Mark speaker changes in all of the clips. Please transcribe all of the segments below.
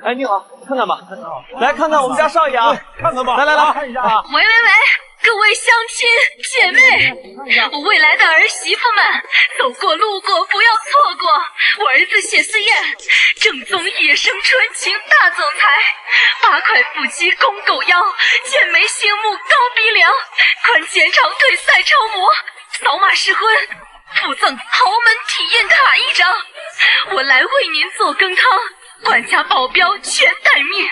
Speaker 1: 哎，你好，看看吧，来看看我们家少爷啊，看看吧，来，看一下啊。
Speaker 2: 喂，各位乡亲姐妹，未来的儿媳妇们，走过路过不要错过！我儿子谢思燕，正宗野生纯情大总裁，8块腹肌公狗腰，健美醒目高鼻梁，宽肩长腿赛超模，扫码试婚，附赠豪门体验卡1张。我来为您做羹汤，管家保镖全待命。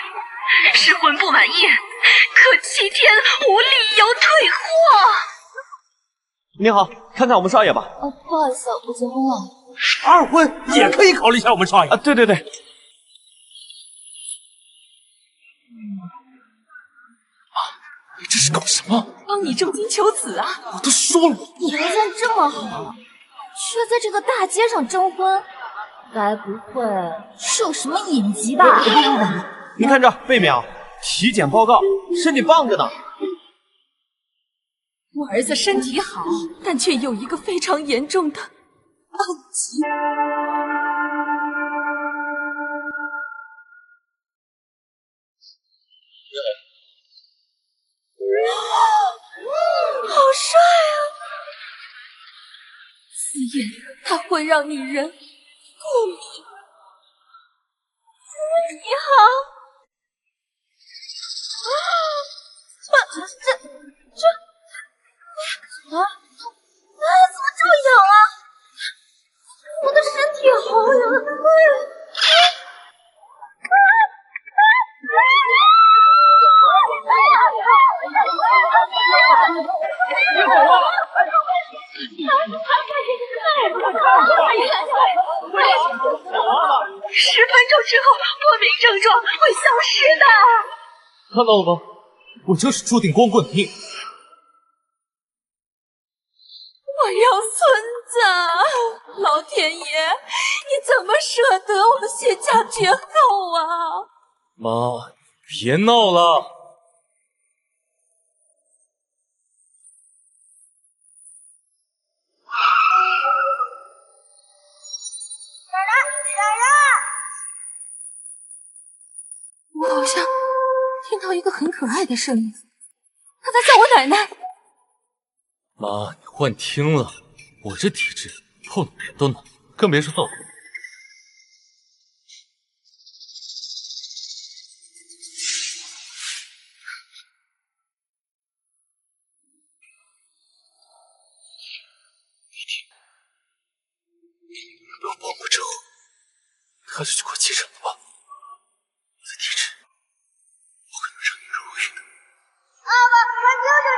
Speaker 2: 试婚不满意，可7天无理由退货。
Speaker 1: 你好，看看我们少爷吧。
Speaker 3: 不好意思，我结婚了。
Speaker 4: 二婚也可以考虑一下我们少爷
Speaker 1: 啊，对。
Speaker 4: 你这是搞什么？
Speaker 2: 帮你重金求子啊！
Speaker 4: 我都说了，
Speaker 3: 你条件这么好，却在这个大街上征婚，该不会是有什么隐疾吧？
Speaker 1: 您看这背面啊，体检报告，身体棒着呢。
Speaker 2: 我儿子身体好，但却有一个非常严重的暗疾。好帅啊！思燕，它会让女人过敏。你好。
Speaker 3: 怎么这么痒啊？我的身体好痒！
Speaker 4: 你好啊
Speaker 2: ！10分钟之后，过敏症状会消失的。
Speaker 4: 看到了吗？我就是注定光棍的命。
Speaker 2: 我要孙子！老天爷，你怎么舍得我谢家绝后啊？
Speaker 4: 妈，别闹了。
Speaker 2: 我好像听到一个很可爱的声音，他在叫我奶奶。
Speaker 4: 妈，你幻听了，我这体质碰脸都难，更别说揍我。被我帮过之后，还是去过继承了吧。我的体质，我可能让你入狱的。
Speaker 3: 爸爸，快救救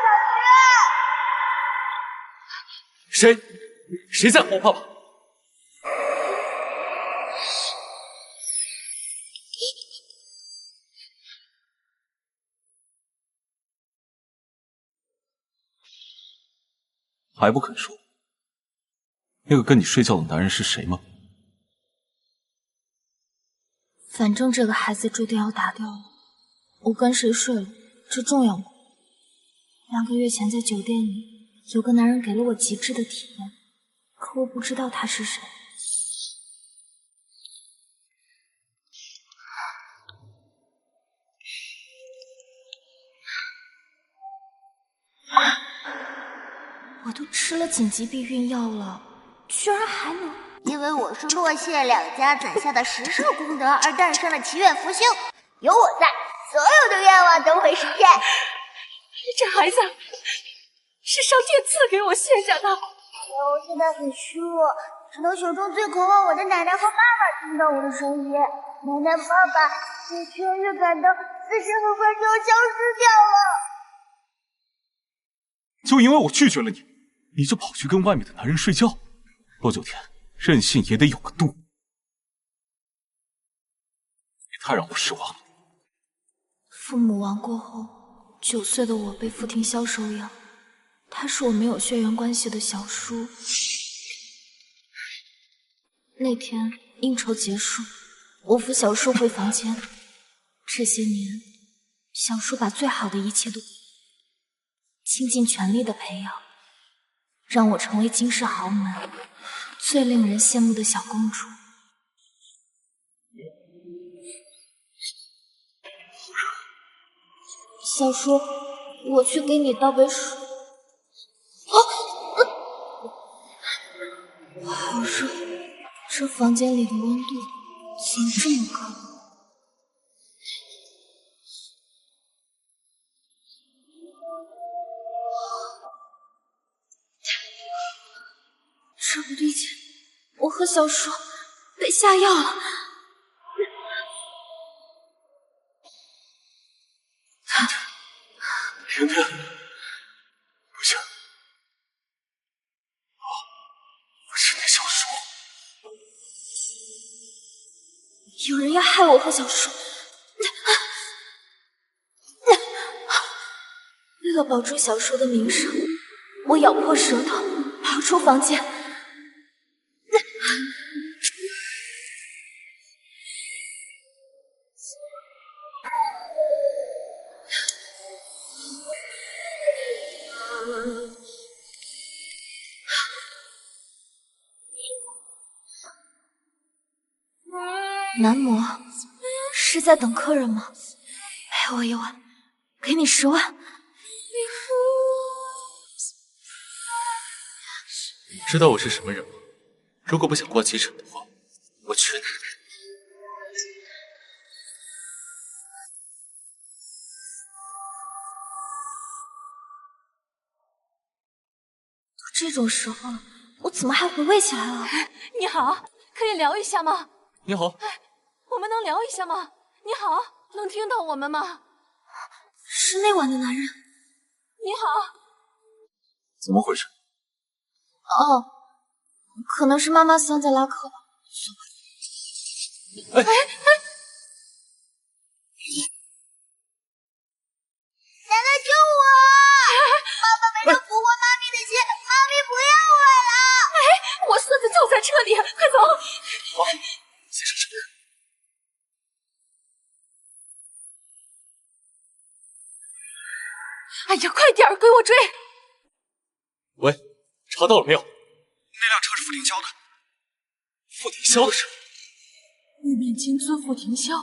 Speaker 3: 小鱼！
Speaker 4: 谁在吼爸爸？还不肯说？那个跟你睡觉的男人是谁吗？
Speaker 3: 反正这个孩子注定要打掉了，我跟谁睡了，这重要吗？2个月前在酒店里，有个男人给了我极致的体验，可我不知道他是谁。我都吃了紧急避孕药了，居然还能……
Speaker 5: 因为我是洛谢2家攒下的10世功德而诞生的祈愿福星，有我在，所有的愿望都会实现。
Speaker 2: 这孩子是上天赐给我谢家的。
Speaker 5: 我现在很虚弱，直到手中最渴望我的奶奶和爸爸听到我的声音。奶奶、爸爸被痊愈感的40多分钟消失掉了。
Speaker 4: 就因为我拒绝了你，你就跑去跟外面的男人睡觉？罗九天，任性也得有个度。你太让我失望了。
Speaker 3: 父母亡过后，9岁的我被傅庭霄收养，他是我没有血缘关系的小叔。那天应酬结束，我扶小叔回房间。这些年，小叔把最好的一切都倾尽全力的培养，让我成为金氏豪门最令人羡慕的小公主。小叔，我去给你倒杯水。好热，这房间里的温度怎么这么高？这不对劲，我和小叔被下药了。
Speaker 4: 甜甜，不行，我是那小叔。
Speaker 3: 有人要害我和小叔。为了保住小叔的名声，我咬破舌头跑出房间。男模是在等客人吗？陪我一晚，给你10万。
Speaker 4: 你知道我是什么人吗？如果不想挂急诊的话，我去你的！
Speaker 3: 都这种时候了，我怎么还回味起来了？
Speaker 2: 你好，可以聊一下吗？
Speaker 4: 你好，
Speaker 2: 我们能聊一下吗？你好，能听到我们吗？
Speaker 3: 是那晚的男人。
Speaker 2: 你好，
Speaker 4: 怎么回事？
Speaker 3: 哦，可能是妈妈桑在拉客吧。
Speaker 5: 奶奶救我！爸爸没能俘获妈咪的心，妈咪不要我了。
Speaker 2: 我孙子就在这里，快走！
Speaker 4: 好，先上车。
Speaker 2: 哎呀，快点儿，给我追！
Speaker 4: 喂，查到了没有？
Speaker 6: 那辆车是傅凌霄的。
Speaker 4: 傅凌霄的车。
Speaker 2: 玉面金尊傅凌霄，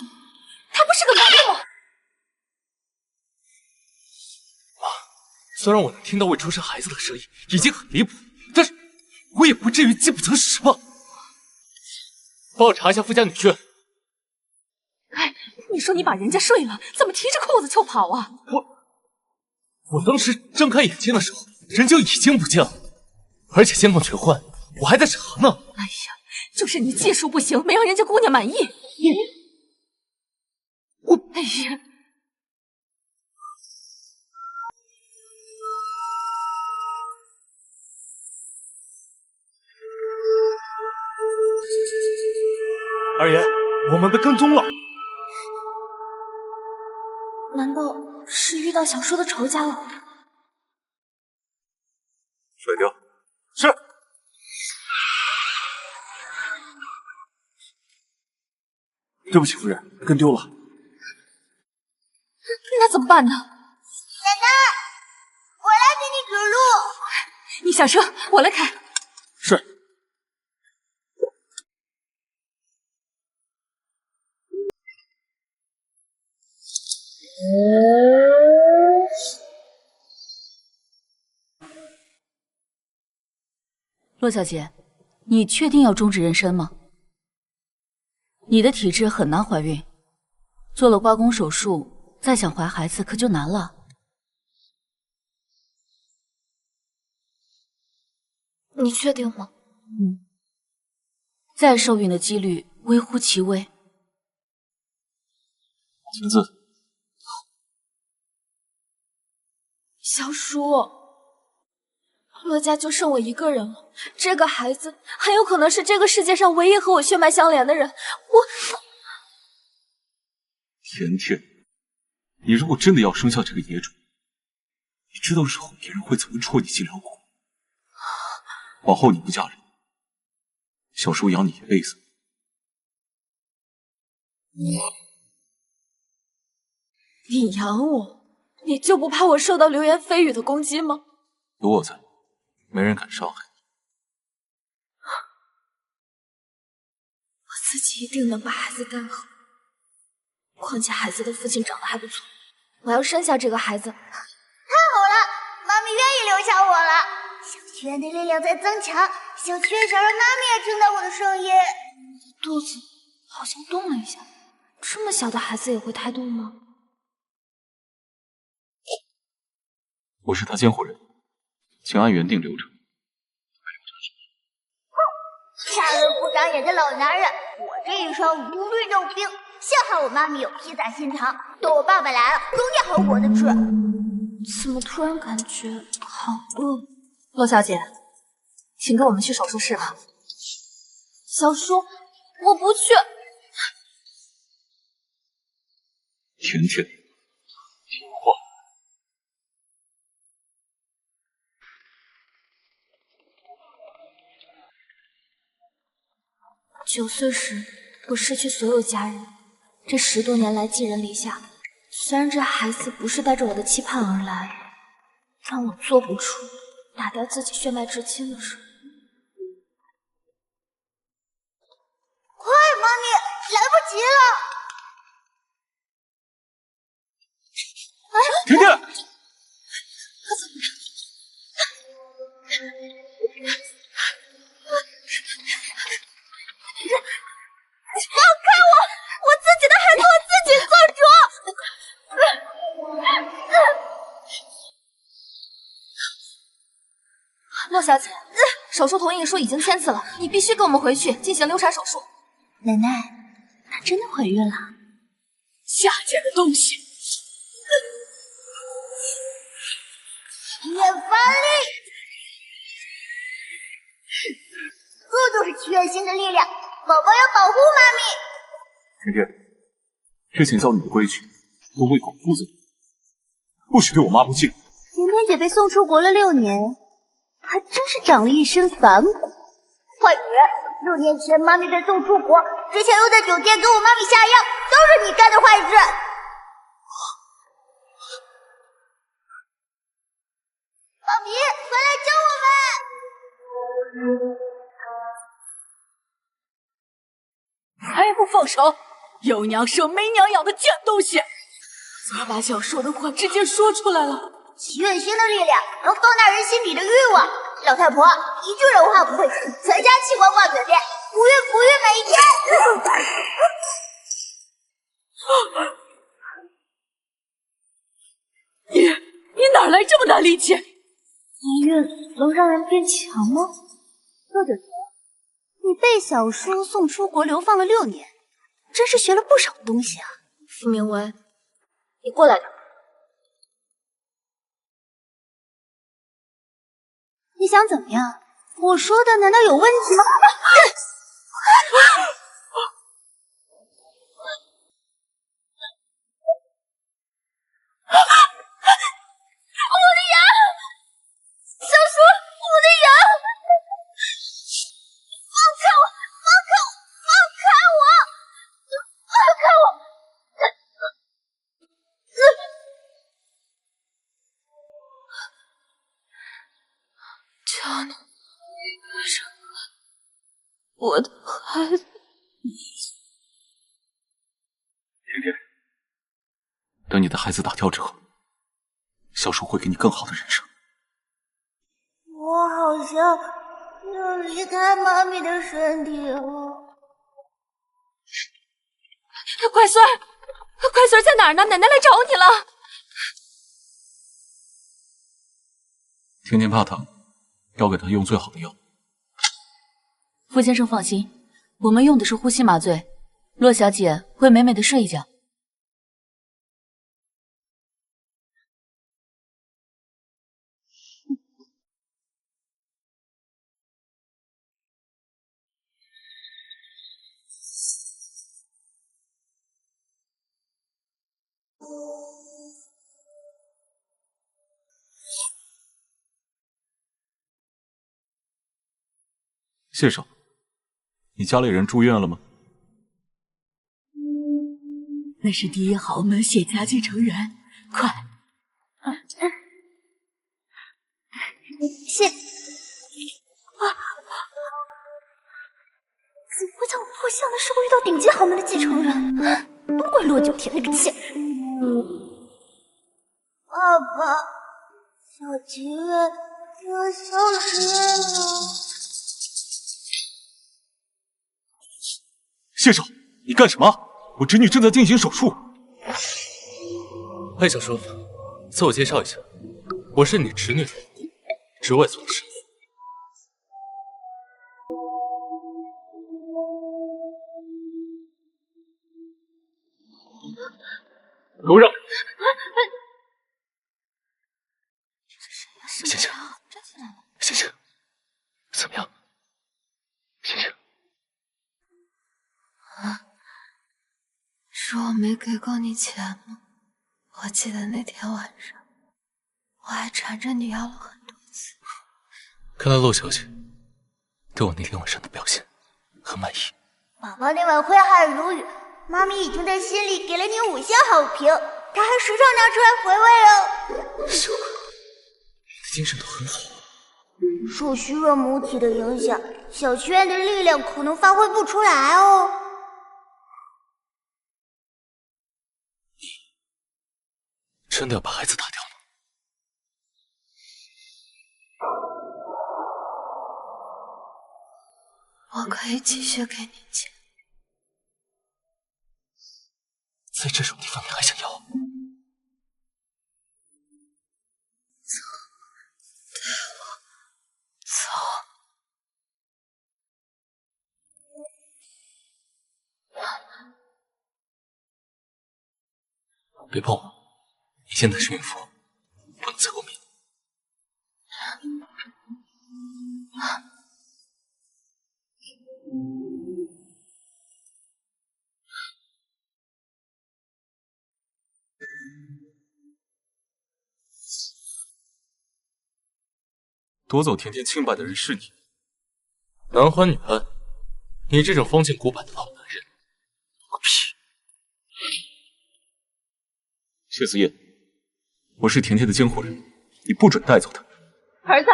Speaker 2: 他不是个男的吗？
Speaker 4: 妈，虽然我能听到未出生孩子的声音已经很离谱，但是我也不至于饥不择食吧？帮我查一下傅家女婿。
Speaker 2: 哎，你说你把人家睡了，怎么提着裤子就跑啊？
Speaker 4: 我当时睁开眼睛的时候，人就已经不见了，而且监控全换，我还在查呢。
Speaker 2: 哎呀，就是你技术不行，没让人家姑娘满意。哎呀，
Speaker 1: 二爷，我们被跟踪了。
Speaker 3: 难道是遇到小叔的仇家了？
Speaker 6: 甩掉。
Speaker 1: 是。对不起，夫人，跟丢了。
Speaker 2: 那怎么办呢？
Speaker 5: 奶奶，我来给你指路。
Speaker 2: 你下车，我来开。
Speaker 1: 是。
Speaker 7: 洛小姐，你确定要终止妊娠吗？你的体质很难怀孕，做了刮宫手术，再想怀孩子可就难了。
Speaker 3: 你确定吗？
Speaker 7: 再受孕的几率微乎其微。
Speaker 4: 签字。
Speaker 3: 小叔，洛家就剩我一个人了，这个孩子很有可能是这个世界上唯一和我血脉相连的人。
Speaker 6: 甜甜，你如果真的要生下这个野种，你知道日后别人会怎么戳你脊梁骨？往后你不嫁人，小叔养你一辈子。
Speaker 3: 你养我，你就不怕我受到流言蜚语的攻击吗？
Speaker 6: 有我在，没人敢伤害你。
Speaker 3: 我自己一定能把孩子带好。况且孩子的父亲长得还不错，我要生下这个孩子。
Speaker 5: 太好了，妈咪愿意留下我了。小剧院的力量在增强，小剧院想让妈咪也听到我的声音。
Speaker 3: 肚子好像动了一下，这么小的孩子也会胎动吗？
Speaker 6: 我是他监护人，请按原定流程。
Speaker 5: 大人不长眼的老男人，我这一双无虑肉兵，幸好我妈咪有披萨心肠，等我爸爸来了，容易好果子吃。
Speaker 3: 怎么突然感觉好饿？洛小姐，请跟我们去手术室吧。小叔，我不去。
Speaker 6: 甜甜，听话。
Speaker 3: 9岁时，我失去所有家人，这10多年来寄人篱下。虽然这孩子不是带着我的期盼而来，让我做不出打掉自己血脉至亲的事。
Speaker 5: 快，妈咪，来不及了！
Speaker 6: 甜甜，
Speaker 5: 放开我！我自己的孩子我自己做主。
Speaker 3: 洛小姐，手术同意书已经签字了，你必须跟我们回去进行流产手术。
Speaker 5: 奶奶，她真的怀孕了？
Speaker 2: 下贱的东西！
Speaker 5: 越发力！这就是全新的力量，宝宝要保护妈咪。
Speaker 6: 甜甜，之前教你的规矩都喂狗肚子里，不许对我妈不敬。
Speaker 5: 甜甜姐被送出国了6年，还真是长了一身反骨。坏女人！6年前妈咪被送出国，之前又在酒店给我妈咪下药，都是你干的坏事。妈咪，快来救我们！
Speaker 2: 还不放手！有娘生没娘养的贱东西！怎么把想说的话直接说出来了？
Speaker 5: 祈愿星的力量能放大人心底的欲望。老太婆一句人话不会说，全家器官挂嘴边，不孕不育每一
Speaker 2: 天。你哪来这么大力气？
Speaker 5: 怀孕能让人变强吗？或者说，你被小叔送出国流放了6年，真是学了不少东西啊。
Speaker 3: 傅明威，你过来点。
Speaker 5: 你想怎么样？我说的难道有问题吗？我的牙！小叔，我的牙！放开我！放开我！放开我！放开我！
Speaker 3: 求你，别伤害我的孩子。
Speaker 6: 甜甜，等你的孩子打掉之后，小叔会给你更好的人生。
Speaker 5: 我好像要离开妈咪的身体了。
Speaker 3: 乖孙儿，乖孙儿在哪儿呢？奶奶来找你了。
Speaker 6: 甜甜怕疼，要给她用最好的药。
Speaker 7: 傅先生放心，我们用的是呼吸麻醉，洛小姐会美美的睡一觉。
Speaker 6: 谢少，你家里人住院了吗？
Speaker 2: 那是第一豪门谢家继承人，快！
Speaker 5: 谢。啊！怎么会在我破相的时候遇到顶级豪门的继承人？都怪洛九天那个贱人！庭院要消失了。
Speaker 6: 谢少，你干什么？我侄女正在进行手术。
Speaker 4: 哎，小叔，自我介绍一下，我是你侄女的姑，职外宗师。给我让开！星星，星星，怎么样？星星，
Speaker 3: 是我没给够你钱吗？我记得那天晚上，我还缠着你要了很多次。
Speaker 4: 看来陆小姐对我那天晚上的表现很满意。
Speaker 5: 宝宝那晚挥汗如雨，妈咪已经在心里给了你5星好评，她还时常拿出来回味哦。
Speaker 4: 小可，你的精神头很好。
Speaker 5: 受虚弱母体的影响，小学院的力量可能发挥不出来哦。
Speaker 4: 真的要把孩子打掉吗？
Speaker 3: 我可以继续给你钱。
Speaker 4: 在这种地方你还想要？
Speaker 3: 走，带我走。
Speaker 4: 别碰我！你现在是孕妇，不能再过敏。
Speaker 6: 夺走甜甜清白的人是你。
Speaker 4: 男欢女爱，你这种封建古板的老男人，有个屁！
Speaker 6: 谢思夜，我是甜甜的监护人，你不准带走她。
Speaker 2: 儿子，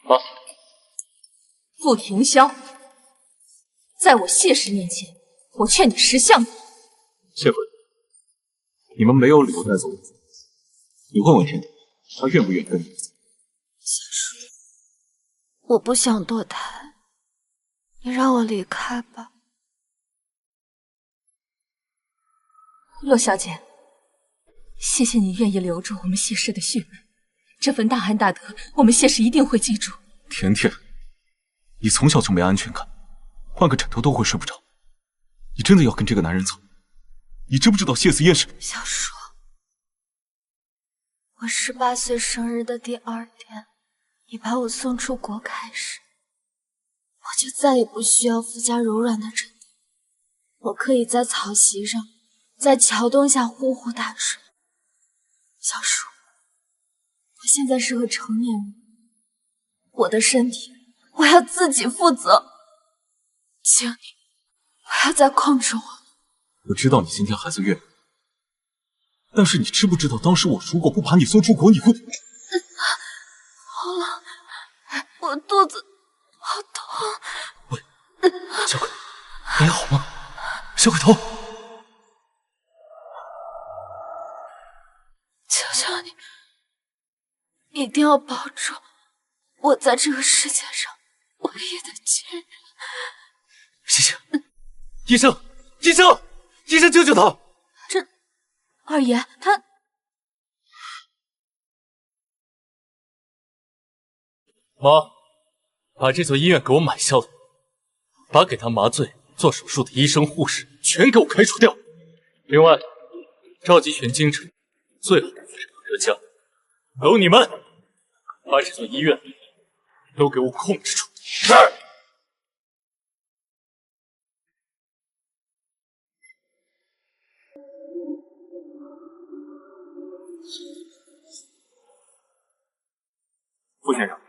Speaker 4: 妈，
Speaker 7: 傅庭霄，在我谢氏面前，我劝你识相。
Speaker 6: 谢夫人，你们没有理由带走我。你问问甜甜，她愿不愿意跟你走？
Speaker 3: 小叔，我不想堕胎，你让我离开吧。
Speaker 7: 洛小姐，谢谢你愿意留住我们谢氏的血脉，这份大恩大德，我们谢氏一定会记住。
Speaker 6: 甜甜，你从小就没安全感，换个枕头都会睡不着。你真的要跟这个男人走？你知不知道谢思燕是？
Speaker 3: 小叔，我18岁生日的第2天，你把我送出国开始，我就再也不需要附加柔软的枕头，我可以在草席上，在桥洞下呼呼大睡。小叔，我现在是个成年人，我的身体我要自己负责，请你不要再控制我。
Speaker 6: 我知道你今天孩子孕了，但是你知不知道当时我如果不把你送出国，你会……
Speaker 3: 好了，我肚子好痛。
Speaker 4: 喂，小鬼，你还好吗？小鬼头，
Speaker 3: 求求你，一定要保住我在这个世界上唯一的亲人。
Speaker 4: 星星，医生，医生，医生，救救他！
Speaker 3: 二爷，他
Speaker 4: 妈，把这所医院给我买下来，把给他麻醉、做手术的医生、护士全给我开除掉。另外，召集全京城最好的妇产科专家，还有你们，把这所医院都给我控制住。是。
Speaker 1: 傅先生，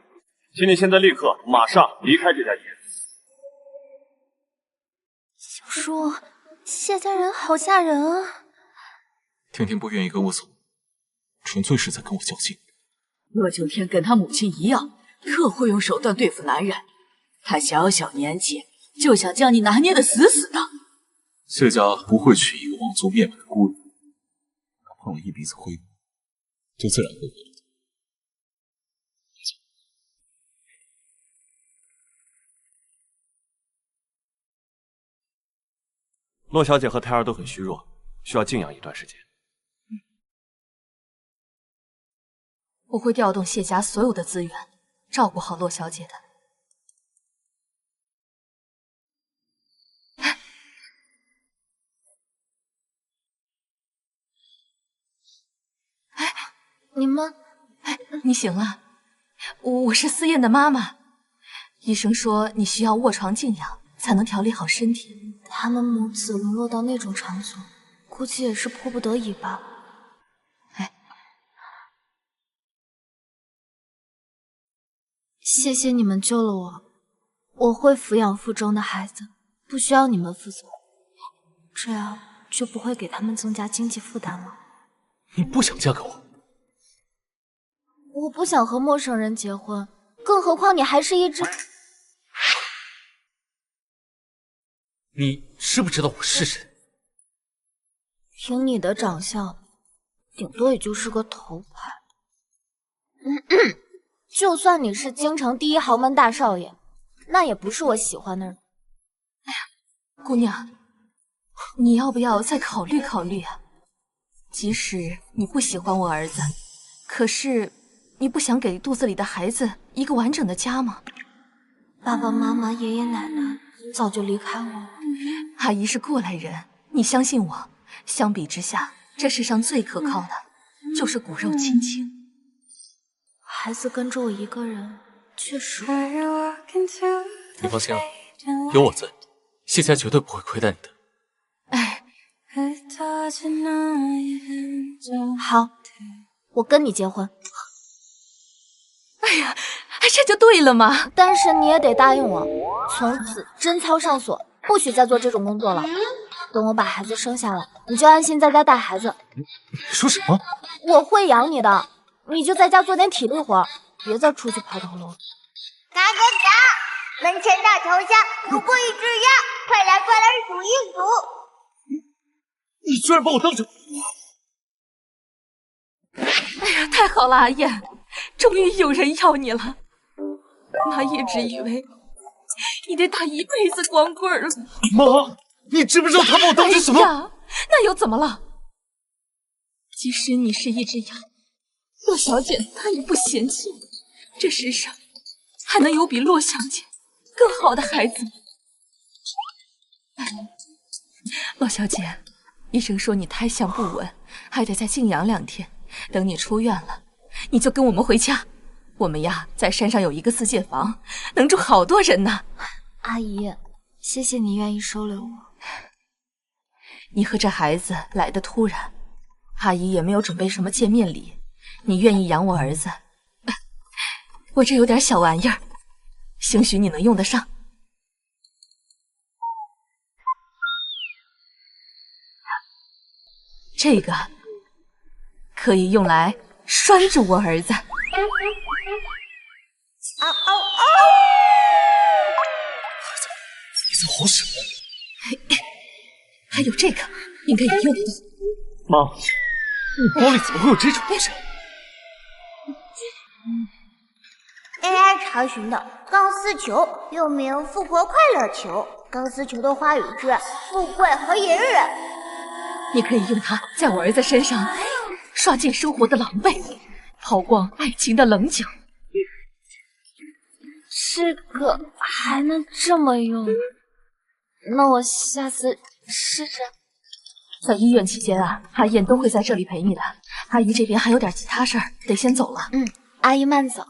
Speaker 1: 请你现在立刻马上离开这家医院。
Speaker 3: 小叔，谢家人好吓人啊！
Speaker 6: 甜甜不愿意跟我走，纯粹是在跟我较劲。
Speaker 7: 洛九天跟他母亲一样，特会用手段对付男人。他小小年纪就想将你拿捏得死死的。
Speaker 6: 谢家不会娶一个妄作灭门的孤女，碰了一鼻子灰，就自然会回来的。
Speaker 1: 洛小姐和胎儿都很虚弱，需要静养一段时间。
Speaker 7: 我会调动谢家所有的资源，照顾好洛小姐的。
Speaker 3: 你们，
Speaker 7: 你醒了？我是思燕的妈妈。医生说你需要卧床静养，才能调理好身体。
Speaker 3: 他们母子沦落到那种场所，估计也是迫不得已吧。谢谢你们救了我，我会抚养腹中的孩子，不需要你们负责，这样就不会给他们增加经济负担了。
Speaker 4: 你不想嫁给我？
Speaker 3: 我不想和陌生人结婚，更何况你还是一只……
Speaker 4: 你知不知道我是谁？
Speaker 3: 凭你的长相，顶多也就是个头牌。就算你是京城第一豪门大少爷，那也不是我喜欢的人。
Speaker 7: 哎呀，姑娘，你要不要再考虑考虑啊？即使你不喜欢我儿子，可是你不想给肚子里的孩子一个完整的家吗？
Speaker 3: 爸爸妈妈、爷爷奶奶早就离开我了。
Speaker 7: 阿姨是过来人，你相信我。相比之下，这世上最可靠的就是骨肉亲情。
Speaker 3: 孩子跟着我一个人，确实。
Speaker 4: 你放心啊，有我在，谢家绝对不会亏待你的。
Speaker 3: 好，我跟你结婚。
Speaker 7: 哎呀，这就对了嘛！
Speaker 3: 但是你也得答应我，从此贞操上锁，不许再做这种工作了。等我把孩子生下来，你就安心在家带孩子。
Speaker 4: 你说什么？
Speaker 3: 我会养你的，你就在家做点体力活，别再出去抛头颅。
Speaker 5: 嘎嘎嘎！门前大桥下游过一只鸭，快来快来数一数。
Speaker 4: 你居然把我当成……
Speaker 7: 哎呀，太好了，阿燕，终于有人要你了。妈一直以为你得打一辈子光棍了。
Speaker 4: 妈，你知不知道他把我当成什么？
Speaker 7: 哎呀，那又怎么了？即使你是一只鸭，洛小姐她也不嫌弃你。这世上还能有比洛小姐更好的孩子吗？洛小姐，医生说你胎相不稳，还得再静养2天。等你出院了，你就跟我们回家。我们呀，在山上有一个4间房，能住好多人呢。
Speaker 3: 阿姨，谢谢你愿意收留我。
Speaker 7: 你和这孩子来得突然，阿姨也没有准备什么见面礼。你愿意养我儿子，我这有点小玩意儿，兴许你能用得上。这个可以用来拴住我儿子。
Speaker 4: 你在吼什么？
Speaker 7: 还有这个，应该也用得到。
Speaker 4: 妈，你包里怎么会有这种东西
Speaker 5: ？AI 查询的钢丝球，又名富婆快乐球。钢丝球的话语是富贵和隐忍。
Speaker 7: 你可以用它在我儿子身上刷尽生活的狼狈，抛光爱情的棱角。
Speaker 3: 这个还能这么用？那我下次试试。
Speaker 7: 在医院期间啊，阿燕都会在这里陪你的。阿姨这边还有点其他事儿，得先走了。
Speaker 3: 阿姨慢走。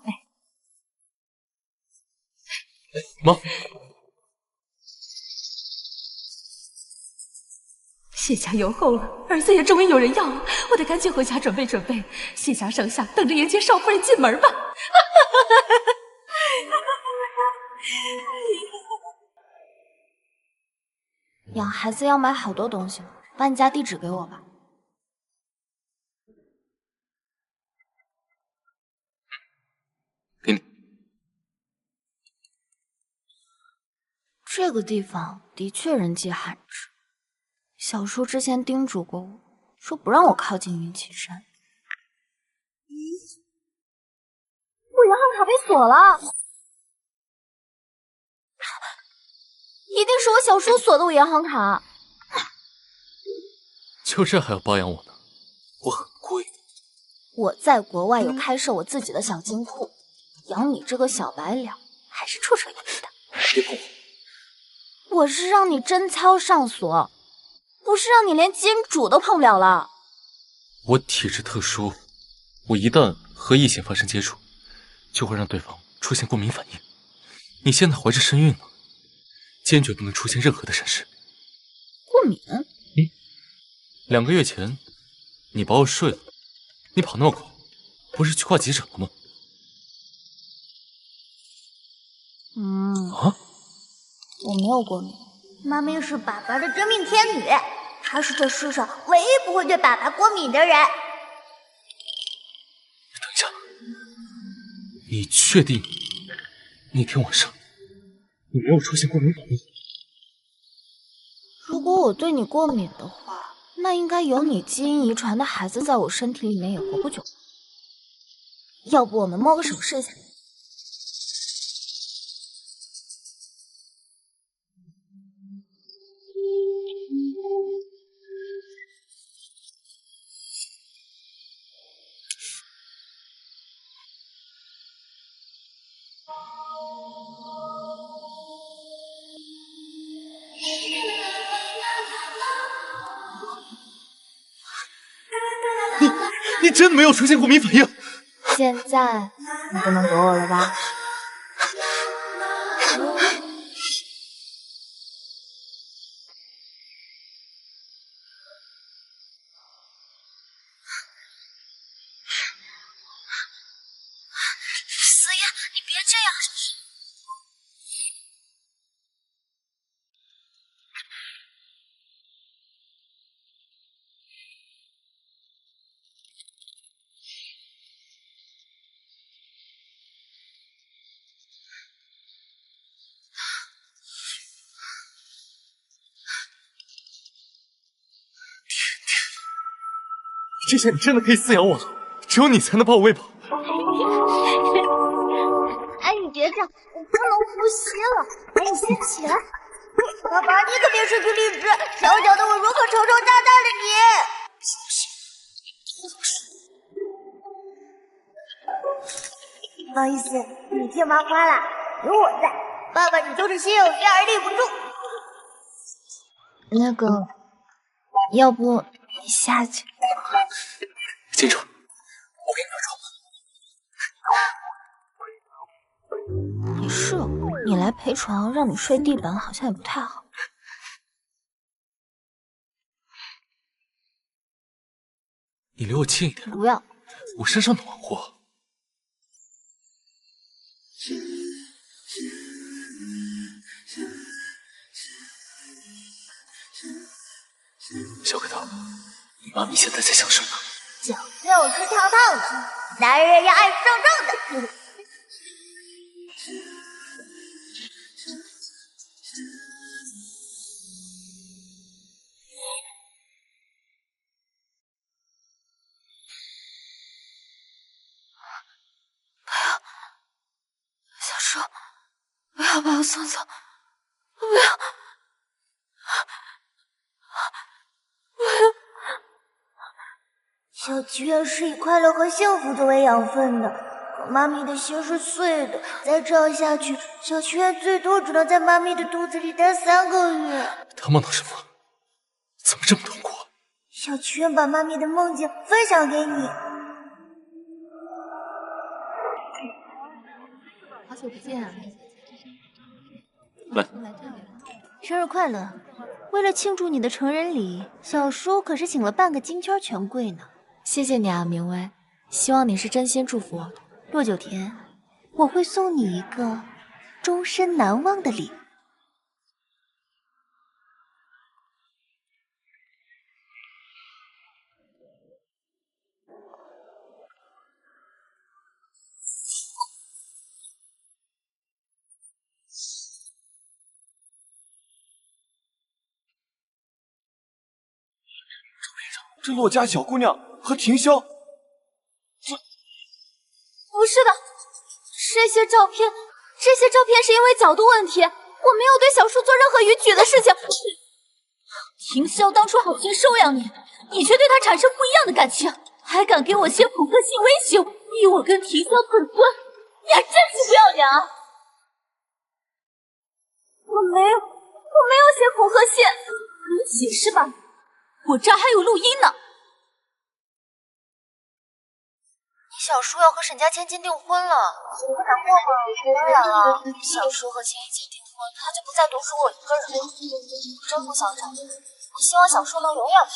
Speaker 4: 妈，
Speaker 7: 谢家有后了，儿子也终于有人要了，我得赶紧回家准备准备。谢家剩下，等着迎接少夫人进门吧。
Speaker 3: 养孩子要买好多东西，把你家地址给我吧。
Speaker 4: 给你。
Speaker 3: 这个地方的确人迹罕至，小叔之前叮嘱过我，说不让我靠近云栖山。
Speaker 5: 我银行卡被锁了，
Speaker 3: 一定是我小叔锁的我银行卡。
Speaker 4: 就这还要包养我呢？我很贵的。
Speaker 3: 我在国外有开设我自己的小金库，养你这个小白脸还是绰绰有余的。
Speaker 4: 别碰我！
Speaker 3: 我是让你贞操上锁，不是让你连金主都碰不了了。
Speaker 4: 我体质特殊，我一旦和异性发生接触，就会让对方出现过敏反应。你现在怀着身孕呢，坚决不能出现任何的闪失。
Speaker 3: 过敏
Speaker 4: ？2个月前，你把我睡了，你跑那么快，不是去挂急诊了吗？
Speaker 3: 我没有过敏。
Speaker 5: 妈咪是爸爸的真命天女，她是这世上唯一不会对爸爸过敏的人。
Speaker 4: 等一下，你确定那天晚上你没有出现过敏反应？
Speaker 3: 如果我对你过敏的话，那应该有你基因遗传的孩子在我身体里面也活不久。要不我们摸个手试一下？
Speaker 4: 你真的没有出现过敏反应？
Speaker 3: 现在你不能躲我了吧？
Speaker 5: 思妍，你别这样。
Speaker 4: 这下你真的可以饲养我了，只有你才能把我喂饱。
Speaker 5: 哎，你别这样，我不能呼吸了。哎，你先起来。爸爸，你可别失去理智，小小的我如何承受大大的你？不好意思，你听妈话了，有我在，爸爸你就是心有余而力不住。
Speaker 3: 那个，要不你下去？
Speaker 4: 金主，我给你
Speaker 3: 也是，你来陪床，让你睡地板好像也不太好。
Speaker 4: 你离我近一点。
Speaker 3: 不要，
Speaker 4: 我身上暖和。小疙瘩，你妈咪现在在想什么？
Speaker 5: 脚就是烫烫的，男人要爱正正的。
Speaker 3: 小叔，不要把我送走，不要！
Speaker 5: 小祈愿是以快乐和幸福作为养分的，可妈咪的心是碎的，再这样下去，小祈愿最多只能在妈咪的肚子里待3个月。
Speaker 4: 他梦到什么？怎么这么痛苦？
Speaker 5: 小祈愿把妈咪的梦境分享给你。
Speaker 7: 好久不见啊！
Speaker 4: 来，
Speaker 5: 生日快乐！为了庆祝你的成人礼，小叔可是请了半个金圈权贵呢。
Speaker 3: 谢谢你啊，明威，希望你是真心祝福我。
Speaker 5: 洛九田，我会送你一个终身难忘的礼物。
Speaker 1: 这洛家小姑娘和婷霄，
Speaker 3: 不是的，这些照片是因为角度问题，我没有对小树做任何逾矩的事情。婷霄当初好心收养你，你却对他产生不一样的感情，还敢给我写恐吓信威胁，逼我跟婷霄退婚，你还真是不要脸啊！我没有写恐吓信，你解释吧，我这儿还有录音呢。小叔要和沈家千金订婚了，我不难过吗？当然了，小叔和千一姐订婚，他就不再独属我一个人了。我真不想找，我希望小叔能永远陪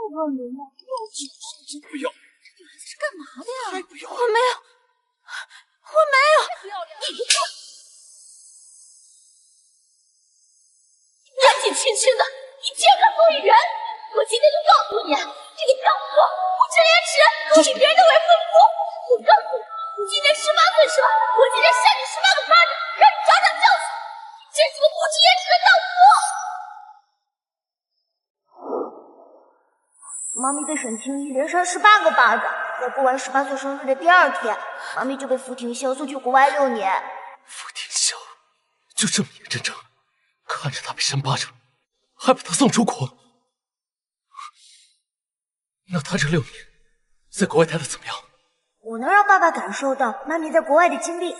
Speaker 3: 我。不要！这女孩子是干嘛的呀？才不要！我没有！你年纪轻轻的，你竟敢多语言！我今天就告诉你，这个荡妇不知廉耻，勾引别人的未婚夫！我告诉你，你今年18岁是吧？我今天扇你18个巴掌，让你长长教训！你真是个不知廉耻的荡妇！妈咪被沈清一连扇18个巴掌，在过完18岁生日的第2天，妈咪就被傅庭霄送去国外6年。
Speaker 4: 傅庭霄就这么眼睁睁看着他被扇巴掌，还把他送出国。那他这6年在国外待的怎么样？
Speaker 5: 我能让爸爸感受到妈咪在国外的经历。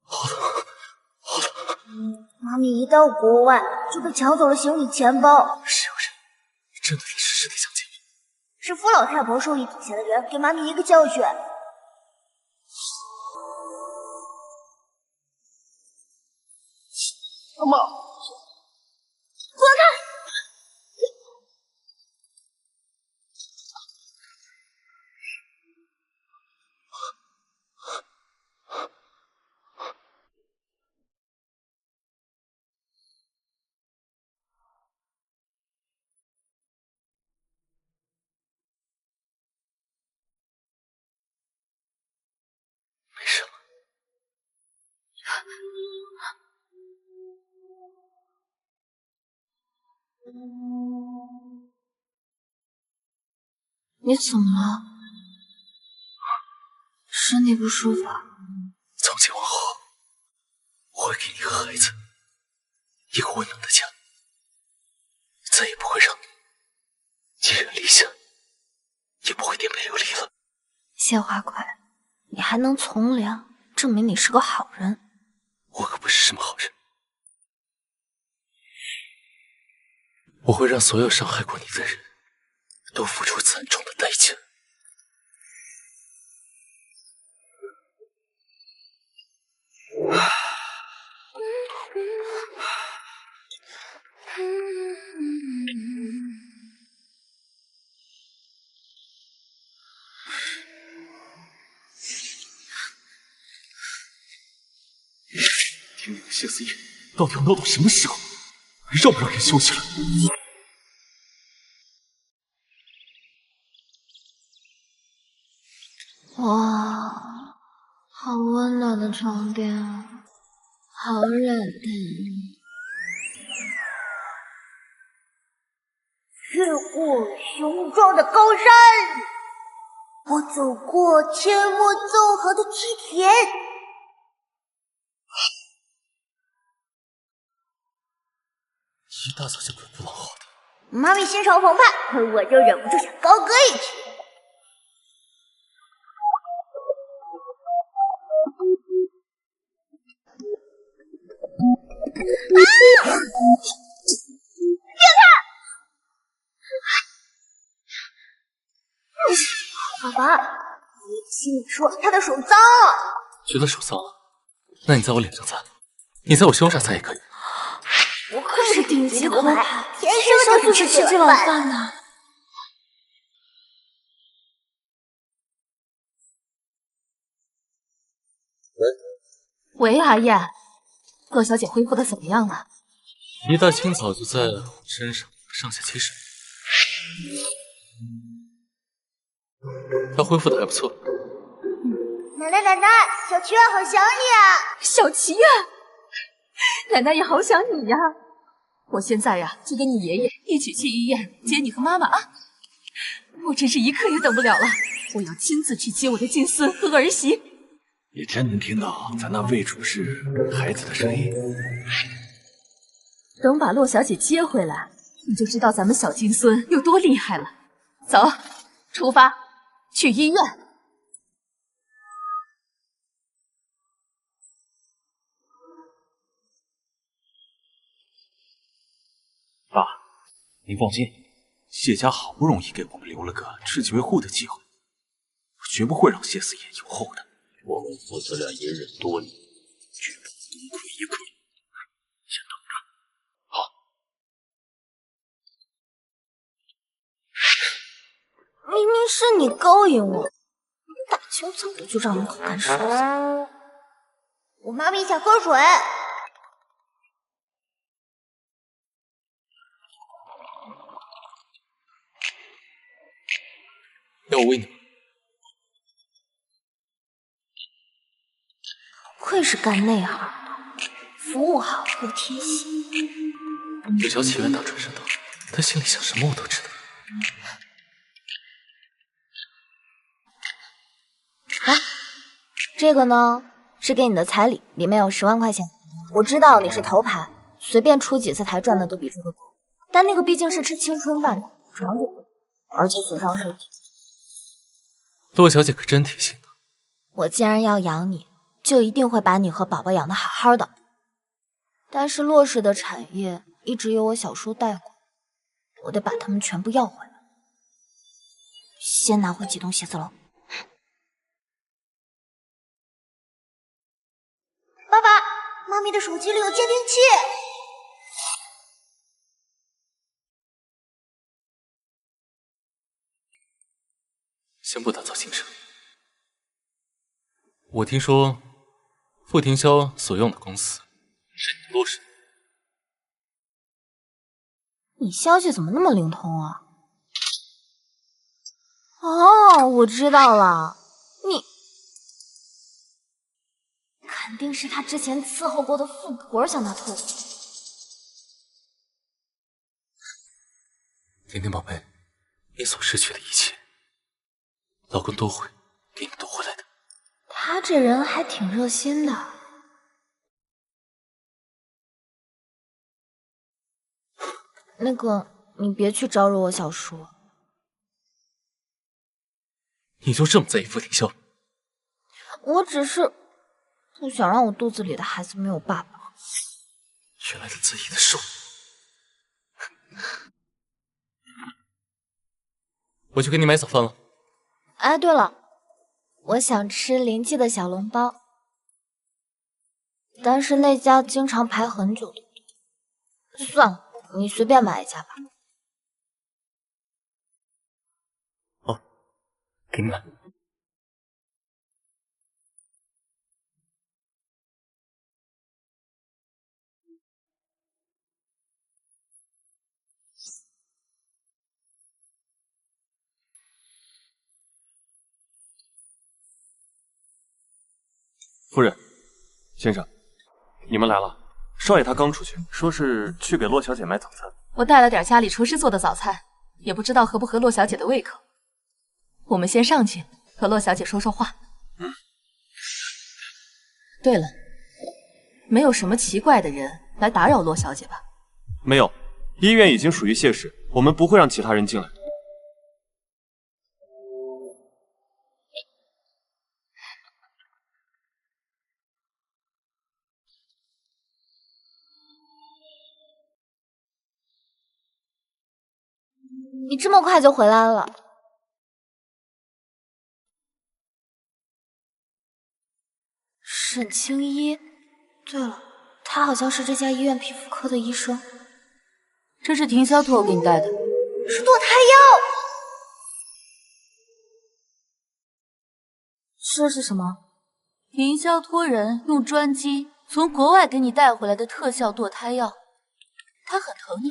Speaker 4: 好的。
Speaker 5: 妈咪一到国外就被抢走了行李钱包。
Speaker 4: 是有人真的在实施那项奸淫？
Speaker 5: 是傅老太婆授意底下的人给妈咪一个教训。
Speaker 1: 妈，
Speaker 5: 滚开！
Speaker 4: 没什么。
Speaker 3: 你怎么了？身体不舒服？
Speaker 4: 从今往后，我会给你和孩子一个温暖的家，再也不会让你寄人篱下，也不会颠沛流离了。
Speaker 3: 谢华贵，你还能从良，证明你是个好人。
Speaker 4: 我可不是什么好人，我会让所有伤害过你的人都付出惨重的代价。听你的歇思夜到底要闹到什么时候？还让不让人休息了？
Speaker 3: 哇，好温暖的床垫啊，好软的。
Speaker 5: 越过雄壮的高山，我走过阡陌纵横的梯田。
Speaker 4: 一大早就滚不老好的，
Speaker 5: 妈咪心潮澎湃，我就忍不住想高歌一曲。爸爸，你心里说他的手脏了。
Speaker 4: 觉得手脏了，那你在我脸上擦，你在我胸上擦也可以。
Speaker 5: 不愧是顶级头牌，天
Speaker 3: 生
Speaker 5: 就是
Speaker 3: 吃这碗饭呢。喂，阿燕，洛小姐恢复的怎么样了？
Speaker 4: 一大清早就在我身上上下其手，她恢复的还不错。
Speaker 5: 奶，小七月好想你啊！
Speaker 7: 小琪呀，奶奶也好想你呀。我现在呀，就跟你爷爷一起去医院接你和妈妈啊！我真是一刻也等不了了，我要亲自去接我的金孙和儿媳。
Speaker 8: 你真能听到咱那魏主事孩子的声音？
Speaker 7: 等把洛小姐接回来，你就知道咱们小金孙有多厉害了。走，出发，去医院。
Speaker 6: 爸，您放心，谢家好不容易给我们留了个吃几位护的机会，我绝不会让谢四爷有后的。
Speaker 8: 我们父子俩隐忍多年，绝不功亏一篑。先等着。好。
Speaker 3: 明明是你勾引我，大清早的就让人口干舌燥。
Speaker 5: 我妈咪想喝水。
Speaker 4: 要我喂你吗？
Speaker 3: 愧是干内行的，服务好又贴心。
Speaker 4: 陆小姐愿打传声筒，她心里想什么我都知道。
Speaker 3: 来，这个呢是给你的彩礼，里面有10万块钱。我知道你是头牌，随便出几次台赚的都比这个多，但那个毕竟是吃青春饭的，长久不了，而且损伤身体。
Speaker 4: 洛小姐可真贴心呢。
Speaker 3: 我既然要养你，就一定会把你和宝宝养得好好的。但是洛氏的产业一直由我小叔代管，我得把他们全部要回来。先拿回几栋写字楼。
Speaker 5: 爸爸，妈咪的手机里有监听器。
Speaker 4: 先不打草惊蛇。我听说傅庭霄所用的公司是你洛氏。
Speaker 3: 你消息怎么那么灵通啊？哦，我知道了，你肯定是他之前伺候过的富婆向他透露。
Speaker 4: 婷婷宝贝，你所失去的一切，老公都会给你夺回来的。
Speaker 3: 他这人还挺热心的。那个，你别去招惹我小叔。
Speaker 4: 你就这么在意傅庭霄？
Speaker 3: 我只是不想让我肚子里的孩子没有爸爸。
Speaker 4: 原来他自己的手。我去给你买早饭了。
Speaker 3: 哎，对了，我想吃林记的小笼包，但是那家经常排很久的队。算了，你随便买一家吧。
Speaker 4: 哦，给你买。
Speaker 1: 夫人，先生，你们来了。少爷他刚出去，说是去给洛小姐买早餐。
Speaker 7: 我带了点家里厨师做的早餐，也不知道合不合洛小姐的胃口。我们先上去和洛小姐说说话。对了，没有什么奇怪的人来打扰洛小姐吧？
Speaker 1: 没有，医院已经属于谢氏，我们不会让其他人进来。
Speaker 3: 你这么快就回来了？沈清一，对了，他好像是这家医院皮肤科的医生。
Speaker 7: 这是庭霄托我给你带的，
Speaker 5: 是堕胎药。
Speaker 3: 这是什么？
Speaker 7: 庭霄托人用专机从国外给你带回来的特效堕胎药，他很疼你，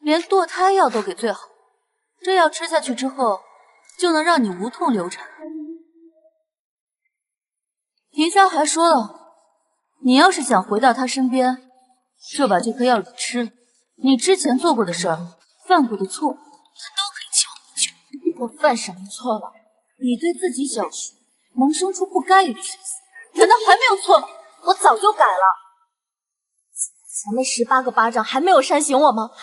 Speaker 7: 连堕胎药都给最好。这药吃下去之后，就能让你无痛流产。凌霄还说了，你要是想回到他身边，就把这颗药给吃了。你之前做过的事儿，犯过的错，他都可以替我补救。我犯什么错了？你对自己小时萌生出不该有的心思，难道还没有错吗？我早就改了。前面18个巴掌还没有扇醒我吗？
Speaker 6: 不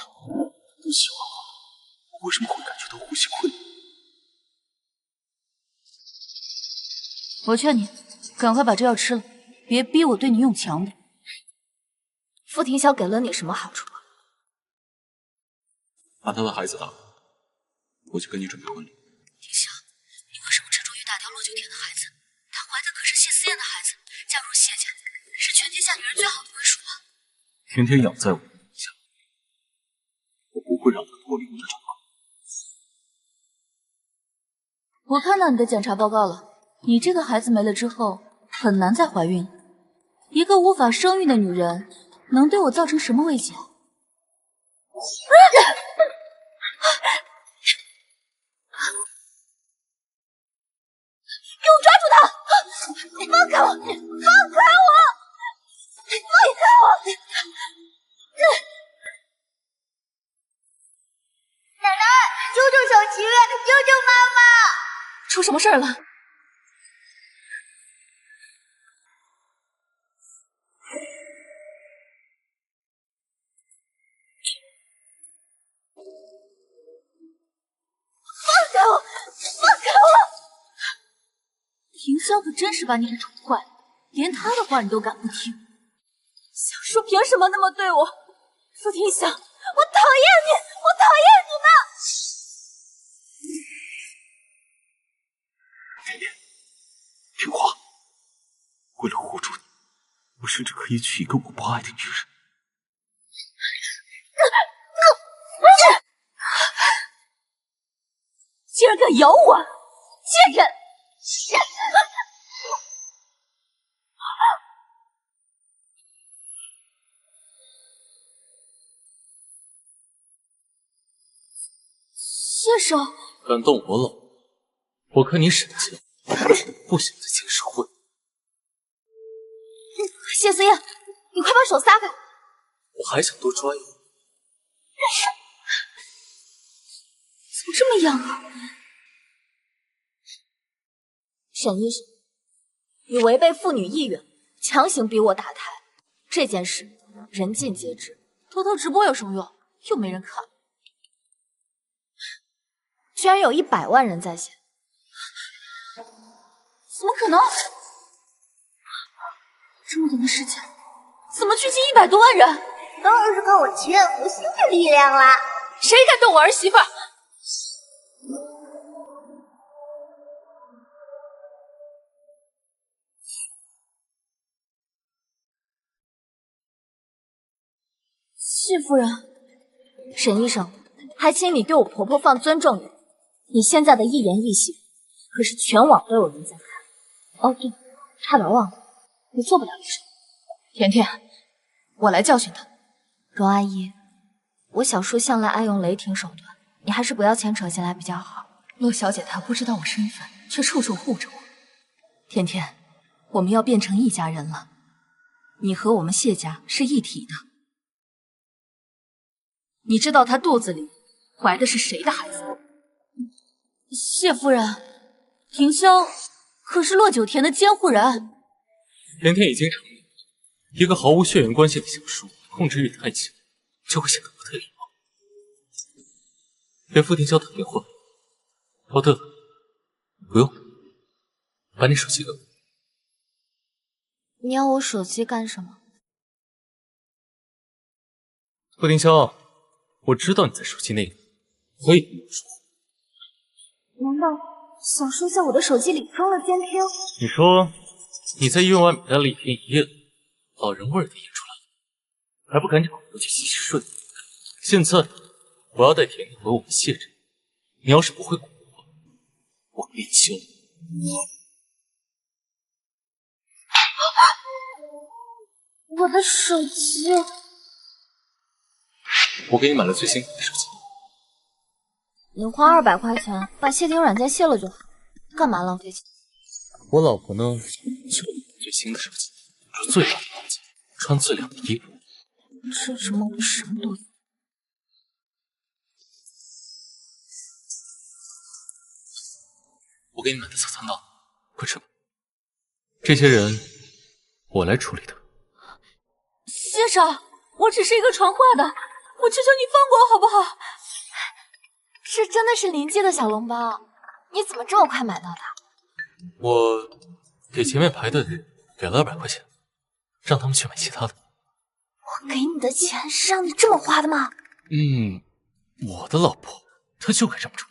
Speaker 6: 喜欢我，为什么会感觉到呼吸困难？
Speaker 7: 我劝你赶快把这药吃了，别逼我对你用强的。
Speaker 3: 傅庭晓给了你什么好处？
Speaker 6: 把他的孩子打了，我去跟你准备婚礼。
Speaker 3: 庭晓，你为什么执着于打掉洛九天的孩子？她怀的可是谢思燕的孩子，嫁入谢家是全天下女人最好的归属啊！
Speaker 6: 天天养在我的名下，我不会让他脱离我的掌控。
Speaker 7: 我看到你的检查报告了，你这个孩子没了之后很难再怀孕。一个无法生育的女人能对我造成什么威胁？
Speaker 5: 给我抓住他！放开我！放开我！放开我！奶奶，救救小七月，救救妈妈！
Speaker 7: 出什么事儿了？
Speaker 5: 放开我！放开我！
Speaker 7: 凌霄可真是把你给宠坏了，连他的话你都敢不听。小叔凭什么那么对我？傅庭晓，我讨厌你，我讨厌你们！
Speaker 6: 甜甜，听话。为了护住你，我甚至可以娶一个我不爱的女人。
Speaker 7: 竟然敢咬我，贱人！谢少，
Speaker 4: 敢动我老婆，我看你沈家不想再进社会。
Speaker 3: 谢思燕，你快把手撒开！
Speaker 4: 我还想多抓一会儿。
Speaker 3: 怎么这么痒啊？沈医生，你违背妇女意愿，强行逼我打胎，这件事人尽皆知。
Speaker 7: 偷偷直播有什么用？又没人看。
Speaker 3: 居然有100万人在线，
Speaker 7: 怎么可能？这么短的时间，怎么聚集100多万人？
Speaker 5: 当然是靠我齐愿福星的力量啦！
Speaker 7: 谁敢动我儿媳妇？谢夫人，
Speaker 3: 沈医生，还请你对我婆婆放尊重一点。你现在的一言一行，可是全网都有人在看。哦对，差点忘了，你做不了医生。
Speaker 7: 甜甜，我来教训他。
Speaker 3: 荣阿姨，我小叔向来爱用雷霆手段，你还是不要牵扯进来比较好。
Speaker 7: 洛小姐她不知道我身份，却处处护着我。甜甜，我们要变成一家人了，你和我们谢家是一体的。你知道她肚子里怀的是谁的孩子？谢夫人，庭霄可是洛九田的监护人。
Speaker 4: 甜甜已经承认，一个毫无血缘关系的小叔，控制欲太强，就会显得不太礼貌。给傅庭霄打电话。哦，对了，不用，把你手机给我。
Speaker 3: 你要我手机干什么？
Speaker 4: 傅庭霄，我知道你在手机内里，可以跟我说话。
Speaker 3: 难道小叔在我的手机里装了监听？
Speaker 4: 你说你在医院外面待了1天1夜了，老人味儿都演出来了，还不赶紧回去洗洗睡？现在我要带甜甜回我们谢镇，你要是不会管我变心了。
Speaker 3: 我的手机，
Speaker 4: 我给你买了最新款的手机。
Speaker 3: 你花200块钱把窃听软件卸了就好，干嘛浪费钱？
Speaker 4: 我老婆呢，就最新的设计，最亮的房间，穿最亮的衣服。
Speaker 3: 吃什么我什么都有。
Speaker 4: 我给你买的早餐到，快吃吧。这些人我来处理的。
Speaker 7: 先生，我只是一个传话的，我求求你放过我好不好？
Speaker 3: 这真的是临界的小笼包，你怎么这么快买到的？
Speaker 4: 我给前面排队的人给了200块钱，让他们去买其他的。
Speaker 3: 我给你的钱是让你这么花的吗？
Speaker 4: 我的老婆她就该这么做。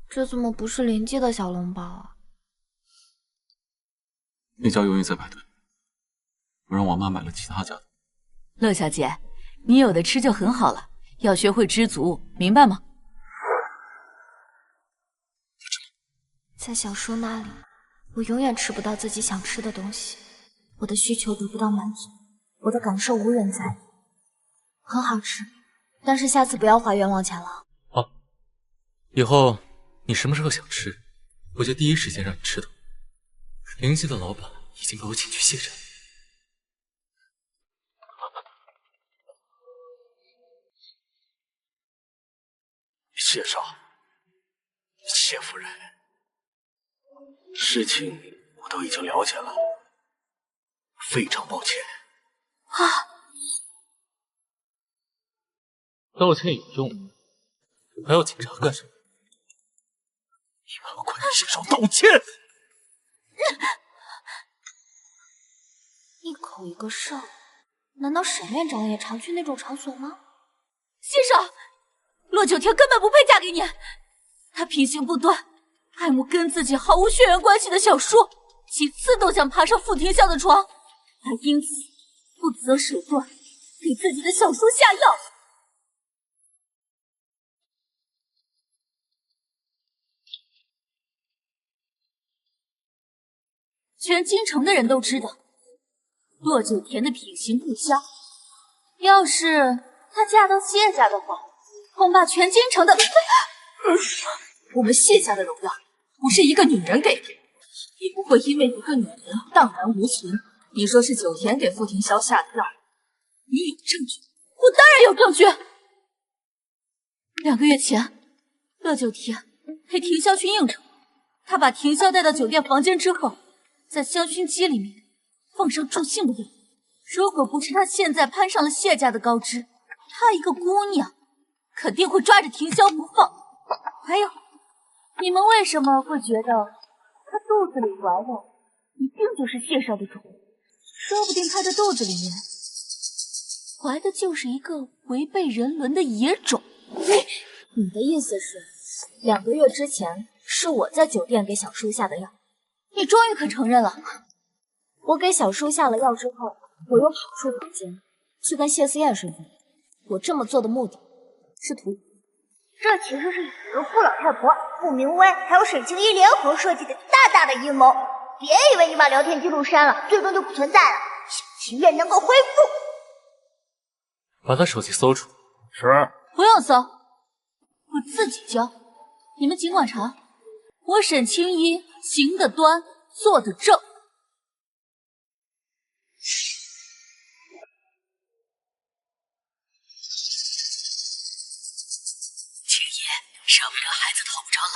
Speaker 3: 这怎么不是临界的小笼包啊？
Speaker 6: 那家永远在排队，我让王妈买了其他家的。
Speaker 7: 乐小姐，你有的吃就很好了，要学会知足，明白吗？
Speaker 3: 在小叔那里，我永远吃不到自己想吃的东西，我的需求得不到满足，我的感受无人在意。很好吃，但是下次不要花冤枉钱了。
Speaker 4: 好，以后你什么时候想吃，我就第一时间让你吃到。灵溪的老板已经被我请去谢诊。
Speaker 8: 谢少，谢夫人，事情我都已经了解了，非常抱歉。
Speaker 4: 道歉有用吗？还要警察干什么？
Speaker 8: 你们要快给谢少道歉！
Speaker 3: 一口一个少，难道沈院长也常去那种场所吗？
Speaker 7: 先生，洛九天根本不配嫁给你，他品行不端，爱慕跟自己毫无血缘关系的小叔，几次都想爬上傅庭笑的床，他因此不择手段给自己的小叔下药。全京城的人都知道，洛九田的品行不佳，要是她嫁到谢家的话，恐怕全京城的……我们谢家的荣耀不是一个女人给的，也不会因为一个女人荡然无存。你说是九田给傅庭霄下的药，你有证据？我当然有证据。2个月前，乐九田陪庭霄去应酬，他把庭霄带到酒店房间之后，在香薰机里面放上助兴的药。如果不是他现在攀上了谢家的高枝，她一个姑娘肯定会抓着庭霄不放。还有，你们为什么会觉得她肚子里怀的一定就是谢少的种？说不定她的肚子里面怀的就是一个违背人伦的野种。
Speaker 3: 你的意思是，2个月之前是我在酒店给小叔下的药？
Speaker 7: 你终于肯承认了。
Speaker 3: 我给小叔下了药之后，我又跑出房间去跟谢思燕睡觉。我这么做的目的是图……
Speaker 5: 这其实是你和傅老太婆、傅明威还有沈清一联合设计的大大的阴谋。别以为你把聊天记录删了，最终就不存在了，小庭院能够恢复。
Speaker 4: 把他手机搜出。
Speaker 8: 是。
Speaker 7: 不用搜，我自己交。你们尽管查，我沈清一行得端，坐得正。
Speaker 2: 青爷，舍不得孩子头不着狼，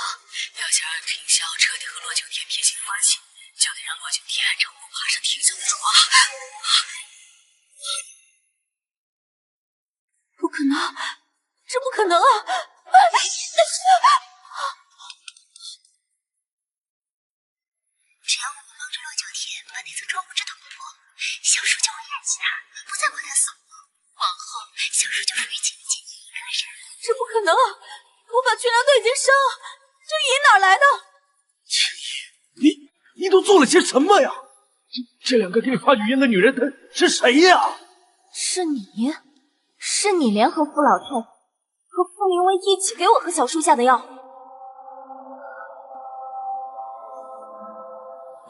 Speaker 2: 要想让庭霄彻底和洛九天撇清关系，就得让洛九天成功爬上庭霄的床。
Speaker 7: 不可能，这不可能啊！
Speaker 5: 只要我们帮助洛九天把那层窗户纸捅破，小叔就会厌弃他，不再管他扫了。往后，小叔就属于清清一个人。
Speaker 7: 这不可能啊！我把军粮都已经烧了，这银哪来的？
Speaker 8: 青衣，你都做了些什么呀？这2个给你发语音的女人，她是谁呀？
Speaker 3: 是你联合傅老太和傅明威一起给我和小叔下的药。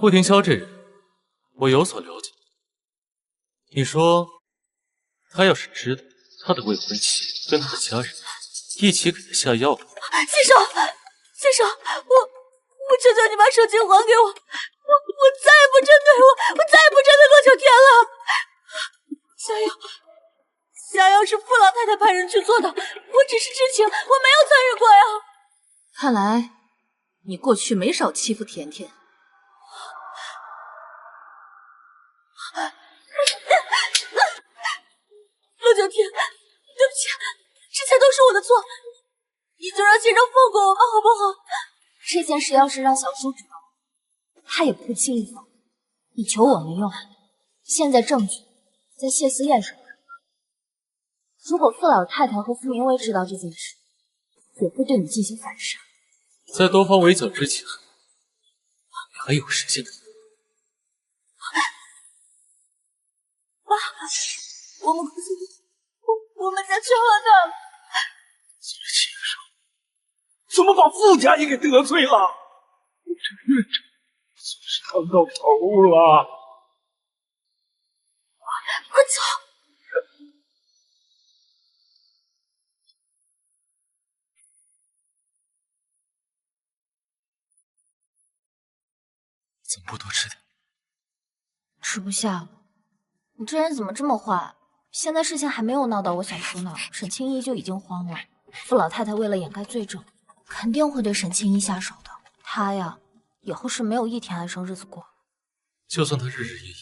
Speaker 4: 傅庭霄这人，我有所了解。你说，他要是知道他的未婚妻跟他的家人一起给他下药了。
Speaker 7: 先生，先生，我求求你把手机还给我，我再也不针对我再也不针对洛小天了。下药是傅老太太派人去做的，我只是知情，我没有参与过呀。看来你过去没少欺负甜甜。洛小天，对不起，这才都是我的错，你就让先生放过我吧，好不好？
Speaker 3: 这件事要是让小叔知道，他也不会轻易放。你求我没用，现在证据在谢思燕手上。如果傅老太太和傅明威知道这件事，也会对你进行反杀。
Speaker 4: 在多方围剿之前，还有时间。
Speaker 7: 爸，我们我们家缺花蛋了。
Speaker 8: 秦少，怎么把傅家也给得罪了？我这院长算是看到头了。
Speaker 7: 快走！
Speaker 4: 怎么不多吃点？
Speaker 3: 吃不下了。你这人怎么这么坏？现在事情还没有闹到我小叔那儿，沈清一就已经慌了。傅老太太为了掩盖罪证，肯定会对沈清一下手的。她呀，以后是没有一天安生日子过。
Speaker 4: 就算他日日夜夜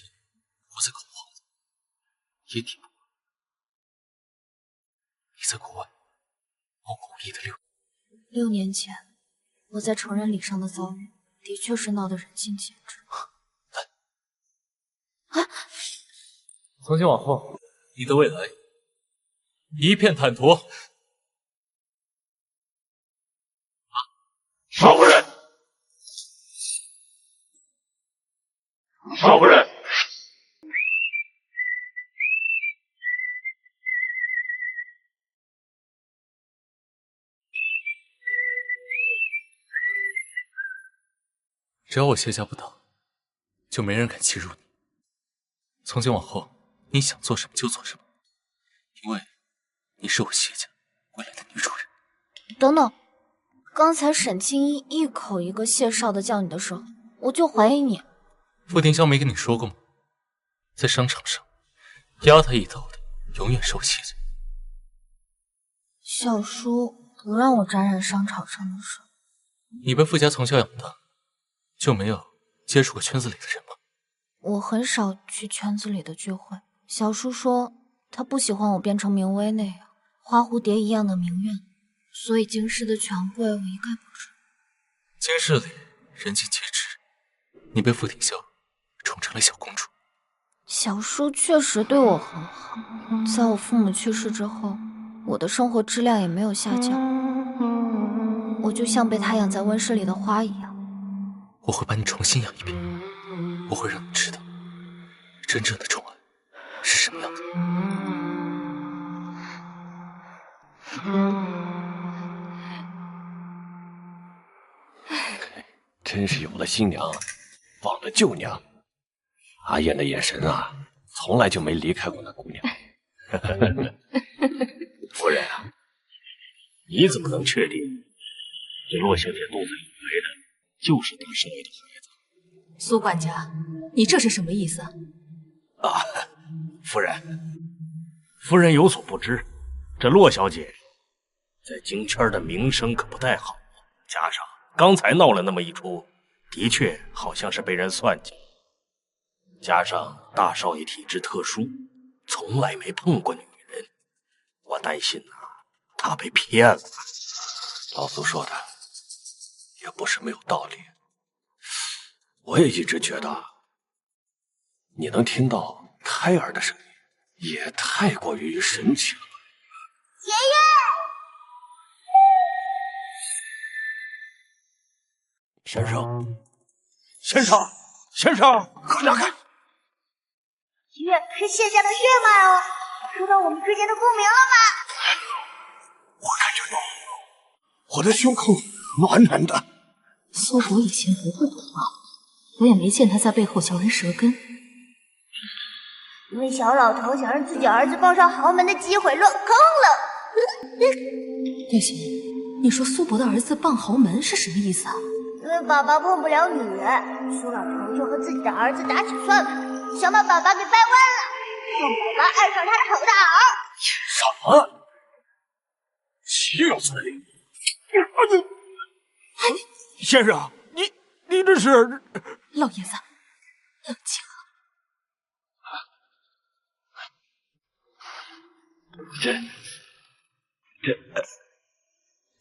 Speaker 4: 活在恐慌里，也抵不过你在国外惶恐无依的
Speaker 3: 6年前，我在成人礼上的遭遇，的确是闹得人尽皆知。
Speaker 4: 从今往后，你的未来一片坦途。
Speaker 8: 少夫人，少夫人，
Speaker 4: 只要我谢家不倒，就没人敢欺辱你。从今往后，你想做什么就做什么，因为你是我谢家未来的女主人。
Speaker 3: 等等，刚才沈清一一口一个谢少的叫你的时候，我就怀疑你。
Speaker 4: 傅庭香没跟你说过吗？在商场上压他一刀的，永远是我谢家。
Speaker 3: 小叔不让我沾染商场上的事。
Speaker 4: 你被傅家从小养大，就没有接触过圈子里的人吗？
Speaker 3: 我很少去圈子里的聚会。小叔说他不喜欢我变成明威那样花蝴蝶一样的名媛，所以京师的权贵我一概不知。
Speaker 4: 京市里人尽皆知，你被傅庭香宠成了小公主。
Speaker 3: 小叔确实对我很好，在我父母去世之后，我的生活质量也没有下降，我就像被他养在温室里的花一样。
Speaker 4: 我会把你重新养一遍，我会让你知道真正的宠爱是什么样的。
Speaker 1: 真是有了新娘，忘了旧娘。阿燕的眼神啊，从来就没离开过那姑娘。
Speaker 8: 夫人啊，你怎么能确定这洛小姐肚子里怀的就是大少爷的孩子？
Speaker 7: 苏管家，你这是什么意思？
Speaker 8: 夫人有所不知，这洛小姐在京圈的名声可不太好，加上刚才闹了那么一出，的确好像是被人算计。加上大少爷体质特殊，从来没碰过女人，我担心他被骗了。
Speaker 1: 老苏说的也不是没有道理，我也一直觉得你能听到胎儿的声音也太过于神奇了。
Speaker 5: 爷爷，
Speaker 8: 先生，快点看！
Speaker 5: 爷爷是谢家的血脉哦，说到我们之间的共鸣了吧？
Speaker 8: 我感觉到我的胸口暖暖的。
Speaker 7: 苏国以前不会懂话，我也没见他在背后嚼人舌根。
Speaker 5: 因为小老头想让自己儿子抱上豪门的机会落空了。
Speaker 7: 叶璇，你说苏博的儿子傍豪门是什么意思啊？
Speaker 5: 因为爸爸碰不了女人，苏老头就和自己的儿子打起算盘，想把爸爸给掰弯了，让爸爸爱上他丑的儿。
Speaker 1: 什么？岂有此理！
Speaker 8: 先生，你这是……
Speaker 7: 老爷子，冷静。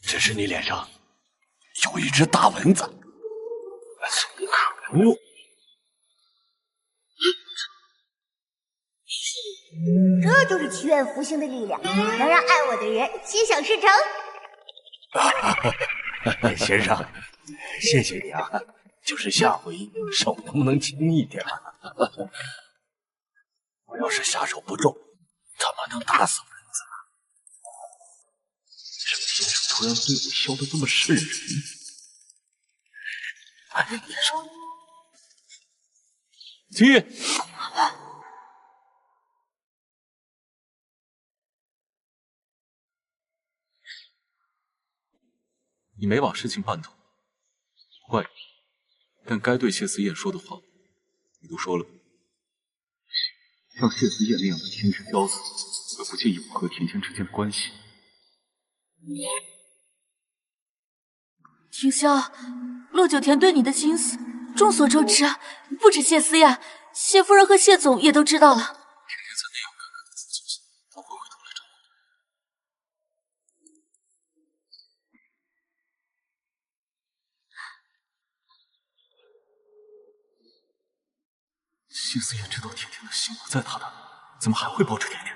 Speaker 1: 这是你脸上有一只大蚊子，怎么可能？
Speaker 5: 这就是祈愿福星的力量，能让爱我的人心想事成。
Speaker 8: 先生，谢谢你啊！就是下回手能不能轻一点？
Speaker 1: 我要是下手不重，怎么能打死蚊子呢？
Speaker 8: 这个先生突然对我笑得这么瘆人。哎，你说，
Speaker 6: 秦玉，你没把事情办妥，怪你。但该对谢思燕说的话，你都说了。像谢思燕那样的天之骄子，我不介意我和甜甜之间的关系。
Speaker 7: 婷霄，洛九田对你的心思众所周知，不止谢思燕，谢夫人和谢总也都知道了。
Speaker 6: 甜甜在那样尴尬的自己下，他会回头来找我。谢思燕知道甜甜的心不在他那，怎么还会抱着甜甜？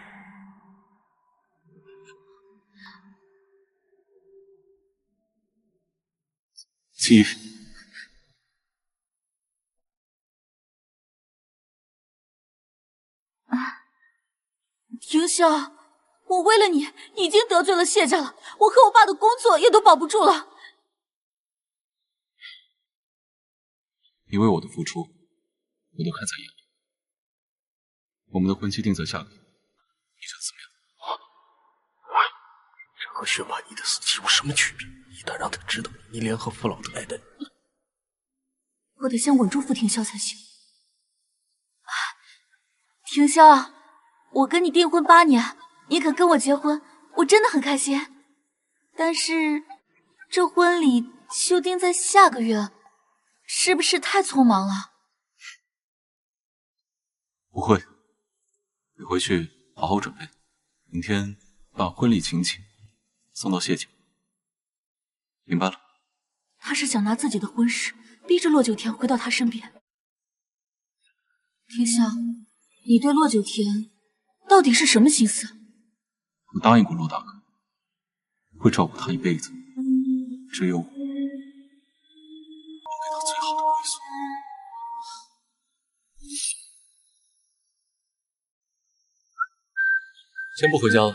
Speaker 6: 秦玉，
Speaker 7: 婷霄，我为了你已经得罪了谢家了，我和我爸的工作也都保不住了。
Speaker 6: 你为我的付出，我都看在眼里。我们的婚期定在下个月，你觉得怎么样？
Speaker 8: 这和薛满意的死期有什么区别？一旦让他知道你联合傅老太太，
Speaker 7: 我得先稳住傅婷霄才行。婷霄，我跟你订婚8年，你肯跟我结婚，我真的很开心。但是这婚礼就定在下个月，是不是太匆忙了？
Speaker 6: 不会，你回去好好准备，明天把婚礼请柬送到谢家。明白了？
Speaker 7: 他是想拿自己的婚事逼着洛九田回到他身边。婷霄，你对洛九田到底是什么心思？
Speaker 6: 我答应过洛大哥，会照顾他一辈子，只有我能给他最好的归宿。
Speaker 4: 先不回家了，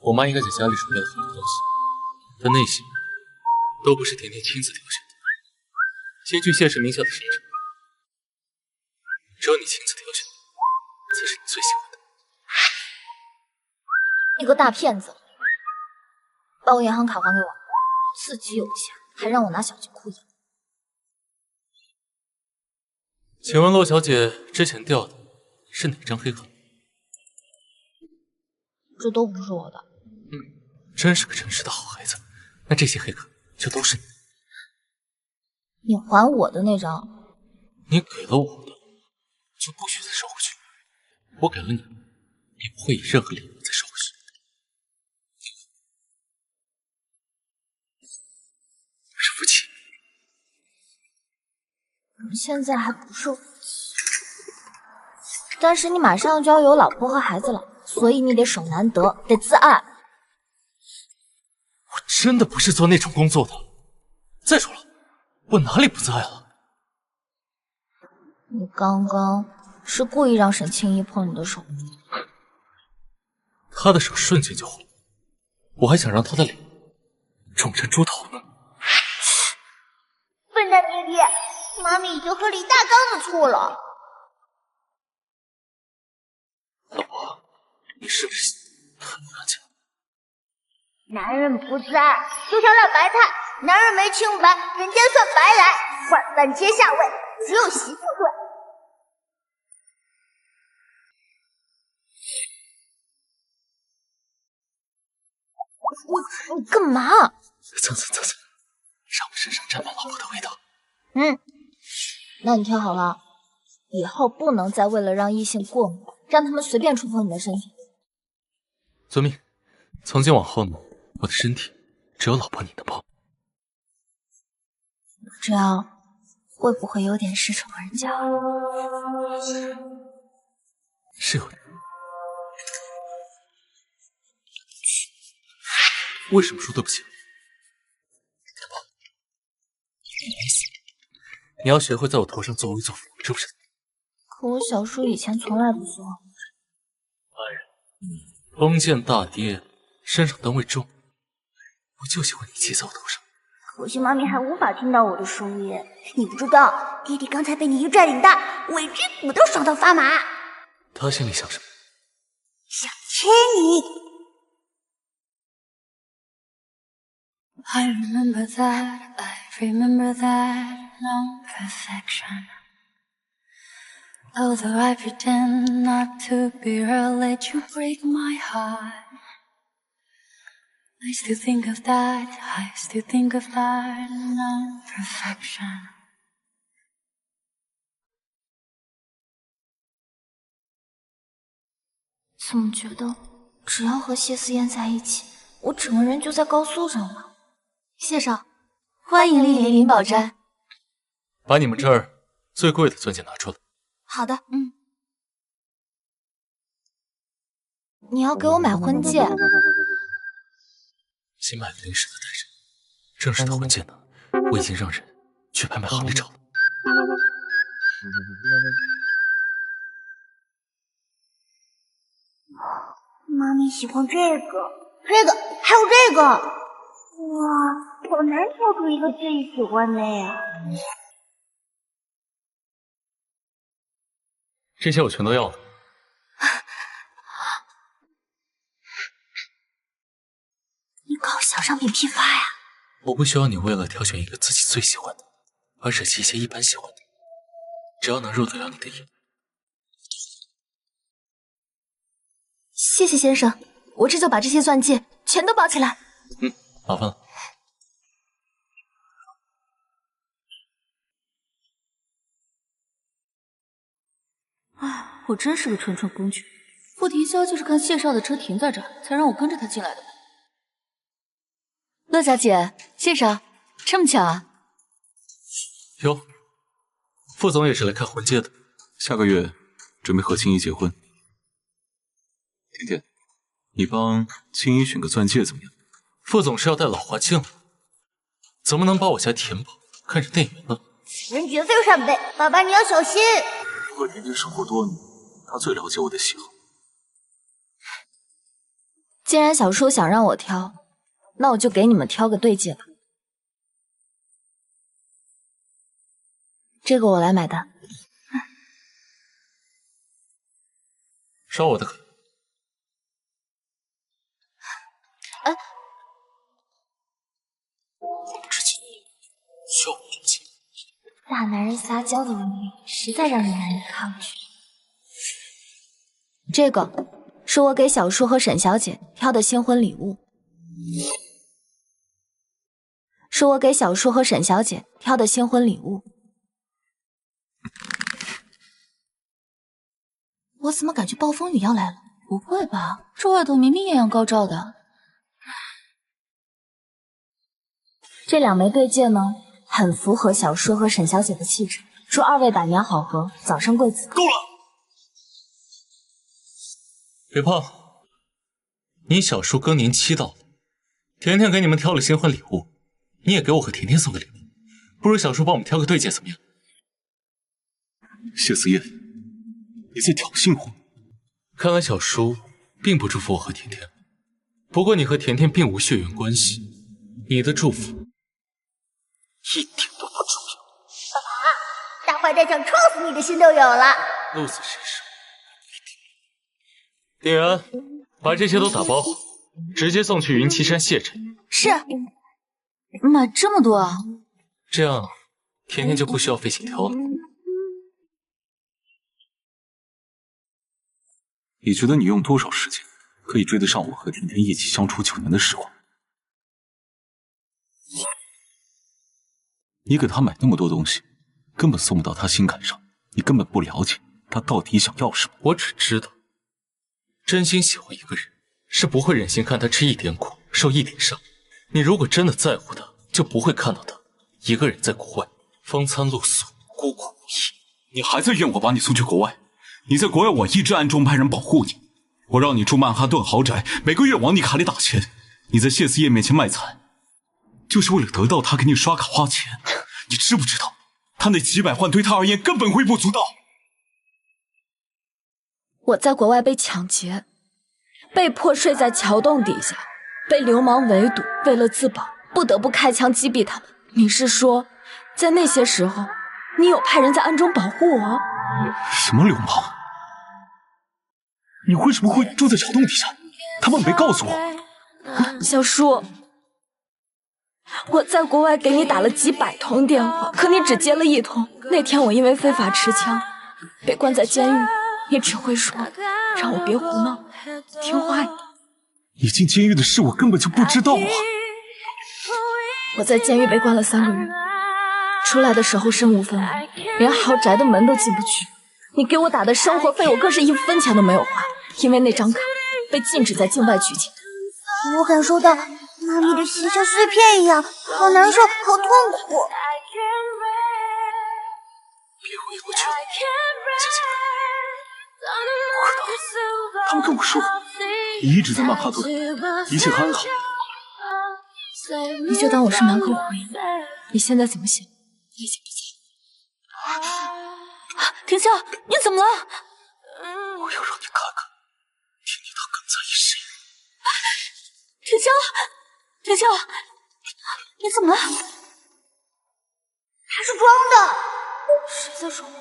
Speaker 4: 我妈应该在家里准备了很多东西，但那些都不是甜甜亲自挑选的，兼具谢氏名下的身份，只有你亲自挑选的，才是你最喜欢的。
Speaker 3: 你个大骗子，把我银行卡还给我，自己有钱还让我拿小金库养。
Speaker 4: 请问洛小姐之前掉的是哪张黑卡？
Speaker 3: 这都不是我的。
Speaker 4: 真是个诚实的好孩子。那这些黑卡就都是你的。
Speaker 3: 你还我的那张，
Speaker 4: 你给了我的，就不许再收回去。我给了你，也不会以任何理由再收回去。我是夫妻。
Speaker 3: 我们现在还不是夫妻，但是你马上就要有老婆和孩子了，所以你得手难得，得自爱。
Speaker 4: 我真的不是做那种工作的。再说了，我哪里不自爱了？
Speaker 3: 你刚刚是故意让沈清一碰你的手。
Speaker 4: 他的手瞬间就红，我还想让他的脸肿成猪头呢。
Speaker 5: 笨蛋爹爹，妈咪已经喝了1大缸的醋了。
Speaker 4: 你是不是很不干净？
Speaker 5: 男人不在，就像烂白菜，男人没清白，人家算白来，换番茄下味，只有媳妇对。
Speaker 3: 你干嘛？
Speaker 1: 蹭，让我身上沾满老婆的味道。
Speaker 3: 那你听好了，以后不能再为了让异性过敏，让他们随便触碰你的身体。
Speaker 4: 遵命。从今往后呢，我的身体只有老婆你能碰。
Speaker 3: 这样会不会有点失宠人家？
Speaker 4: 是有点。为什么说对不起？你要学会在我头上作威作福，知不知道？
Speaker 3: 可我小叔以前从来不说。
Speaker 4: 封建大爹身上单位重，我就喜欢你骑在我头上。
Speaker 5: 可惜妈咪还无法听到我的声音。你不知道，弟弟刚才被你一拽领带，尾椎骨都爽到发麻。
Speaker 4: 他心里想什么？
Speaker 5: 想亲你。
Speaker 9: I remember that, no perfection. Although I pretend not to be her, let you break my heart. I still think of that, no perfection.
Speaker 3: 怎么觉得只要和谢思燕在一起，我整个人就在高速上了？
Speaker 7: 谢少，欢迎莅临灵宝斋。
Speaker 4: 把你们这儿最贵的钻戒拿出来。
Speaker 3: 好的，你要给我买婚戒？
Speaker 4: 新买的临时的戴着，正式的婚戒呢，我已经让人去拍卖行里找了。
Speaker 5: 妈咪喜欢这个，还有这个。哇，好难挑出一个自己喜欢的呀。
Speaker 4: 这些我全都要了。
Speaker 3: 你搞小商品批发呀？
Speaker 4: 我不需要你为了挑选一个自己最喜欢的，而舍弃一些一般喜欢的，只要能入得了你的眼。
Speaker 7: 谢谢先生，我这就把这些钻戒全都包起来。
Speaker 4: 麻烦了。
Speaker 7: 我真是个纯纯公举，傅提潇就是看谢少的车停在这儿，才让我跟着他进来的。乐小姐，谢少，这么巧啊？
Speaker 4: 哟，傅总也是来看婚戒的。
Speaker 6: 下个月准备和青衣结婚。甜甜，你帮青衣选个钻戒怎么样？
Speaker 4: 傅总是要戴老花镜了，怎么能把我家田宝看成店员呢？
Speaker 5: 此人绝非善辈，爸爸你要小心。
Speaker 6: 和甜甜生活多年，她最了解我的喜好。
Speaker 3: 既然小叔想让我挑，那我就给你们挑个对戒吧。这个我来买单。
Speaker 4: 烧我的可。之前需要我这么做。
Speaker 3: 大男人撒娇的威力实在让人难以抗拒。这个是我给小叔和沈小姐挑的新婚礼物，
Speaker 7: 我怎么感觉暴风雨要来了？不会吧，这外头明明艳阳高照的。
Speaker 3: 这2枚对戒呢，很符合小叔和沈小姐的气质。祝2位百年好合，早生贵子。
Speaker 4: 够了！别怕，你小叔更年期到了，甜甜给你们挑了新婚礼物，你也给我和甜甜送个礼物，不如小叔帮我们挑个对戒怎么样？
Speaker 6: 谢思燕，你在挑衅我？
Speaker 4: 看来小叔并不祝福我和甜甜，不过你和甜甜并无血缘关系，你的祝福一点都不重要。
Speaker 5: 大坏蛋想戳死你的心都有了。
Speaker 4: 鹿死谁手？店员，把这些都打包好，直接送去云栖山谢尘。
Speaker 7: 是。买这么多啊？
Speaker 4: 这样，甜甜就不需要费心挑了。
Speaker 6: 你觉得你用多少时间可以追得上我和甜甜一起相处9年的时光？你给他买那么多东西，根本送不到他心坎上，你根本不了解他到底想要什么。
Speaker 4: 我只知道，真心喜欢一个人，是不会忍心看他吃一点苦，受一点伤。你如果真的在乎他，就不会看到他一个人在国外风餐露宿，孤苦无依。
Speaker 6: 你还在怨我把你送去国外？你在国外，我一直暗中派人保护你。我让你住曼哈顿豪宅，每个月往你卡里打钱。你在谢思燕面前卖惨，就是为了得到他给你刷卡花钱。你知不知道，他那几百万对他而言根本微不足道。
Speaker 3: 我在国外被抢劫，被迫睡在桥洞底下，被流氓围堵，为了自保，不得不开枪击毙他们。你是说，在那些时候，你有派人在暗中保护我？
Speaker 6: 什么流氓？你为什么会住在桥洞底下？他们没告诉我。
Speaker 3: 小叔，我在国外给你打了几百通电话，可你只接了1通。那天我因为非法持枪被关在监狱，你只会说让我别胡闹，听话一点。
Speaker 6: 你进监狱的事我根本就不知道啊！
Speaker 3: 我在监狱被关了3个月，出来的时候身无分文，连豪宅的门都进不去。你给我打的生活费，我更是1分钱都没有花，因为那张卡被禁止在境外取钱。
Speaker 5: 我感受到妈咪的心像碎片一样，好难受，好痛苦。
Speaker 6: 别回过去了，小姐。我知道，他们跟我说，你一直在曼哈顿，一切很好。
Speaker 3: 你就当我是满口胡言。你现在怎么想？你想不想？
Speaker 7: 婷香，你怎么了？
Speaker 6: 我要让你看看，甜甜她更在意谁。
Speaker 7: 婷香，婷香，你怎么了？
Speaker 5: 他是装的。
Speaker 3: 谁在说话？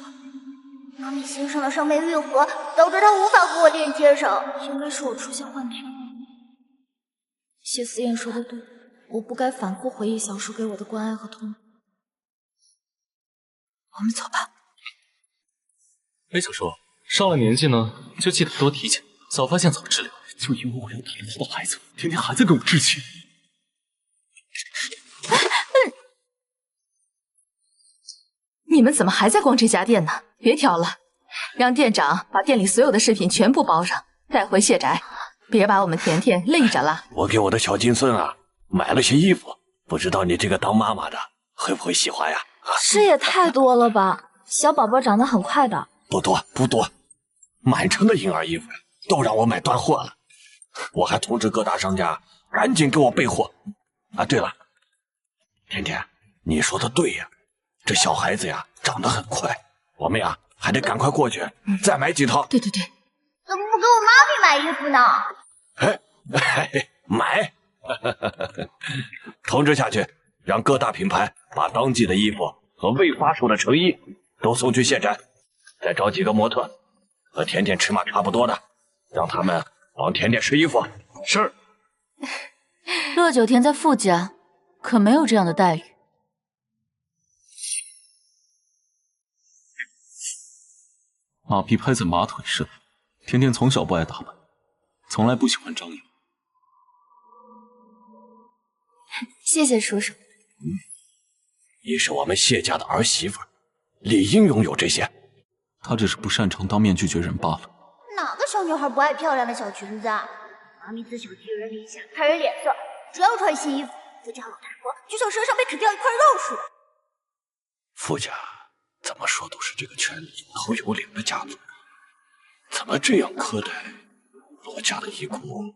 Speaker 5: 妈咪心上的伤没愈合，导致他无法和我链接上。
Speaker 3: 应该是我出现幻听了。谢思燕说的对，我不该反复回忆小叔给我的关爱和痛苦。我们走吧。
Speaker 4: 哎，小叔，上了年纪呢，就记得多体检，早发现早治疗。
Speaker 6: 就因为我要打了他的孩子，甜甜还在跟我置气。
Speaker 7: 你们怎么还在逛这家店呢？别挑了，让店长把店里所有的饰品全部包上，带回谢宅，别把我们甜甜累着了。
Speaker 1: 我给我的小金孙啊买了些衣服，不知道你这个当妈妈的会不会喜欢呀？
Speaker 3: 这也太多了吧！小宝宝长得很快的。
Speaker 1: 不多不多，满城的婴儿衣服呀，都让我买断货了。我还通知各大商家赶紧给我备货。啊，对了，甜甜，你说的对呀，这小孩子呀长得很快，我们呀还得赶快过去再买几套。
Speaker 7: 对对对，
Speaker 5: 怎么不给我妈咪买衣服呢？
Speaker 1: 买通知下去，让各大品牌把当季的衣服和未发售的成衣都送去谢宅，再找几个模特和甜甜尺码差不多的，让他们帮甜甜试衣服。是。
Speaker 7: 乐九田在傅家可没有这样的待遇。
Speaker 6: 马屁拍在马腿上，甜甜从小不爱打扮，从来不喜欢张扬。
Speaker 3: 谢谢叔叔。
Speaker 1: 你是我们谢家的儿媳妇，理应拥有这些。
Speaker 6: 她只是不擅长当面拒绝人罢了。
Speaker 5: 哪个小女孩不爱漂亮的小裙子啊？妈咪自小寄人篱下，看人脸色，只要穿新衣服，傅家老太婆就像身上被啃掉一块肉似的。
Speaker 1: 傅家怎么说都是这个圈里有头有脸的家族，怎么这样苛待罗家的遗骨？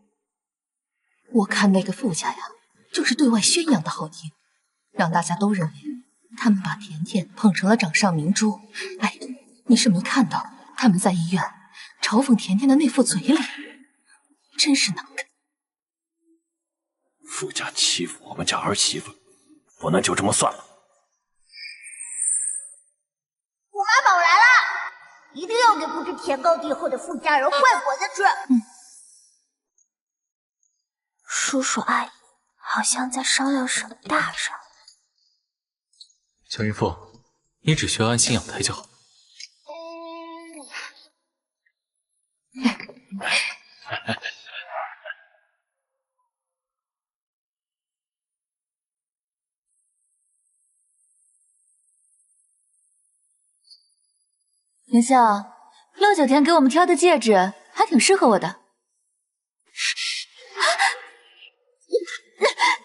Speaker 7: 我看那个傅家呀，就是对外宣扬的好听，让大家都认为他们把甜甜捧成了掌上明珠。哎，你是没看到他们在医院嘲讽甜甜的那副嘴脸，真是难看。
Speaker 1: 傅家欺负我们家儿媳妇，不能就这么算了。
Speaker 5: 虎妈宝来了，一定要给不知天高地厚的傅家人坏果子吃。
Speaker 3: 叔阿姨好像在商量什么大事。
Speaker 4: 小孕妇，你只需要安心养胎就好。
Speaker 7: 林笑，69天给我们挑的戒指还挺适合我的。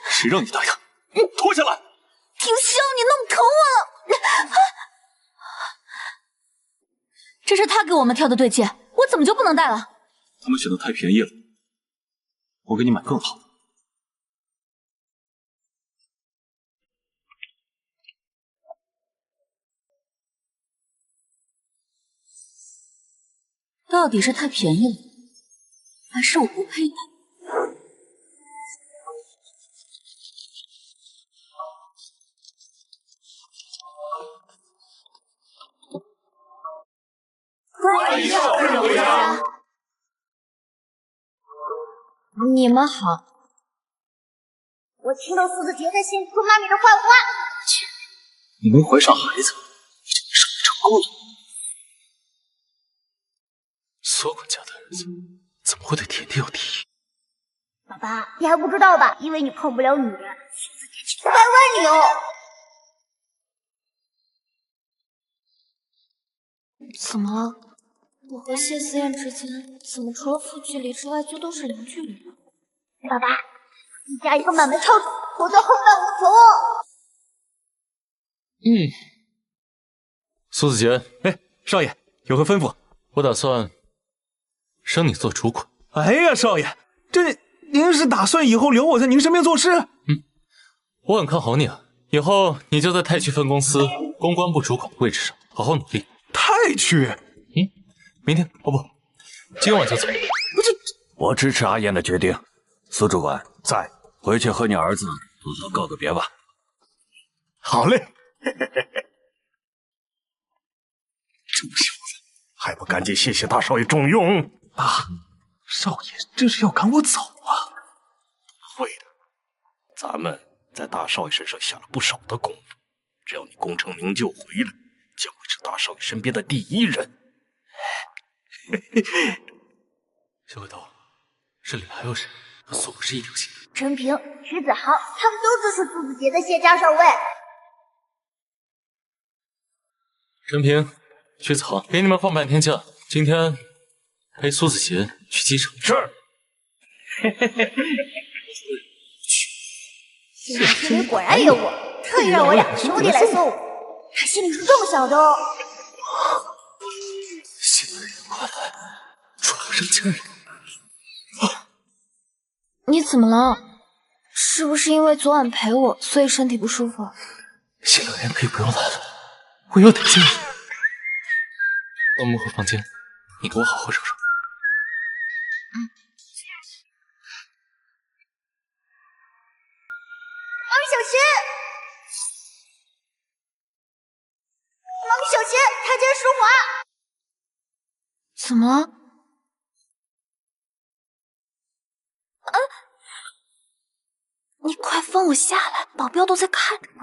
Speaker 1: 谁让你答应？脱下来！
Speaker 7: 林笑，你弄疼我了！这是他给我们挑的对戒，我怎么就不能戴了？
Speaker 6: 他们选的太便宜了，我给你买更好的。
Speaker 7: 到底是太便宜了，还是我不配戴？
Speaker 3: 欢迎少妇人回家。你们好。
Speaker 5: 我听到苏子杰在心里说妈咪的坏话。
Speaker 1: 你能怀上孩子，已经胜利成功了。
Speaker 4: 苏管家的儿子怎么会对甜甜有敌意？
Speaker 5: 爸爸，你还不知道吧？因为你碰不了女人，苏子杰去掰弯你哦。
Speaker 3: 怎么了？我和谢思燕之间怎么除了负距离之外，就都是零距离了？
Speaker 5: 爸爸，你加一个满门抄手，否则后患无穷哦。
Speaker 4: 苏子杰，
Speaker 10: 哎，少爷有何吩咐？
Speaker 4: 我打算升你做主管。
Speaker 10: 哎呀，少爷，这您是打算以后留我在您身边做事？
Speaker 4: 我很看好你啊，以后你就在太区分公司公关部主管的位置上好好努力。
Speaker 10: 太区？
Speaker 4: 明天哦不，今晚就走。
Speaker 1: 我支持阿燕的决定。苏主管在，回去和你儿子好好告个别吧。
Speaker 10: 好嘞。这么小子，还不赶紧谢谢大少爷重用啊！少爷这是要赶我走啊？
Speaker 8: 不会的，咱们在大少爷身上下了不少的功夫，只要你功成名就回来，将会是大少爷身边的第一人。
Speaker 4: 小鬼头，这里还有谁和苏不是一条心？
Speaker 5: 陈平、徐子豪，他们都支持苏子杰的谢家上位。
Speaker 4: 陈平、徐子豪，给你们放半天假，今天陪苏子杰去机场。
Speaker 8: 是。
Speaker 5: 谢心里果然有我，特意让我两个兄弟来送我，他心里是这么想的哦。
Speaker 4: 新来人快来，出来让家人。
Speaker 3: 你怎么了？是不是因为昨晚陪我，所以身体不舒服？
Speaker 4: 新来人可以不用来了，我有点介意。我们回房间，你给我好好收拾。
Speaker 5: 妈咪小心！妈咪小心，台阶湿滑。
Speaker 3: 怎么了？你快放我下来，保镖都在看着呢。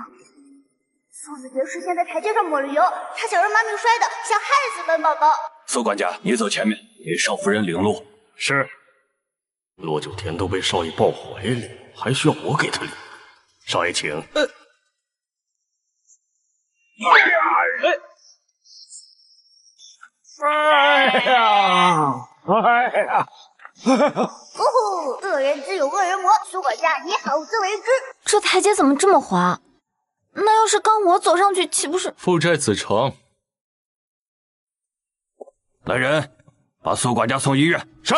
Speaker 5: 苏子杰事先在台阶上抹了油，他想让妈咪摔的，想害死本宝宝。
Speaker 1: 苏管家，你走前面，给少夫人领路。
Speaker 8: 是。骆九田都被少爷抱怀里，还需要我给他领？少爷请。
Speaker 5: 呼呼，恶人自有恶人磨，苏管家你好自为之。
Speaker 3: 这台阶怎么这么滑？那要是刚我走上去，岂不是
Speaker 4: 父债子偿？
Speaker 1: 来人，把苏管家送医院。
Speaker 8: 是。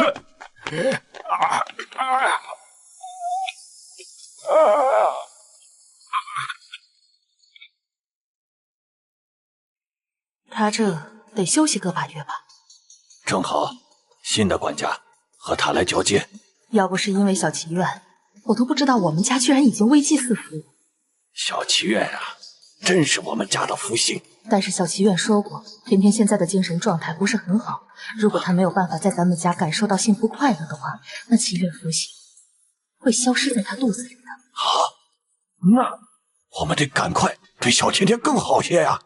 Speaker 7: 他这得休息个把月吧。
Speaker 1: 正好，新的管家和他来交接。
Speaker 7: 要不是因为小祈愿，我都不知道我们家居然已经危机四伏。
Speaker 1: 小祈愿啊，真是我们家的福星。
Speaker 7: 但是小祈愿说过，甜甜现在的精神状态不是很好，如果她没有办法在咱们家感受到幸福快乐的话，那祈愿福星会消失在他肚子里的。
Speaker 1: 那我们得赶快对小甜甜更好些呀！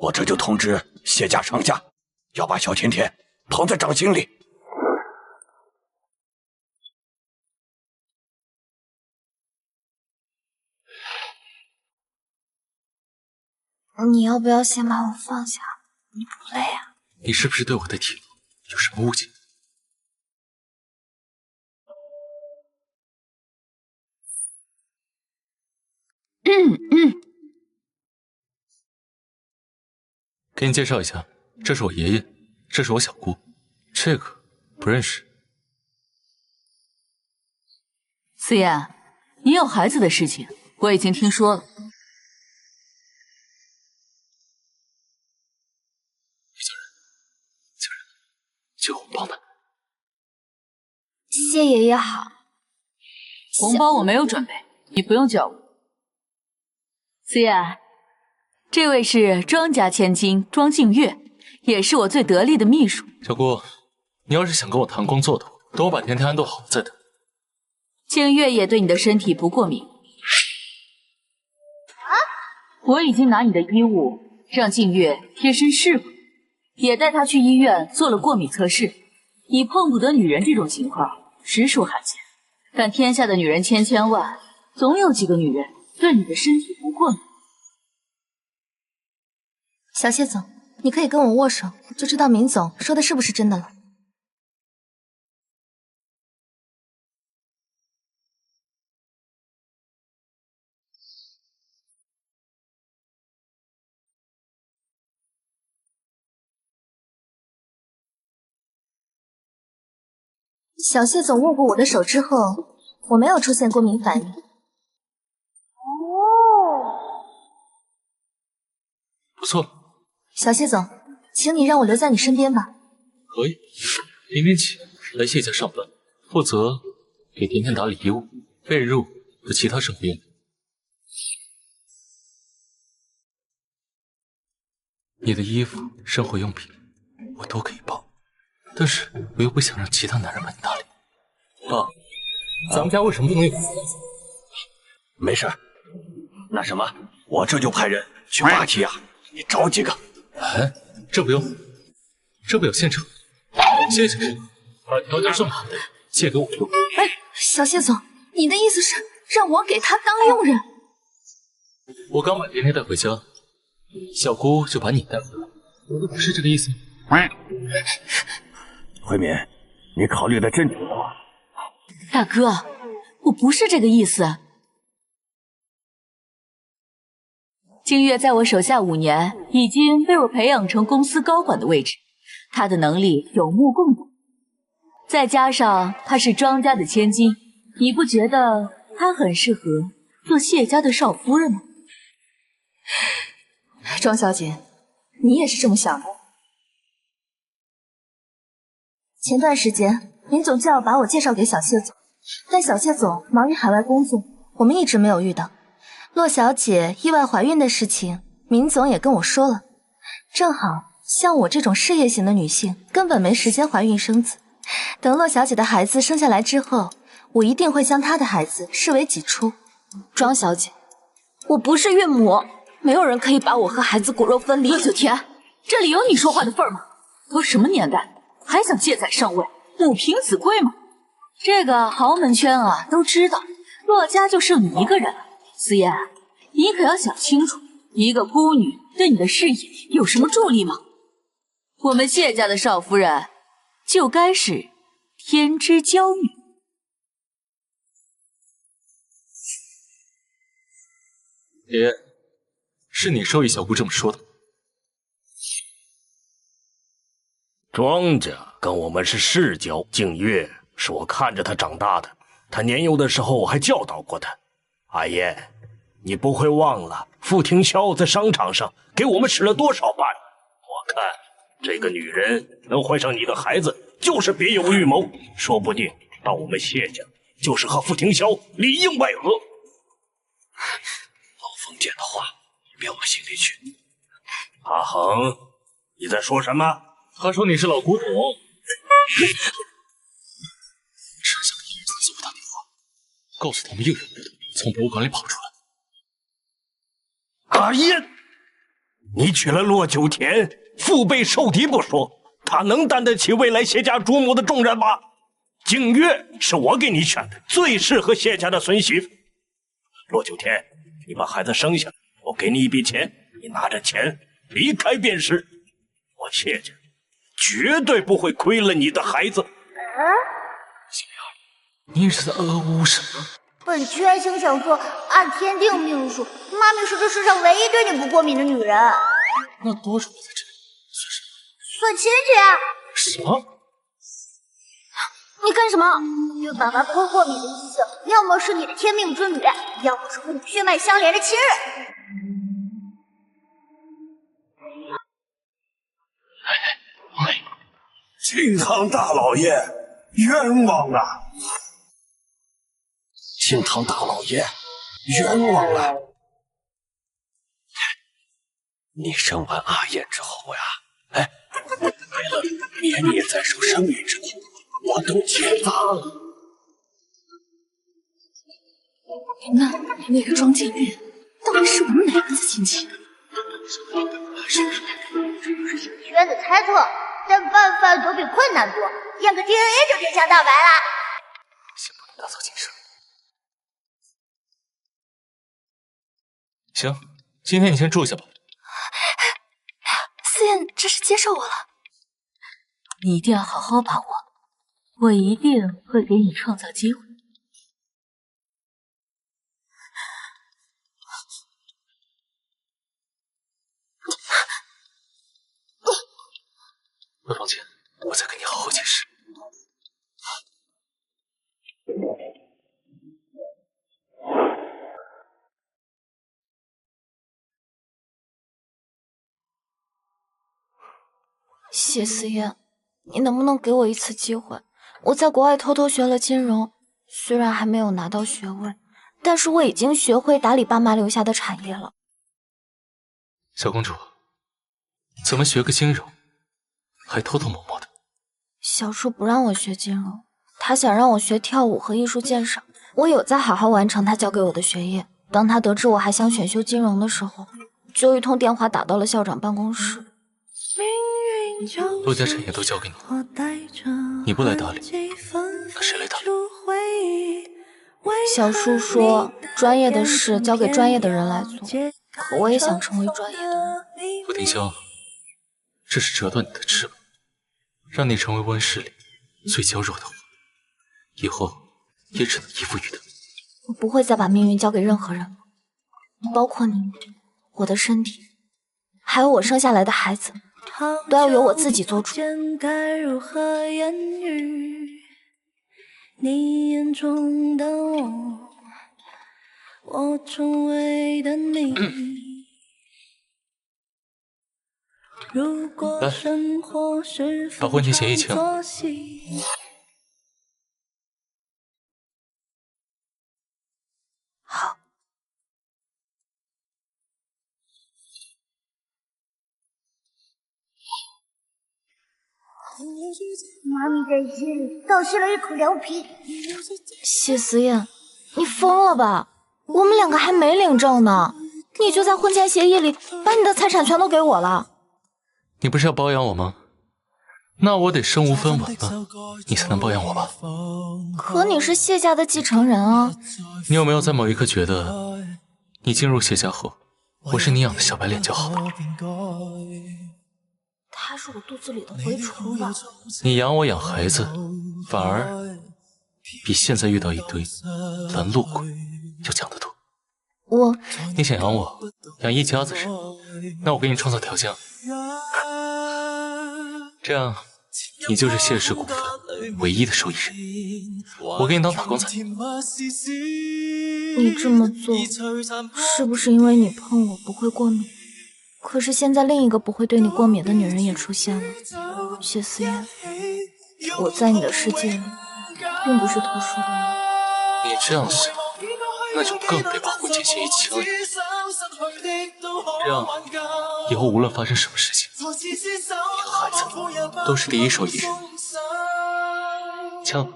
Speaker 1: 我这就通知谢家商家，要把小甜甜捧在掌心里。
Speaker 3: 你要不要先把我放下？你不累啊？
Speaker 4: 你是不是对我的体力有什么误解？给你介绍一下，这是我爷爷，这是我小姑，这个不认识。
Speaker 11: 思妍，你有孩子的事情，我已经听说了。
Speaker 4: 借红包呢？
Speaker 3: 谢爷爷好。
Speaker 11: 红包我没有准备，你不用叫我。思妍，这位是庄家千金庄静月，也是我最得力的秘书。
Speaker 4: 小姑，你要是想跟我谈工作的话，等我把甜甜安顿好再谈。
Speaker 11: 静月也对你的身体不过敏。我已经拿你的衣物让静月贴身试过，也带她去医院做了过敏测试。你碰不得女人这种情况实属罕见，但天下的女人千千万，总有几个女人对你的身体不过敏。
Speaker 3: 小谢总，你可以跟我握手，就知道明总说的是不是真的了。小谢总握过我的手之后，我没有出现过敏反应。
Speaker 4: 不错，
Speaker 3: 小谢总，请你让我留在你身边吧。
Speaker 4: 可以。明天起来谢家上班，负责给甜甜打理衣物、被褥和其他生活用品。你的衣服、生活用品我都可以包，但是我又不想让其他男人帮你打理。爸，咱们家为什么不能有？
Speaker 1: 没事，那什么，我这就派人去巴提亚，你找几个。
Speaker 4: 哎，这不用，这不有现成。谢谢，把条件这么好的借给我用。
Speaker 3: 哎，小谢总，你的意思是让我给他当佣人？
Speaker 4: 我刚把甜甜带回家，小姑就把你带回来，我不是这个意思吗？
Speaker 1: 慧敏，你考虑的真周到啊！
Speaker 11: 大哥，我不是这个意思。静月在我手下5年，已经被我培养成公司高管的位置，她的能力有目共睹。再加上她是庄家的千金，你不觉得她很适合做谢家的少夫人吗？
Speaker 3: 庄小姐，你也是这么想的？前段时间，林总就要把我介绍给小谢总，但小谢总忙于海外工作，我们一直没有遇到。洛小姐意外怀孕的事情，明总也跟我说了。正好，像我这种事业型的女性，根本没时间怀孕生子。等洛小姐的孩子生下来之后，我一定会将她的孩子视为己出。庄小姐，我不是孕母，没有人可以把我和孩子骨肉分离。
Speaker 11: 洛九天，这里有你说话的份儿吗？都什么年代，还想借宰上位，母凭子贵吗？这个豪门圈啊，都知道，洛家就剩你一个人了。思妍，你可要想清楚，一个孤女对你的事业有什么助力吗？我们谢家的少夫人就该是天之骄女。
Speaker 4: 爷爷，是你授意小姑这么说的吗？
Speaker 8: 庄家跟我们是世交，静月是我看着她长大的，她年幼的时候我还教导过她。阿燕，你不会忘了傅庭霄在商场上给我们使了多少绊？我看这个女人能怀上你的孩子，就是别有预谋，说不定到我们谢家就是和傅庭霄里应外合。
Speaker 1: 老封建的话，你别往心里去。
Speaker 8: 阿恒，你在说什么？
Speaker 4: 他说你是老古董。
Speaker 1: 剩下的124给我打电话，
Speaker 4: 告诉他们应有不动，从博物馆里跑出来。
Speaker 8: 阿燕，你娶了骆九田，腹背受敌不说，他能担得起未来谢家主母的重任吗？景月是我给你选的，最适合谢家的孙媳妇。骆九田，你把孩子生下来，我给你一笔钱，你拿着钱离开便是。我谢家绝对不会亏了你的孩子。
Speaker 4: 你是在呜什么？
Speaker 5: 本圈星想说，按天定命数，妈咪是这世上唯一对你不过敏的女人。
Speaker 4: 那多少我在这里
Speaker 5: 算亲戚啊？
Speaker 4: 什么？
Speaker 5: 你干什么？对爸爸不会过敏的异性，要么是你的天命之女，要么是和你血脉相连的亲人。
Speaker 10: 靖康大老爷，冤枉啊！
Speaker 1: 靖康大老爷，冤枉了！你生完阿燕之后呀，为了免你再受生育之苦，我都结扎了。
Speaker 7: 那个庄景玉到底是我们哪个子亲戚？
Speaker 5: 圈子猜测，但办法总比困难多，验个 DNA 就真相大白了。
Speaker 4: 先帮你打扫寝室。行，今天你先住下吧。
Speaker 7: 思燕这是接受我了，
Speaker 11: 你一定要好好把握，我一定会给你创造机会。
Speaker 4: 回房间，我再跟你好好解释。
Speaker 3: 谢思燕，你能不能给我一次机会？我在国外偷偷学了金融，虽然还没有拿到学位，但是我已经学会打理爸妈留下的产业了。
Speaker 4: 小公主，怎么学个金融，还偷偷摸摸的？
Speaker 3: 小叔不让我学金融，他想让我学跳舞和艺术鉴赏。我有在好好完成他交给我的学业。当他得知我还想选修金融的时候，就一通电话打到了校长办公室。
Speaker 4: 陆家产业都交给你不来打理，那谁来打理？
Speaker 3: 小叔说，专业的事交给专业的人来做，可我也想成为专业的人。
Speaker 4: 傅丁香，这是折断你的翅膀，让你成为温室里最娇弱的花，以后也只能依附于他。
Speaker 3: 我不会再把命运交给任何人了，包括你，我的身体，还有我生下来的孩子，都要由我自己做主。
Speaker 9: 你眼中的我，我周围的你。如果生活是
Speaker 4: 把婚前协议签了。
Speaker 3: 好。
Speaker 5: 妈咪在心里倒吸了一口凉皮。
Speaker 3: 谢思燕，你疯了吧？我们两个还没领证呢，你就在婚前协议里把你的财产全都给我了。
Speaker 4: 你不是要包养我吗？那我得身无分文了，你才能包养我吧？
Speaker 3: 可你是谢家的继承人啊。
Speaker 4: 你有没有在某一刻觉得，你进入谢家后，我是你养的小白脸就好了？
Speaker 3: 他是我肚子里的蛔虫吧？
Speaker 4: 你养我养孩子，反而比现在遇到一堆拦路鬼要强得多。你想养我，养一家子人，那我给你创造条件，这样你就是谢氏股份唯一的受益人，我给你当打工仔。
Speaker 3: 你这么做是不是因为你碰我不会过敏？可是现在另一个不会对你过敏的女人也出现了，谢思燕，我在你的世界里并不是特殊的。
Speaker 4: 你这样想，那就更得把婚前协议签了，这样以后无论发生什么事情，你和孩子都是第一受益人。签了。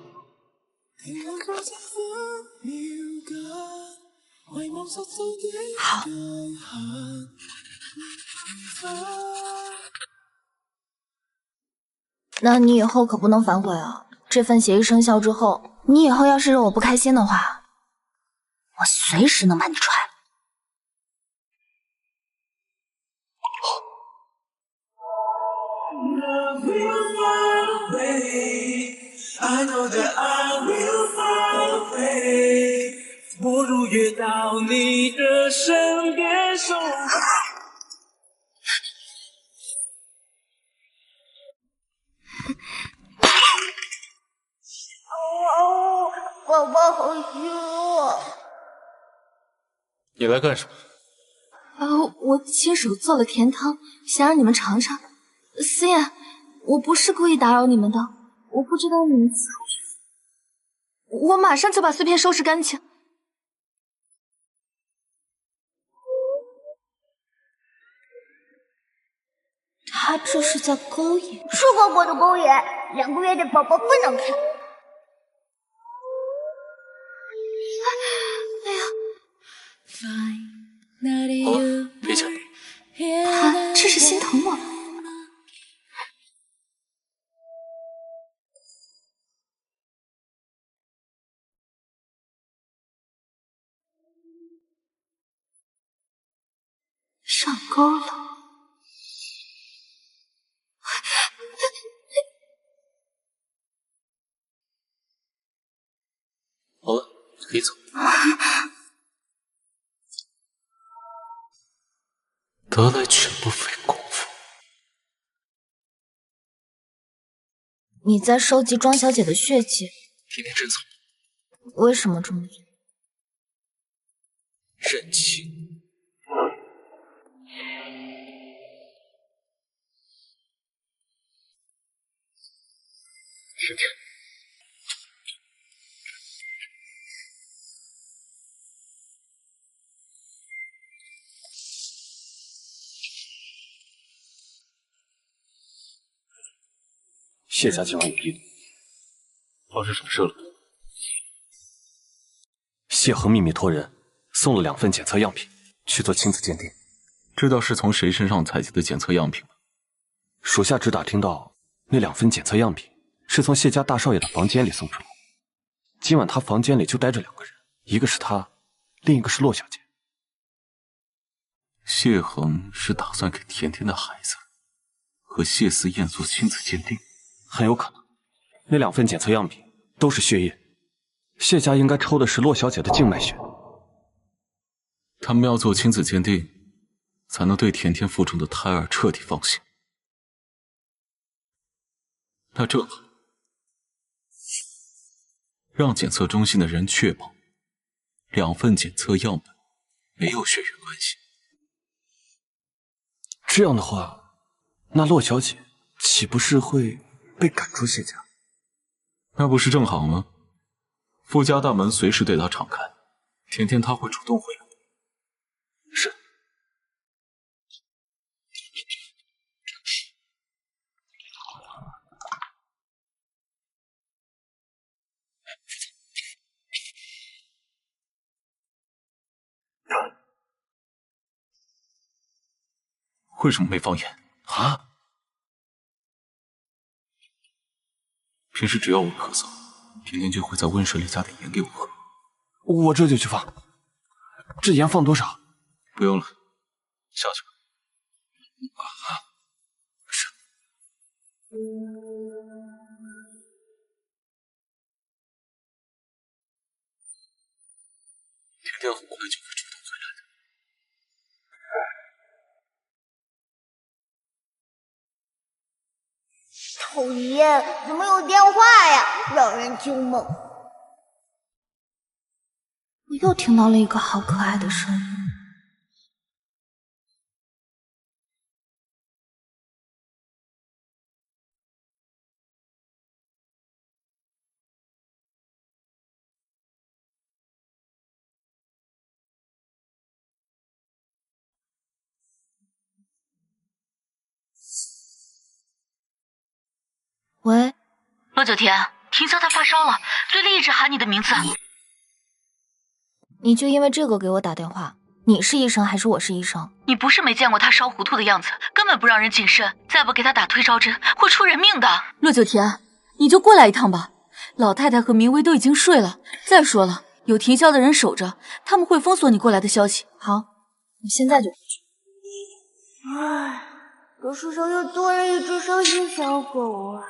Speaker 3: 好。那你以后可不能反悔啊！这份协议生效之后，你以后要是惹我不开心的话，我随时能把你踹了。
Speaker 12: 我如约到你的身边，守候。
Speaker 5: 宝宝好凶啊！
Speaker 4: 你来干什么？
Speaker 7: 我亲手做了甜汤，想让你们尝尝。思燕，我不是故意打扰你们的，我不知道你们伺候什么。我马上就把碎片收拾干净。
Speaker 3: 他这是在勾引？
Speaker 5: 出国国的公园，2个月的宝宝不能看。
Speaker 4: 好了，别讲。
Speaker 7: 他这是心疼我。上钩了。
Speaker 4: 好了，可以走。得来全不费工夫。
Speaker 3: 你在收集庄小姐的血迹？
Speaker 4: 甜甜真聪明。
Speaker 3: 为什么这么做？
Speaker 4: 认清。甜甜。
Speaker 1: 谢家今晚有异动，
Speaker 4: 发生什么事了？
Speaker 1: 谢恒秘密托人送了2份检测样品去做亲子鉴定。
Speaker 6: 知道是从谁身上采集的检测样品吗？
Speaker 1: 属下只打听到那2份检测样品是从谢家大少爷的房间里送出来。今晚他房间里就待着2个人，一个是他，另一个是洛小姐。
Speaker 6: 谢恒是打算给甜甜的孩子和谢思燕做亲子鉴定？
Speaker 1: 很有可能，那2份检测样品都是血液，谢家应该抽的是洛小姐的静脉血。
Speaker 6: 他们要做亲子鉴定，才能对甜甜腹中的胎儿彻底放心。那正好，让检测中心的人确保2份检测样本没有血缘关系。
Speaker 1: 这样的话，那洛小姐岂不是会被赶出谢家？
Speaker 6: 那不是正好吗？傅家大门随时对她敞开，甜甜她会主动回来。
Speaker 1: 是。
Speaker 6: 为什么没放盐
Speaker 1: 啊？
Speaker 6: 平时只要我咳嗽，甜甜就会在温水里加点盐给我喝。
Speaker 1: 我这就去放。这盐放多少？
Speaker 6: 不用了，下去吧。
Speaker 1: 是。
Speaker 6: 甜甜很快就会主动回来的。
Speaker 5: 讨厌，怎么有电话呀？让人惊梦。
Speaker 3: 我又听到了一个好可爱的声音。喂，
Speaker 11: 洛九天，听说他发烧了，嘴里一直喊你的名字。
Speaker 3: 你就因为这个给我打电话？你是医生还是我是医生？
Speaker 11: 你不是没见过他烧糊涂的样子，根本不让人近身，再不给他打退烧针会出人命的。陆九田，你就过来一趟吧，老太太和明威都已经睡了。再说了，有停销的人守着，他们会封锁你过来的消息。
Speaker 3: 好，我现在就回去。
Speaker 5: 唉，这世上又多了一只伤心小狗啊！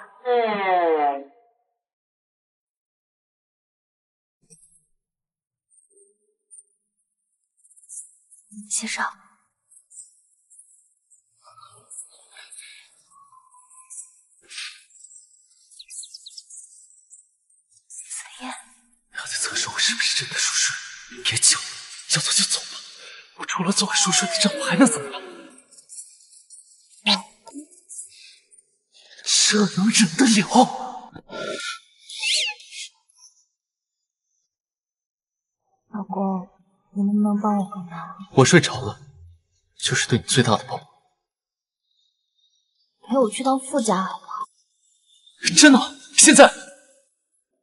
Speaker 3: 谢少，
Speaker 1: 紫嫣，还在测试我是不是真的熟睡？别急了，要走就走吧。我除了做完熟睡的账，我还能怎么了？这能忍得了？
Speaker 3: 老公，你能不能帮我个忙？
Speaker 4: 我睡着了，就是对你最大的帮忙。
Speaker 3: 陪我去趟傅家好不好？
Speaker 4: 真的？现在？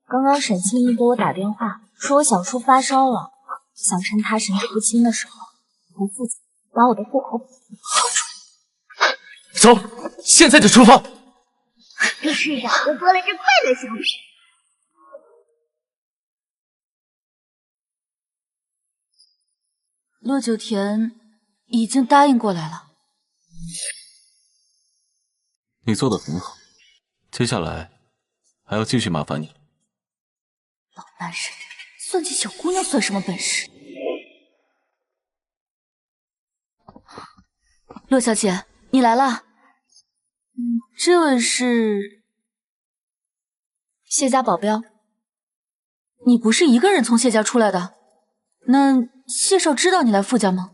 Speaker 3: 刚刚沈清逸给我打电话，说我小叔发烧了，想趁他神志不清的时候，回傅家把我的户口补了。
Speaker 4: 走，现在就出发。
Speaker 5: 这世上又多了只快乐小品。
Speaker 11: 陆九田已经答应过来了。
Speaker 6: 你做得很好，接下来还要继续麻烦你。
Speaker 11: 老男人，算计小姑娘算什么本事？陆小姐，你来了。这位是
Speaker 3: 谢家保镖。
Speaker 11: 你不是一个人从谢家出来的？那谢少知道你来傅家吗？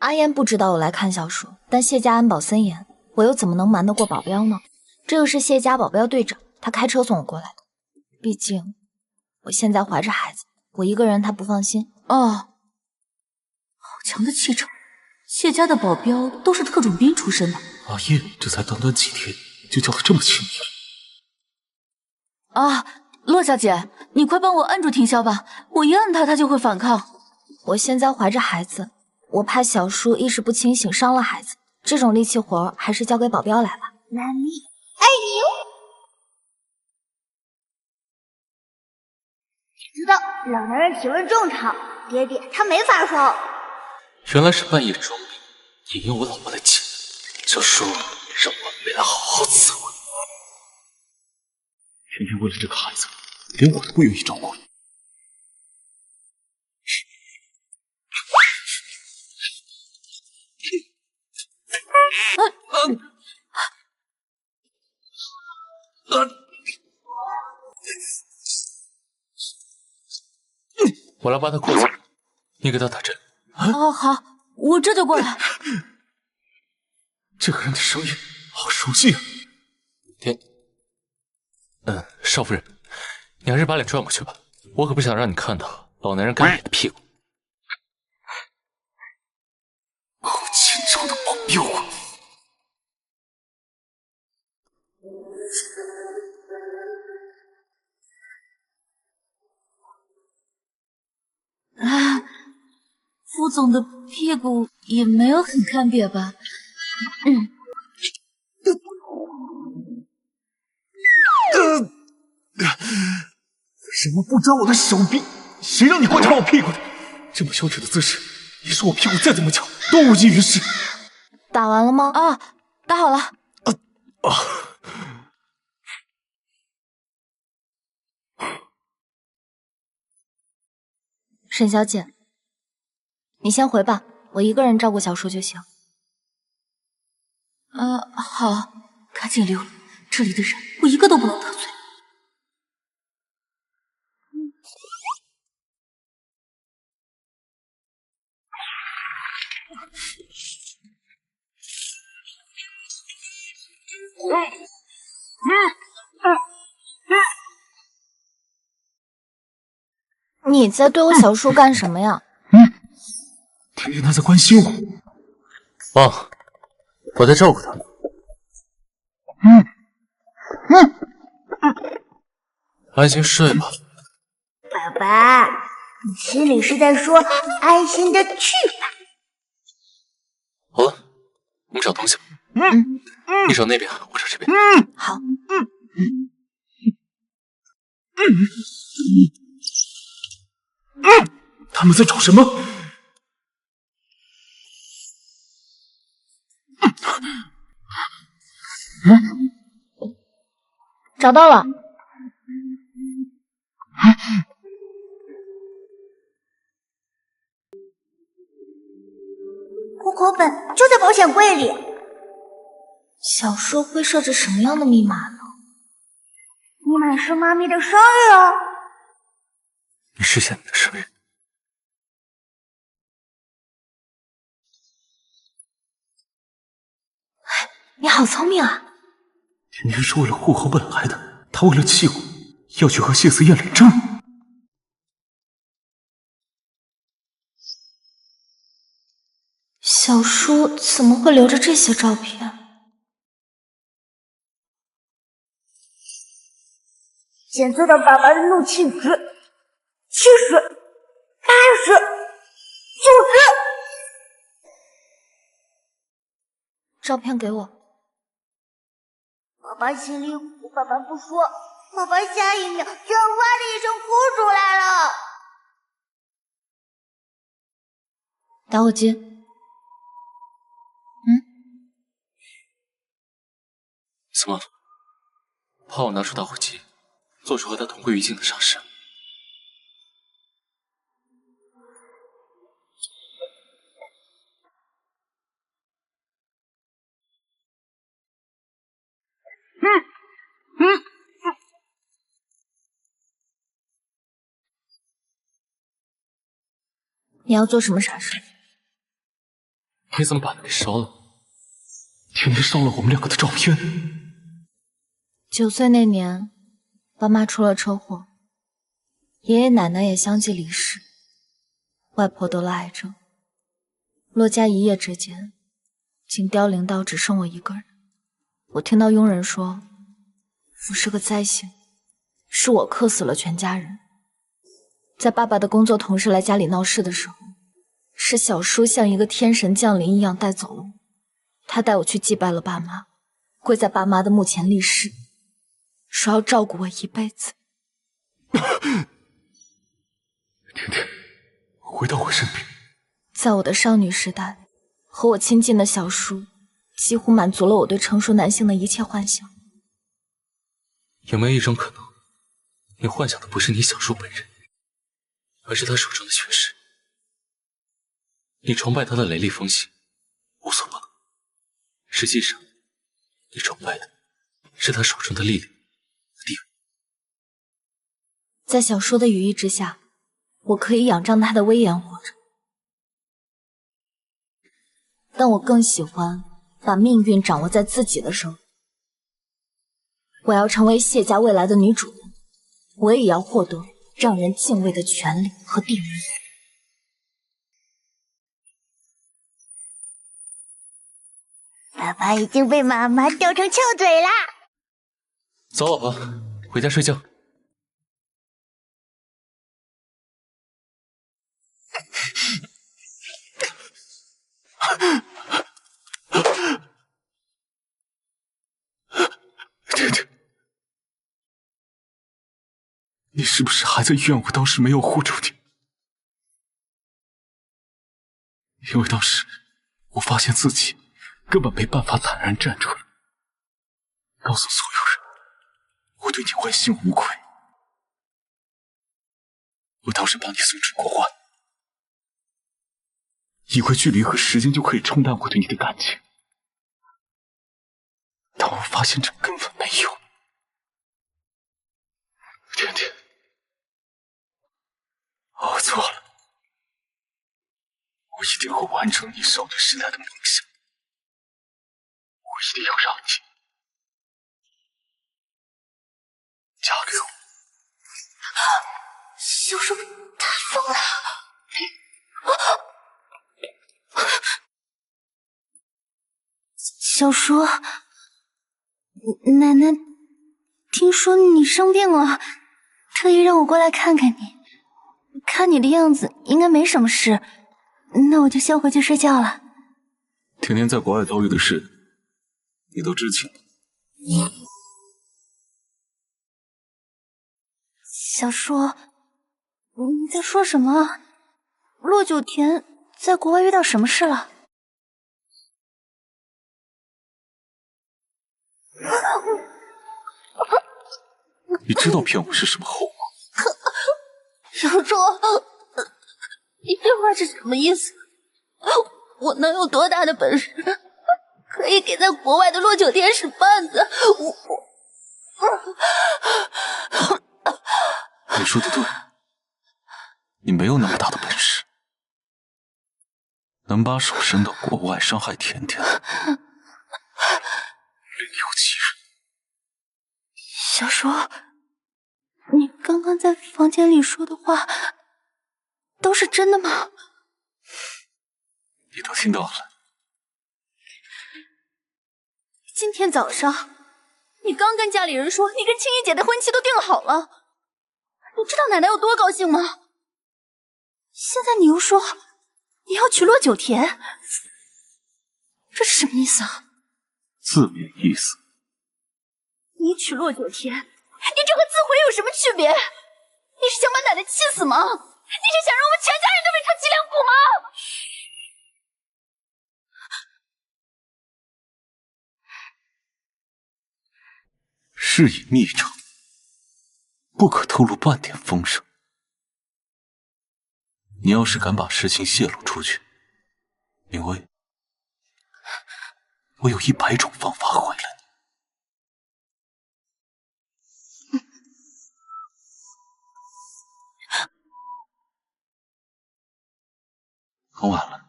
Speaker 3: 阿烟不知道我来看小叔，但谢家安保森严，我又怎么能瞒得过保镖呢？这个是谢家保镖队长，他开车送我过来的。毕竟我现在怀着孩子，我一个人他不放心。
Speaker 11: 哦，好强的气场！谢家的保镖都是特种兵出身的。
Speaker 6: 阿叶这才短短几天，就叫得这么亲密
Speaker 11: 啊，洛小姐，你快帮我摁住停销吧，我一摁他就会反抗。
Speaker 3: 我现在怀着孩子，我怕小叔意识不清醒伤了孩子，这种力气活还是交给保镖来吧。
Speaker 5: 妈咪，爱你哦！知道老男人体温正常，爹爹他没发烧。
Speaker 4: 原来是半夜装病，引诱我老婆来见。这书让我没来好好伺候你。
Speaker 6: 偏偏为了这个孩子，连我都不愿意照顾你。
Speaker 4: 我来把他裹起来，你给他打针。
Speaker 11: 哦，好，我这就过来。
Speaker 6: 这个人的声音好熟悉啊！
Speaker 4: 少夫人，你还是把脸转过去吧，我可不想让你看到老男人干瘪的屁股。
Speaker 6: 好紧张的保镖啊！
Speaker 11: 啊，傅总的屁股也没有很看瘪吧？
Speaker 6: 为什么不抓我的手臂？谁让你观察我屁股的？这么羞耻的姿势，你说我屁股再怎么翘都无济于事。
Speaker 3: 打完了吗？
Speaker 11: 啊，打好了。
Speaker 3: 沈小姐，你先回吧，我一个人照顾小叔就行。
Speaker 11: 好，赶紧溜了，这里的人我一个都不能得罪。
Speaker 3: 你在对我小叔干什么呀？
Speaker 6: 听见他在关心我。
Speaker 4: 爸，我在照顾他。安心睡吧。
Speaker 5: 爸爸，你心里是在说安心的去吧？
Speaker 1: 好了，我们找东西。你找那边，我找这边。
Speaker 3: 好。
Speaker 10: 他们在找什么？
Speaker 3: 找到了。
Speaker 5: 户口本就在保险柜里。
Speaker 3: 小说会设置什么样的密码呢？
Speaker 5: 密码是妈咪的生日哦。
Speaker 1: 你实现你的生日。
Speaker 3: 你好聪明啊！
Speaker 10: 甜甜是为了户口本来的，她为了气我，要去和谢思燕领证。
Speaker 3: 小叔怎么会留着这些照片？
Speaker 5: 检测到爸爸的怒气值70、80、90。
Speaker 3: 照片给我。
Speaker 5: 爸爸心里苦，爸爸不说，爸爸下一秒就要哇的一声哭出来了。
Speaker 3: 打火机。
Speaker 1: 怎么了？怕我拿出打火机，做出和他同归于尽的傻事？
Speaker 3: 你要做什么傻事？
Speaker 1: 你怎么把它给烧了？
Speaker 10: 甜甜烧了我们两个的照片。
Speaker 3: 9岁那年，爸妈出了车祸，爷爷奶奶也相继离世，外婆得了癌症，骆家一夜之间竟凋零到只剩我一个人。我听到佣人说，福是个灾星，是我克死了全家人。在爸爸的工作同事来家里闹事的时候，是小叔像一个天神降临一样带走了我。他带我去祭拜了爸妈，跪在爸妈的墓前立誓，说要照顾我一辈子。
Speaker 10: 甜甜，回到我身边。
Speaker 3: 在我的少女时代，和我亲近的小叔几乎满足了我对成熟男性的一切幻想。
Speaker 1: 有没有一种可能，你幻想的不是你小叔本人，而是他手中的权势？你崇拜他的雷厉风行，无所不能，实际上，你崇拜的是他手中的力量和地位。
Speaker 3: 在小叔的羽翼之下，我可以仰仗他的威严活着，但我更喜欢把命运掌握在自己的手里。我要成为谢家未来的女主人，我也要获得让人敬畏的权利和地位。
Speaker 5: 爸爸已经被妈妈吊成翘嘴啦！
Speaker 1: 走，老婆，回家睡觉。
Speaker 10: 甜甜，你是不是还在怨我当时没有护住你？因为当时我发现自己根本没办法坦然站出来，告诉所有人我对你问心无愧。我当时把你送出国外，以为距离和时间就可以冲淡我对你的感情，但我发现这根本没有。甜甜，我错了，我一定会完成你少女时代的梦想，我一定要让你嫁给我。
Speaker 5: 小叔，他疯了！小叔，奶奶听说你生病了，特意让我过来看看你。看你的样子，应该没什么事，那我就先回去睡觉了。
Speaker 6: 甜甜在国外遭遇的事，你都知情。
Speaker 5: 小叔，你在说什么？洛九田在国外遇到什么事了？
Speaker 6: 你知道骗我是什么后果？
Speaker 5: 小叔，你这话是什么意思？我能有多大的本事，可以给在国外的洛九田使绊子？
Speaker 6: 你说的对，你没有那么大的本事，能把手伸到国外伤害甜甜，另有其人。
Speaker 5: 小叔，你刚刚在房间里说的话都是真的吗？
Speaker 6: 你都听到了。
Speaker 5: 今天早上，你刚跟家里人说你跟青衣姐的婚期都定好了，你知道奶奶有多高兴吗？现在你又说你要娶洛九田，这是什么意思啊？
Speaker 6: 字面意思。
Speaker 5: 你娶洛九田，你这和自毁有什么区别？你是想把奶奶气死吗？你是想让我们全家人都变成脊梁骨吗？
Speaker 6: 事以密成，不可透露半点风声。你要是敢把事情泄露出去，明威，我有100种方法毁了你。很晚了，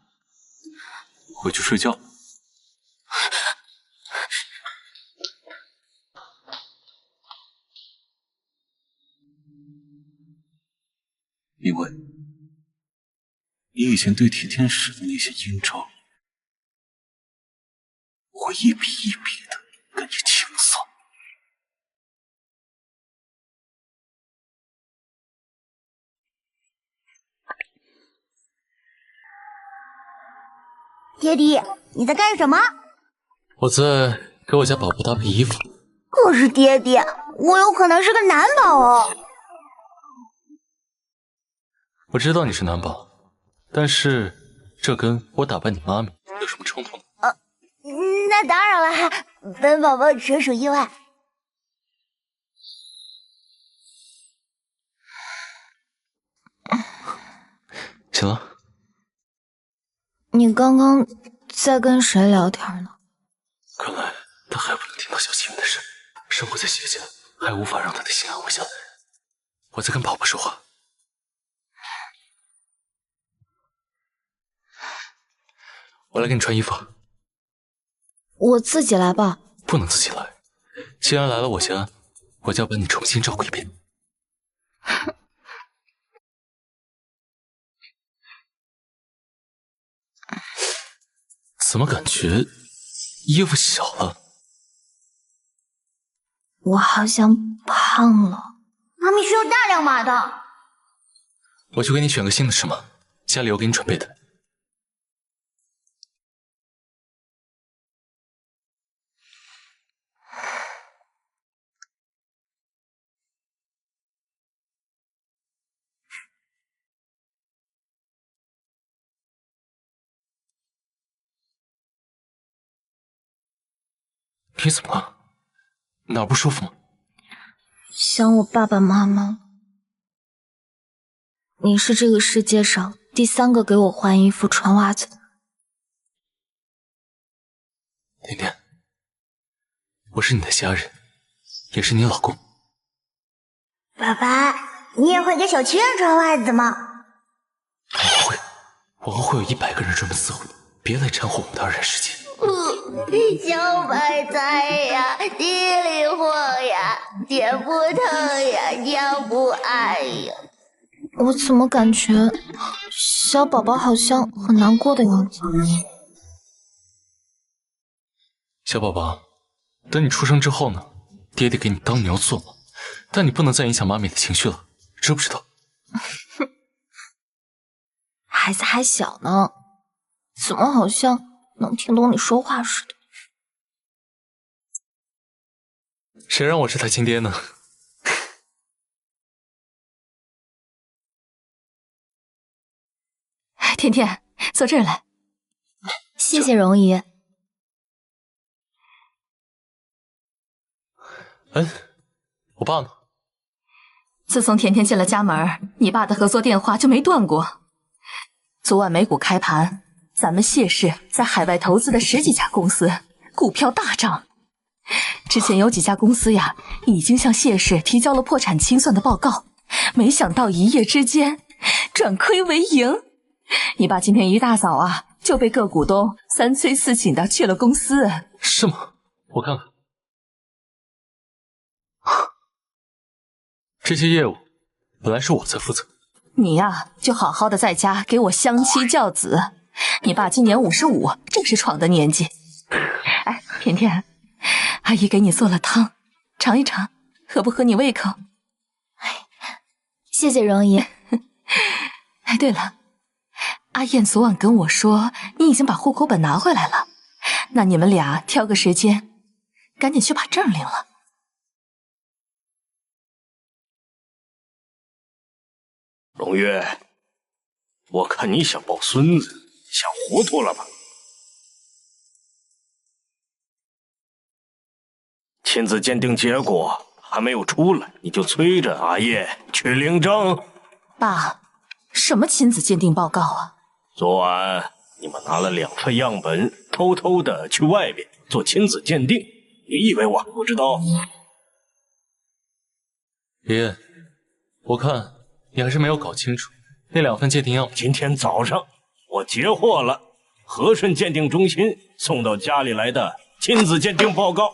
Speaker 6: 回去睡觉。明威，你以前对甜甜使的那些阴招，我会一笔一笔的跟你清算。
Speaker 5: 爹地，你在干什么？
Speaker 4: 我在给我家宝宝搭配衣服。
Speaker 5: 可是爹地，我有可能是个男宝哦。
Speaker 4: 我知道你是男宝，但是这跟我打败你妈咪有什么冲突呢？
Speaker 5: 那当然了，本宝宝纯属意外。
Speaker 4: 行了。
Speaker 3: 你刚刚在跟谁聊天呢？
Speaker 1: 看来他还不能听到小七云的事，生活在邪界，还无法让他的心安回下来。我在跟宝宝说话。我来给你穿衣服。
Speaker 3: 我自己来吧。
Speaker 1: 不能自己来，既然来了我家，我就要把你重新照顾一遍。怎么感觉衣服小了？
Speaker 3: 我好像胖了。
Speaker 5: 妈咪是有大量码的。
Speaker 1: 我去给你选个新的尺码，家里有给你准备的。你怎么了？哪儿不舒服吗？
Speaker 3: 想我爸爸妈妈。你是这个世界上第3个给我换衣服穿袜子的。
Speaker 1: 甜甜，我是你的家人，也是你老公。
Speaker 5: 爸爸，你也会给小七月穿袜子吗？
Speaker 1: 会，往后会有100个人专门伺候你，别来掺和我们的2人世界。
Speaker 5: 小白菜呀，地里活呀，爹不疼呀，娘不爱呀。
Speaker 3: 我怎么感觉小宝宝好像很难过的样子？
Speaker 1: 小宝宝，等你出生之后呢，爹爹给你当牛做马，但你不能再影响妈咪的情绪了，知不知道？
Speaker 3: 孩子还小呢，怎么好像能听懂你说话似的？
Speaker 4: 谁让我是他亲爹呢？
Speaker 7: 甜甜，坐这儿来。
Speaker 3: 谢谢容姨。
Speaker 4: 我爸呢？
Speaker 7: 自从甜甜进了家门，你爸的合作电话就没断过。昨晚美股开盘，咱们谢氏在海外投资的10几家公司股票大涨。之前有几家公司呀，已经向谢氏提交了破产清算的报告，没想到一夜之间转亏为盈。你爸今天一大早啊，就被各股东3催4请的去了公司。
Speaker 4: 是吗？我看看。这些业务本来是我在负责，
Speaker 7: 你呀，就好好的在家给我相妻教子。你爸今年55，正是闯的年纪。哎，甜甜，阿姨给你做了汤，尝一尝，合不合你胃口？
Speaker 3: 谢谢容姨。
Speaker 7: 哎，对了，阿燕昨晚跟我说你已经把户口本拿回来了，那你们俩挑个时间，赶紧去把证领了。
Speaker 8: 荣月，我看你想抱孙子，想糊涂了吧？亲子鉴定结果还没有出来，你就催着阿叶去领证。
Speaker 7: 爸，什么亲子鉴定报告啊？
Speaker 8: 昨晚你们拿了2份样本，偷偷的去外边做亲子鉴定，你以为我还不知道？
Speaker 4: 爷爷，我看你还是没有搞清楚那2份鉴定样本。
Speaker 8: 今天早上我截获了和顺鉴定中心送到家里来的亲子鉴定报告。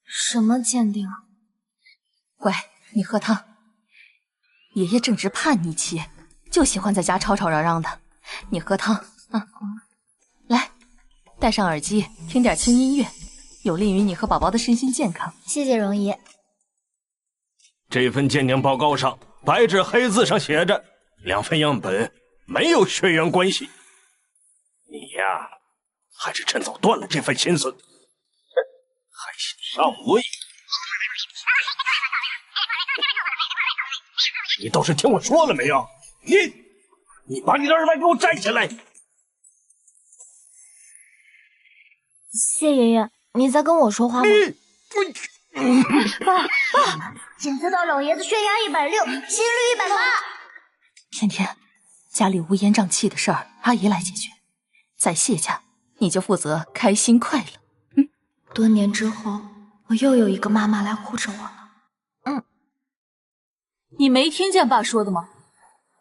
Speaker 3: 什么鉴定啊？
Speaker 7: 乖，你喝汤。爷爷正值叛逆期，就喜欢在家吵吵嚷嚷的。你喝汤啊，来，戴上耳机，听点轻音乐，有利于你和宝宝的身心健康。
Speaker 3: 谢谢容姨。
Speaker 8: 这份鉴定报告上白纸黑字上写着，2份样本没有血缘关系。你呀，还是趁早断了这份心思，还想上位？你倒是听我说了没有？你把你的耳麦给我摘下来！
Speaker 3: 谢爷爷，你在跟我说话吗？
Speaker 5: 爸，检测到老爷子血压160，心率108。
Speaker 7: 甜甜，家里乌烟瘴气的事儿，阿姨来解决。在谢家，你就负责开心快乐。
Speaker 3: 多年之后，我又有一个妈妈来护着我了。
Speaker 11: 你没听见爸说的吗？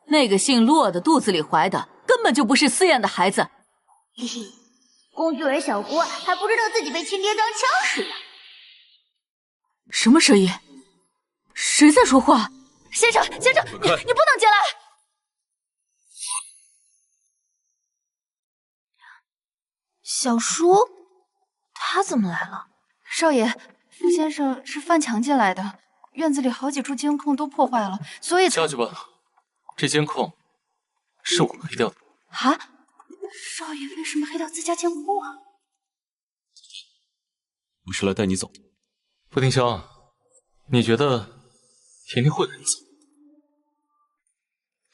Speaker 11: 那个姓骆的肚子里怀的根本就不是思燕的孩子。
Speaker 5: 嘿嘿，工具人小郭还不知道自己被亲爹当枪使呢。
Speaker 11: 什么声音？谁在说话？
Speaker 7: 先生，你不能进来！
Speaker 3: 小叔，他怎么来了？
Speaker 13: 少爷，傅先生是翻墙进来的，院子里好几处监控都破坏了，所以
Speaker 4: 下去吧，这监控是我们黑掉的。
Speaker 13: 啊？少爷为什么黑掉自家监控啊？
Speaker 10: 我是来带你走的。
Speaker 4: 傅丁香，你觉得甜甜会跟你走？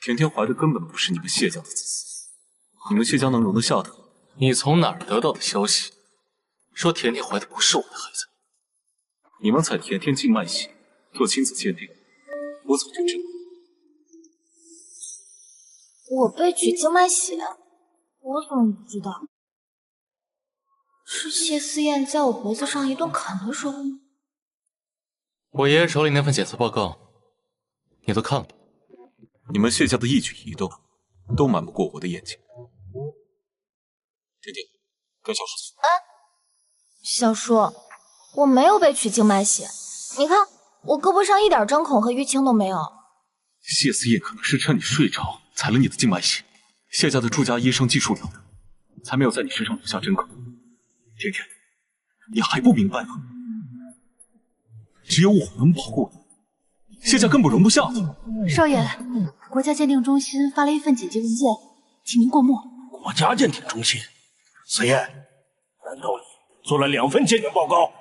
Speaker 10: 甜甜怀的根本不是你们谢家的子嗣，你们谢家能容得下的？
Speaker 4: 你从哪儿得到的消息？说甜甜怀的不是我的孩子？
Speaker 10: 你们采甜甜静脉血做亲子鉴定，我早就知道。
Speaker 3: 我被取静脉血，我怎么不知道？是谢思燕在我脖子上一顿砍的时候吗？
Speaker 4: 我爷爷手里那份检测报告，你都看了吧？
Speaker 10: 你们谢家的一举一动，都瞒不过我的眼睛。甜甜，跟小叔走。
Speaker 3: 小叔，我没有被取静脉血，你看我胳膊上一点针孔和淤青都没有。
Speaker 10: 谢思燕可能是趁你睡着采了你的静脉血，谢家的朱家医生技术了得，才没有在你身上留下针孔。甜甜，你还不明白吗？只有我能保护你，
Speaker 6: 谢家根本容不下你。
Speaker 13: 少爷，国家鉴定中心发了一份紧急文件，请您过目。
Speaker 8: 国家鉴定中心，司燕，难道你做了2份鉴定报告？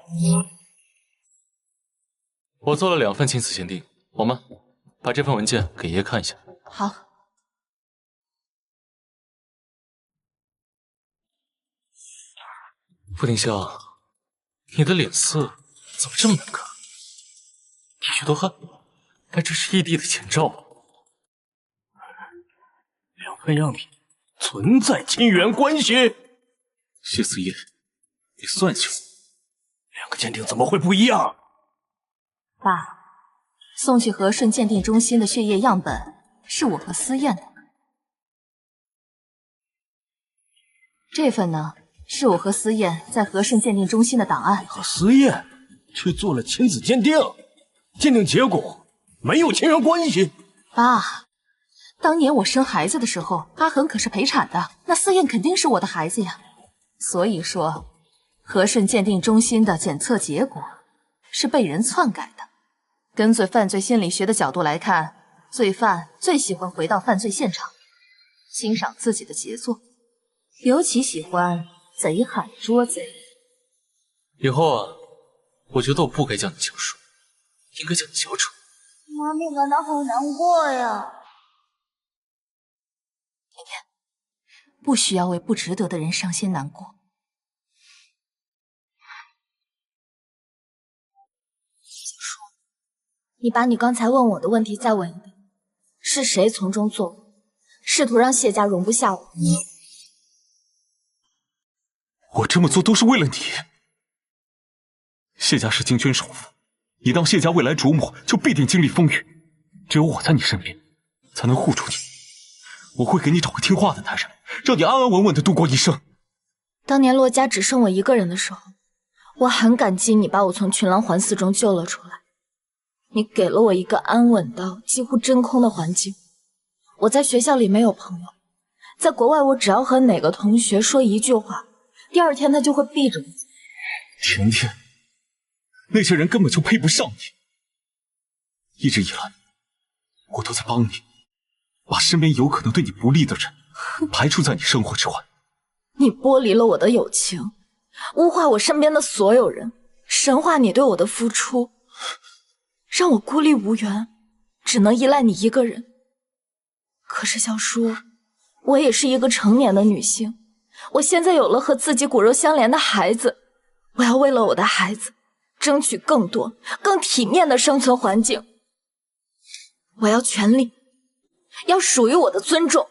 Speaker 4: 我做了2份亲子鉴定。王妈，把这份文件给爷爷看一下。
Speaker 7: 好。
Speaker 4: 傅庭香，你的脸色怎么这么难看？剃须多汗，该这是异地的前兆吧
Speaker 8: ？2份样品存在亲缘关系。
Speaker 6: 谢思燕，你算清楚
Speaker 8: ，2个鉴定怎么会不一样？
Speaker 7: 爸，送去和顺鉴定中心的血液样本是我和思燕的，这份呢是我和思燕在和顺鉴定中心的档案。
Speaker 8: 和思燕去做了亲子鉴定，鉴定结果没有亲缘关系。
Speaker 7: 爸，当年我生孩子的时候，阿恒可是陪产的，那思燕肯定是我的孩子呀。所以说，和顺鉴定中心的检测结果是被人篡改的。根据犯罪心理学的角度来看，罪犯最喜欢回到犯罪现场，欣赏自己的杰作，尤其喜欢贼喊捉贼。
Speaker 4: 以后啊，我觉得我不该叫你小叔，应该叫你小丑。
Speaker 5: 妈咪感到好难过呀。
Speaker 7: 甜甜，不需要为不值得的人伤心难过。
Speaker 3: 你把你刚才问我的问题再问一遍，是谁从中作为，试图让谢家容不下我？
Speaker 6: 我这么做都是为了你。谢家是京圈首富，你当谢家未来主母，就必定经历风雨。只有我在你身边，才能护住你。我会给你找个听话的男人，让你安安稳稳的度过一生。
Speaker 3: 当年洛家只剩我一个人的时候，我很感激你把我从群狼环伺中救了出来。你给了我一个安稳到几乎真空的环境。我在学校里没有朋友，在国外我只要和哪个同学说一句话，第2天他就会闭着我。
Speaker 6: 甜甜，那些人根本就配不上你。一直以来，我都在帮你，把身边有可能对你不利的人排除在你生活之外。
Speaker 3: 你剥离了我的友情，污化我身边的所有人，神化你对我的付出，让我孤立无援，只能依赖你一个人。可是小叔，我也是一个成年的女性，我现在有了和自己骨肉相连的孩子，我要为了我的孩子争取更多更体面的生存环境。我要权利，要属于我的尊重，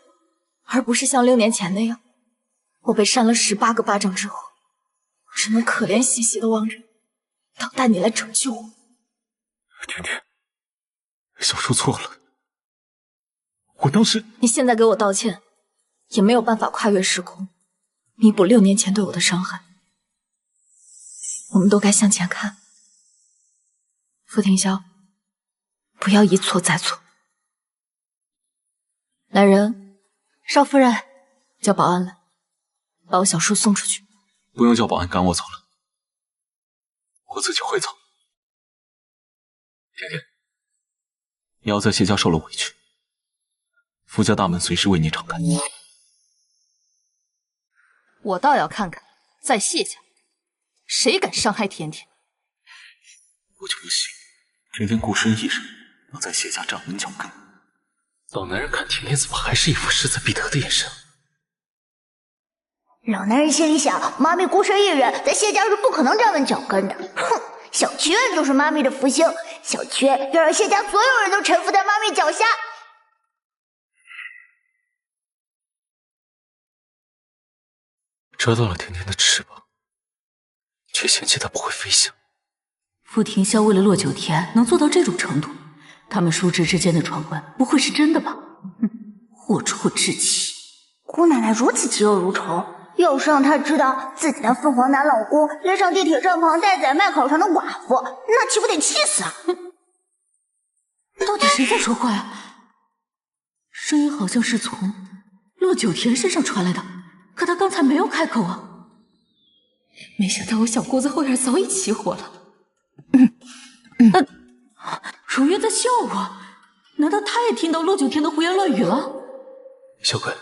Speaker 3: 而不是像6年前那样，我被扇了18个巴掌之后，只能可怜兮兮的望着等待你来拯救我。
Speaker 6: 甜甜，小叔错了，我当时……
Speaker 3: 你现在给我道歉，也没有办法跨越时空，弥补6年前对我的伤害。我们都该向前看。傅庭霄，不要一错再错。来人，少夫人，叫保安来，把我小叔送出去。
Speaker 6: 不用叫保安赶我走了，我自己会走。甜甜，你要在谢家受了委屈，傅家大门随时为你敞开。
Speaker 7: 我倒要看看，在谢家，谁敢伤害甜甜？
Speaker 6: 我就不信，甜甜孤身一人能在谢家站稳脚跟。
Speaker 4: 老男人看甜甜怎么还是一副势在必得的眼神？
Speaker 5: 老男人心里想，妈咪孤身一人在谢家是不可能站稳脚跟的。哼，小缺就是妈咪的福星，小缺要让谢家所有人都臣服在妈咪脚下。
Speaker 4: 折断了甜甜的翅膀，却嫌弃她不会飞翔。
Speaker 11: 傅庭霄为了洛九天能做到这种程度，他们叔侄之间的传闻不会是真的吧？龌龊至极！
Speaker 5: 姑奶奶如此嫉恶如仇，要是让她知道自己那凤凰男老公连上地铁站旁待宰卖烤肠的寡妇，那岂不得气死啊！
Speaker 11: 到底谁在说话呀？声音好像是从洛九天身上传来的，可他刚才没有开口啊。
Speaker 7: 没想到我小姑子后院早已起火了。
Speaker 11: 如月在笑我，难道他也听到骆九天的胡言乱语了？
Speaker 10: 小鬼，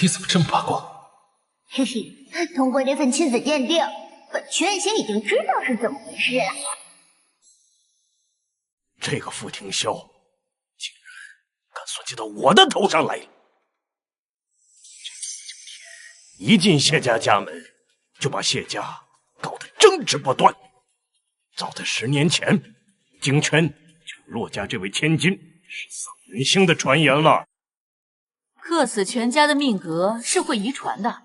Speaker 10: 你怎么这么八卦？
Speaker 5: 嘿嘿，通过这份亲子鉴定，本全行已经知道是怎么回事了。
Speaker 8: 这个傅庭霄竟然敢算计到我的头上来了！一进谢家家门，就把谢家搞得争执不断。早在10年前，京圈就有骆家这位千金是丧元星的传言了。
Speaker 11: 克死全家的命格是会遗传的，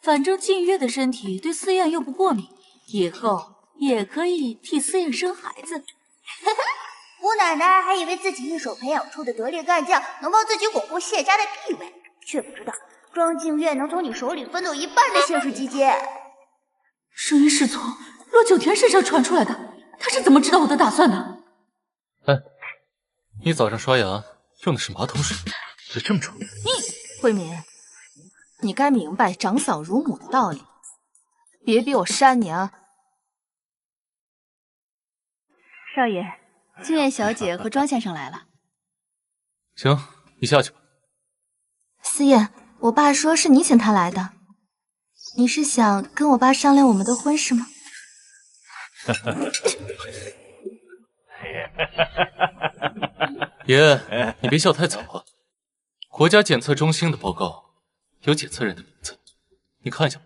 Speaker 11: 反正静月的身体对思燕又不过敏，以后也可以替思燕生孩子。
Speaker 5: 吴奶奶还以为自己一手培养出的得力干将能帮自己巩固谢家的地位，却不知道庄静月能从你手里分走1半的谢氏基金。
Speaker 11: 声音是从骆九天身上传出来的，他是怎么知道我的打算的？
Speaker 4: 哎，你早上刷牙用的是马桶水，嘴这么臭。
Speaker 7: 慧敏，你该明白长嫂如母的道理，别逼我扇你啊！
Speaker 13: 少爷，静月小姐和庄先生来了。
Speaker 4: 行，你下去吧。
Speaker 3: 思燕，我爸说是你请他来的，你是想跟我爸商量我们的婚事吗？
Speaker 4: 爷，你别笑太早啊！国家检测中心的报告有检测人的名字，你看一下吧。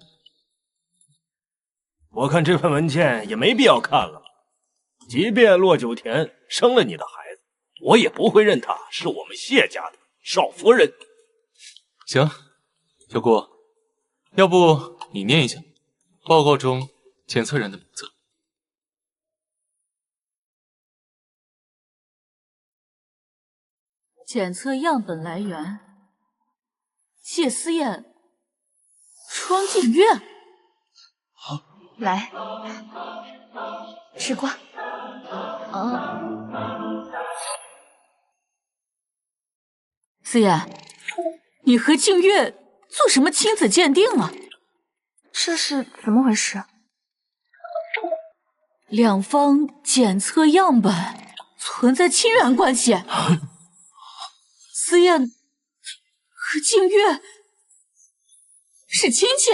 Speaker 8: 我看这份文件也没必要看了。即便骆九田生了你的孩子，我也不会认他是我们谢家的少夫人。
Speaker 4: 行，小顾，要不你念一下报告中检测人的名字。
Speaker 11: 检测样本来源：谢思燕、庄静月。
Speaker 3: 来，吃瓜。
Speaker 11: 思燕，你和静月做什么亲子鉴定啊？
Speaker 3: 这是怎么回事？
Speaker 11: 两方检测样本存在亲缘关系。思燕和静月是亲戚。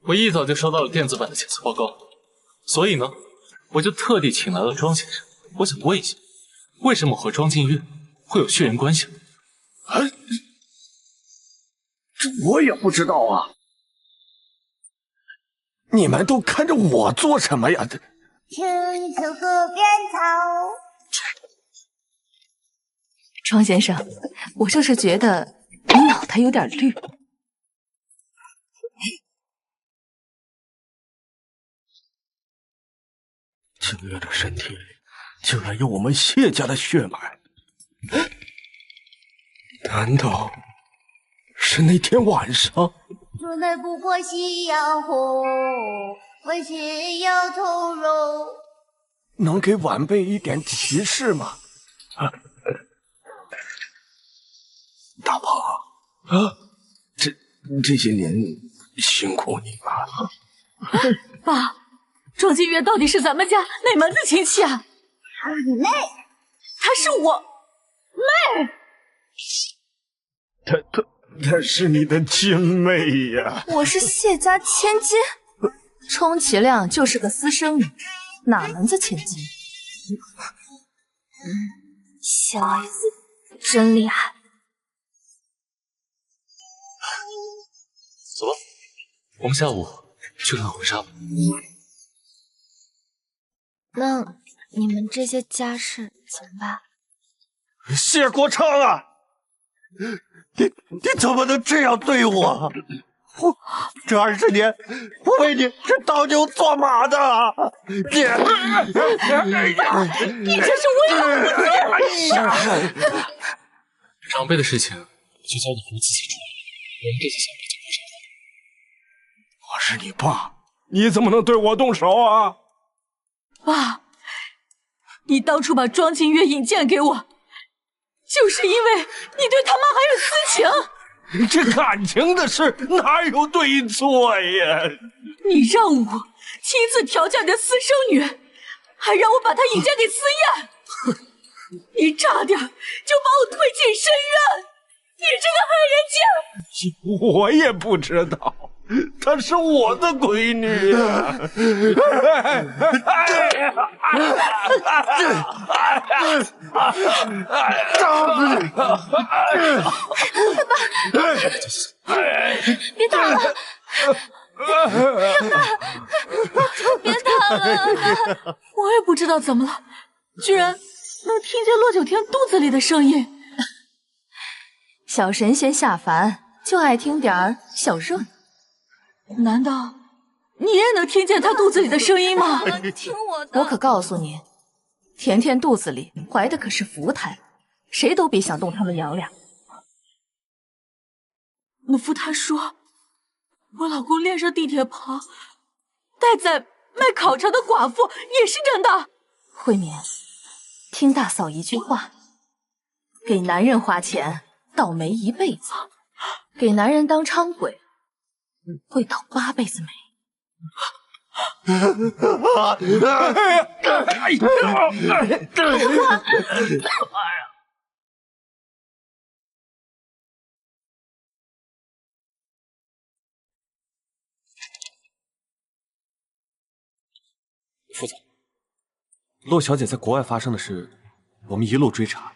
Speaker 4: 我一早就收到了电子版的检测报告，所以呢，我就特地请来了庄先生。我想问一下，为什么我和庄静月会有血缘关系？
Speaker 1: 这我也不知道啊！你们都看着我做什么呀？
Speaker 5: 青丘河边草。
Speaker 7: 庄先生，我就是觉得你脑袋有点绿。
Speaker 8: 静月的身体里竟然有我们谢家的血脉，难道是那天晚上？
Speaker 5: 竹内不过夕阳红，为谁要从容？
Speaker 1: 能给晚辈一点提示吗？
Speaker 8: 大鹏这些年辛苦你了。
Speaker 11: 爸，庄静月到底是咱们家哪门子亲戚啊？
Speaker 5: 她是你妹，
Speaker 11: 她是我妹。
Speaker 8: 她是你的亲妹呀！
Speaker 7: 我是谢家千金，充其量就是个私生女，哪门子千金？
Speaker 3: 小 S 真厉害。
Speaker 4: 走吧，我们下午去看婚纱吧。
Speaker 3: 那你们这些家事怎么办？
Speaker 1: 谢国昌啊，你怎么能这样对我？这20年，我为你是当牛做马的，你这
Speaker 11: 是为了
Speaker 4: 长辈的事情就交给你们自己处理，我们这些小辈就不上
Speaker 8: 我是你爸，你怎么能对我动手啊？
Speaker 11: 爸，你当初把庄静月引荐给我，就是因为你对他妈还有私情。
Speaker 8: 这感情的事哪有对错呀？
Speaker 11: 你让我亲自调教你的私生女，还让我把他引荐给思燕，你差点就把我推进深渊！你这个害人精！
Speaker 10: 我也不知道，她是我的闺女啊！
Speaker 3: 别打了！别打了！
Speaker 11: 我也不知道怎么了，居然能听见骆九天肚子里的声音。
Speaker 7: 小神仙下凡就爱听点儿小热闹，
Speaker 11: 难道你也能听见他肚子里的声音吗？
Speaker 3: 听我的！
Speaker 7: 我可告诉你，甜甜肚子里怀的可是福胎，谁都别想动他们娘俩。
Speaker 11: 农夫他说，我老公恋上地铁旁待在卖烤肠的寡妇也是真的。
Speaker 7: 慧敏，听大嫂一句话，给男人花钱倒霉一辈子，给男人当伥鬼会倒8辈子霉。
Speaker 1: 副总，骆小姐在国外发生的事，我们一路追查，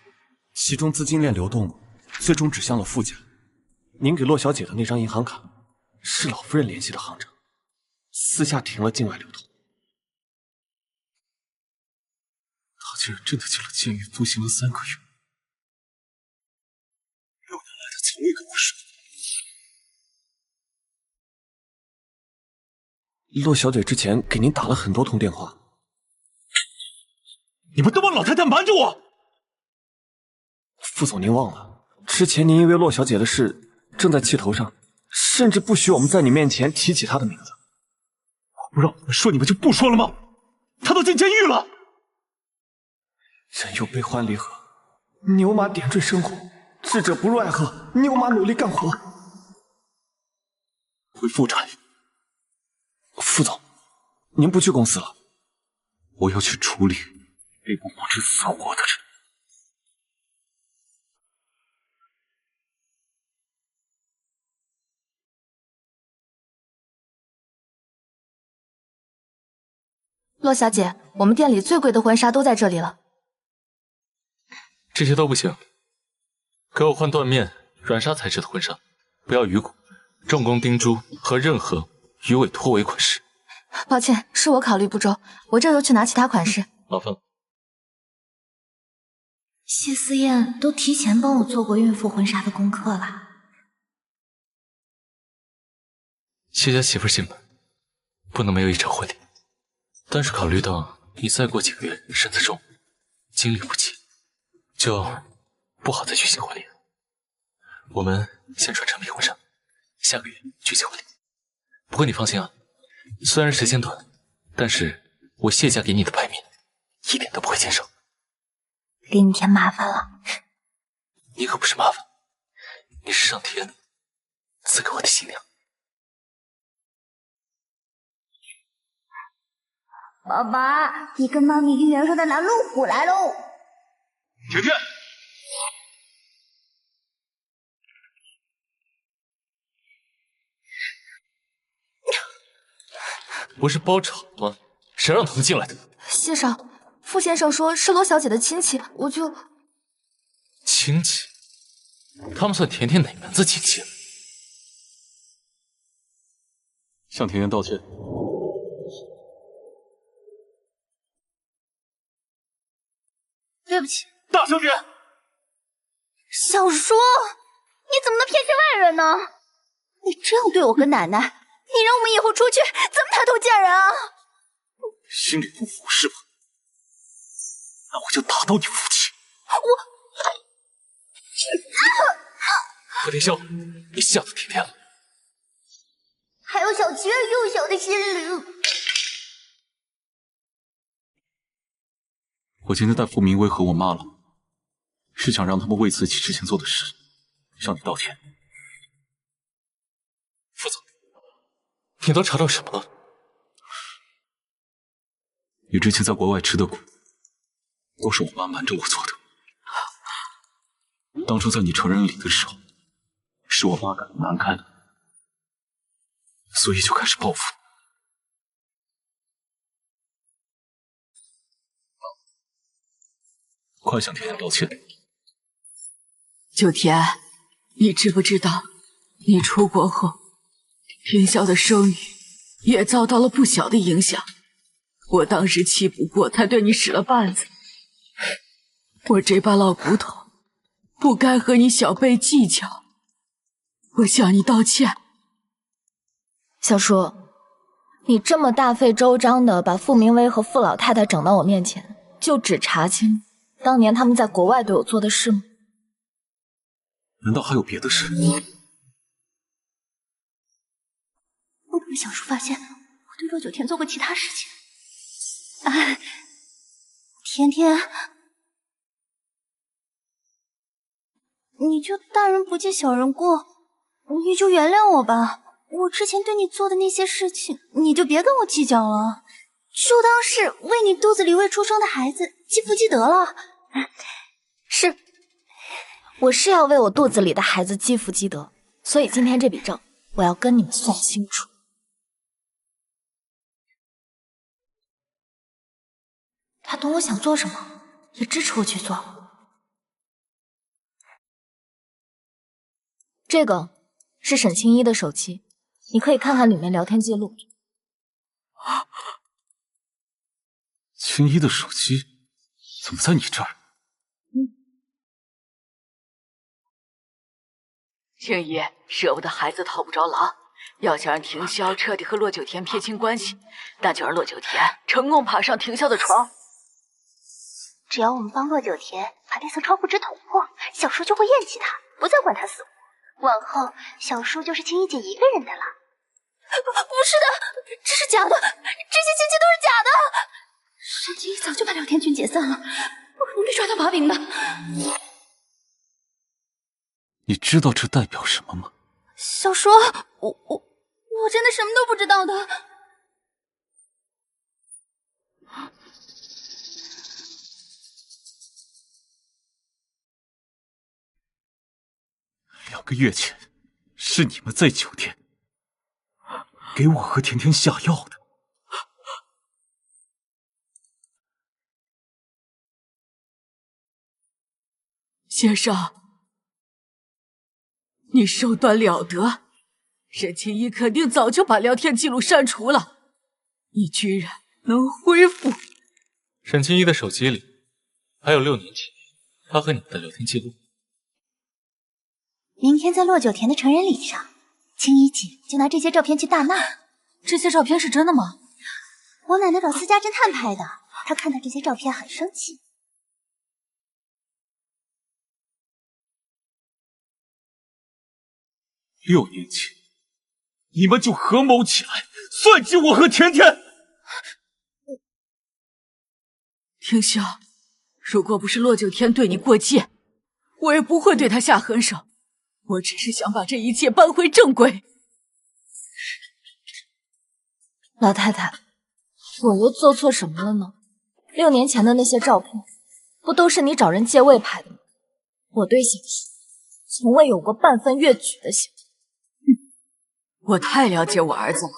Speaker 1: 其中资金链流动最终指向了傅家。您给骆小姐的那张银行卡，是老夫人联系的行长，私下停了境外流通。
Speaker 10: 他竟然真的进了监狱，服刑了3个月。6年来，他从未跟我说。
Speaker 1: 骆小姐之前给您打了很多通电话，
Speaker 10: 你们都帮老太太瞒着我！
Speaker 1: 副总，您忘了，之前您因为骆小姐的事正在气头上，甚至不许我们在你面前提起她的名字。
Speaker 10: 我不让你们说，你们就不说了吗？她都进监狱了。
Speaker 1: 人有悲欢离合，牛马点缀生活，智者不入爱河，牛马努力干活。
Speaker 10: 恢复产业。
Speaker 1: 副总，您不去公司了？
Speaker 10: 我要去处理被我魔之死活的人。
Speaker 7: 骆小姐，我们店里最贵的婚纱都在这里了。
Speaker 4: 这些都不行，给我换缎面、软纱材质的婚纱，不要鱼骨、重工钉珠和任何鱼尾拖尾款式。
Speaker 7: 抱歉，是我考虑不周，我这就去拿其他款式。
Speaker 4: 麻烦了。
Speaker 3: 谢思燕都提前帮我做过孕妇婚纱的功课了。
Speaker 4: 谢家媳妇进门，不能没有一场婚礼。但是考虑到你再过几个月身子重，精力不济，就不好再举行婚礼了。我们先传成品婚纱，下个月举行婚礼。不过你放心啊，虽然时间短，但是我谢家给你的牌面一点都不会减少。
Speaker 3: 给你添麻烦了。
Speaker 4: 你可不是麻烦，你是上天赐给我的新娘。
Speaker 5: 爸爸，你跟妈咪预言说的拿路虎来喽！
Speaker 10: 甜甜，
Speaker 4: 不是包场吗？谁让他们进来的？
Speaker 7: 谢少，傅先生说是罗小姐的亲戚，我就……
Speaker 4: 亲戚？他们算甜甜哪门子亲戚了？
Speaker 10: 向甜甜道歉。
Speaker 5: 对不起，
Speaker 10: 大小姐。
Speaker 5: 小叔，你怎么能骗下外人呢？你这样对我跟奶奶，你让我们以后出去怎么抬头见人啊？
Speaker 10: 心里不服是吧？那我就打到你父亲。
Speaker 4: 贺天霄，你吓死甜甜了。
Speaker 5: 还有小琪儿幼小的心灵。
Speaker 10: 我今天带傅明威和我妈了，是想让他们为自己之前做的事向你道歉。
Speaker 4: 副总，你都查到什么了？
Speaker 10: 你之前在国外吃的苦，都是我妈瞒着我做的。当初在你成人礼的时候，是我妈感到难堪，所以就开始报复。快向甜甜道歉。
Speaker 11: 九田，你知不知道，你出国后，天啸的声誉也遭到了不小的影响。我当时气不过他对你使了绊子，我这把老骨头不该和你小辈计较，我向你道歉。
Speaker 3: 小叔，你这么大费周章的把傅明威和傅老太太整到我面前，就只查清当年他们在国外对我做的事吗？
Speaker 10: 难道还有别的事？
Speaker 5: 会不会小叔发现我对洛九田做过其他事情？甜甜，你就大人不计小人过，你就原谅我吧。我之前对你做的那些事情，你就别跟我计较了，就当是为你肚子里未出生的孩子积福积德了。
Speaker 3: 是，我是要为我肚子里的孩子积福积德，所以今天这笔账我要跟你们算清楚。他懂我想做什么，也支持我去做。这个是沈清一的手机，你可以看看里面聊天记录。
Speaker 10: 青衣的手机怎么在你这儿？
Speaker 11: 青衣，舍不得孩子套不着狼，要想让庭霄彻底和洛九田撇清关系，那就让洛九田成功爬上庭霄的床。
Speaker 5: 只要我们帮洛九田把那层窗户纸捅破，小叔就会厌弃他，不再管他死活。往后，小叔就是青衣姐一个人的了。
Speaker 13: 不是的，这是假的，这些信息都是假的。沈清一早就把聊天群解散了，不可能被抓到把柄的。
Speaker 10: 你知道这代表什么吗？
Speaker 13: 小叔，我真的什么都不知道的。
Speaker 10: 2个月前，是你们在酒店给我和甜甜下药的。
Speaker 11: 先生，你手段了得，沈清一肯定早就把聊天记录删除了，你居然能恢复。
Speaker 4: 沈清一的手机里还有6年前他和你的聊天记录。
Speaker 5: 明天在洛九田的成人礼上，青衣姐就拿这些照片去大闹。
Speaker 11: 这些照片是真的吗？
Speaker 5: 我奶奶找私家侦探拍的，她看到这些照片很生气。
Speaker 10: 6年前，你们就合谋起来算计我和甜甜。
Speaker 11: 庭霄，如果不是洛九天对你过界，我也不会对他下狠手。我只是想把这一切扳回正轨。
Speaker 3: 老太太，我又做错什么了呢？6年前的那些照片，不都是你找人借位拍的吗？我对小叔从未有过半分越矩的行为。
Speaker 11: 我太了解我儿子了，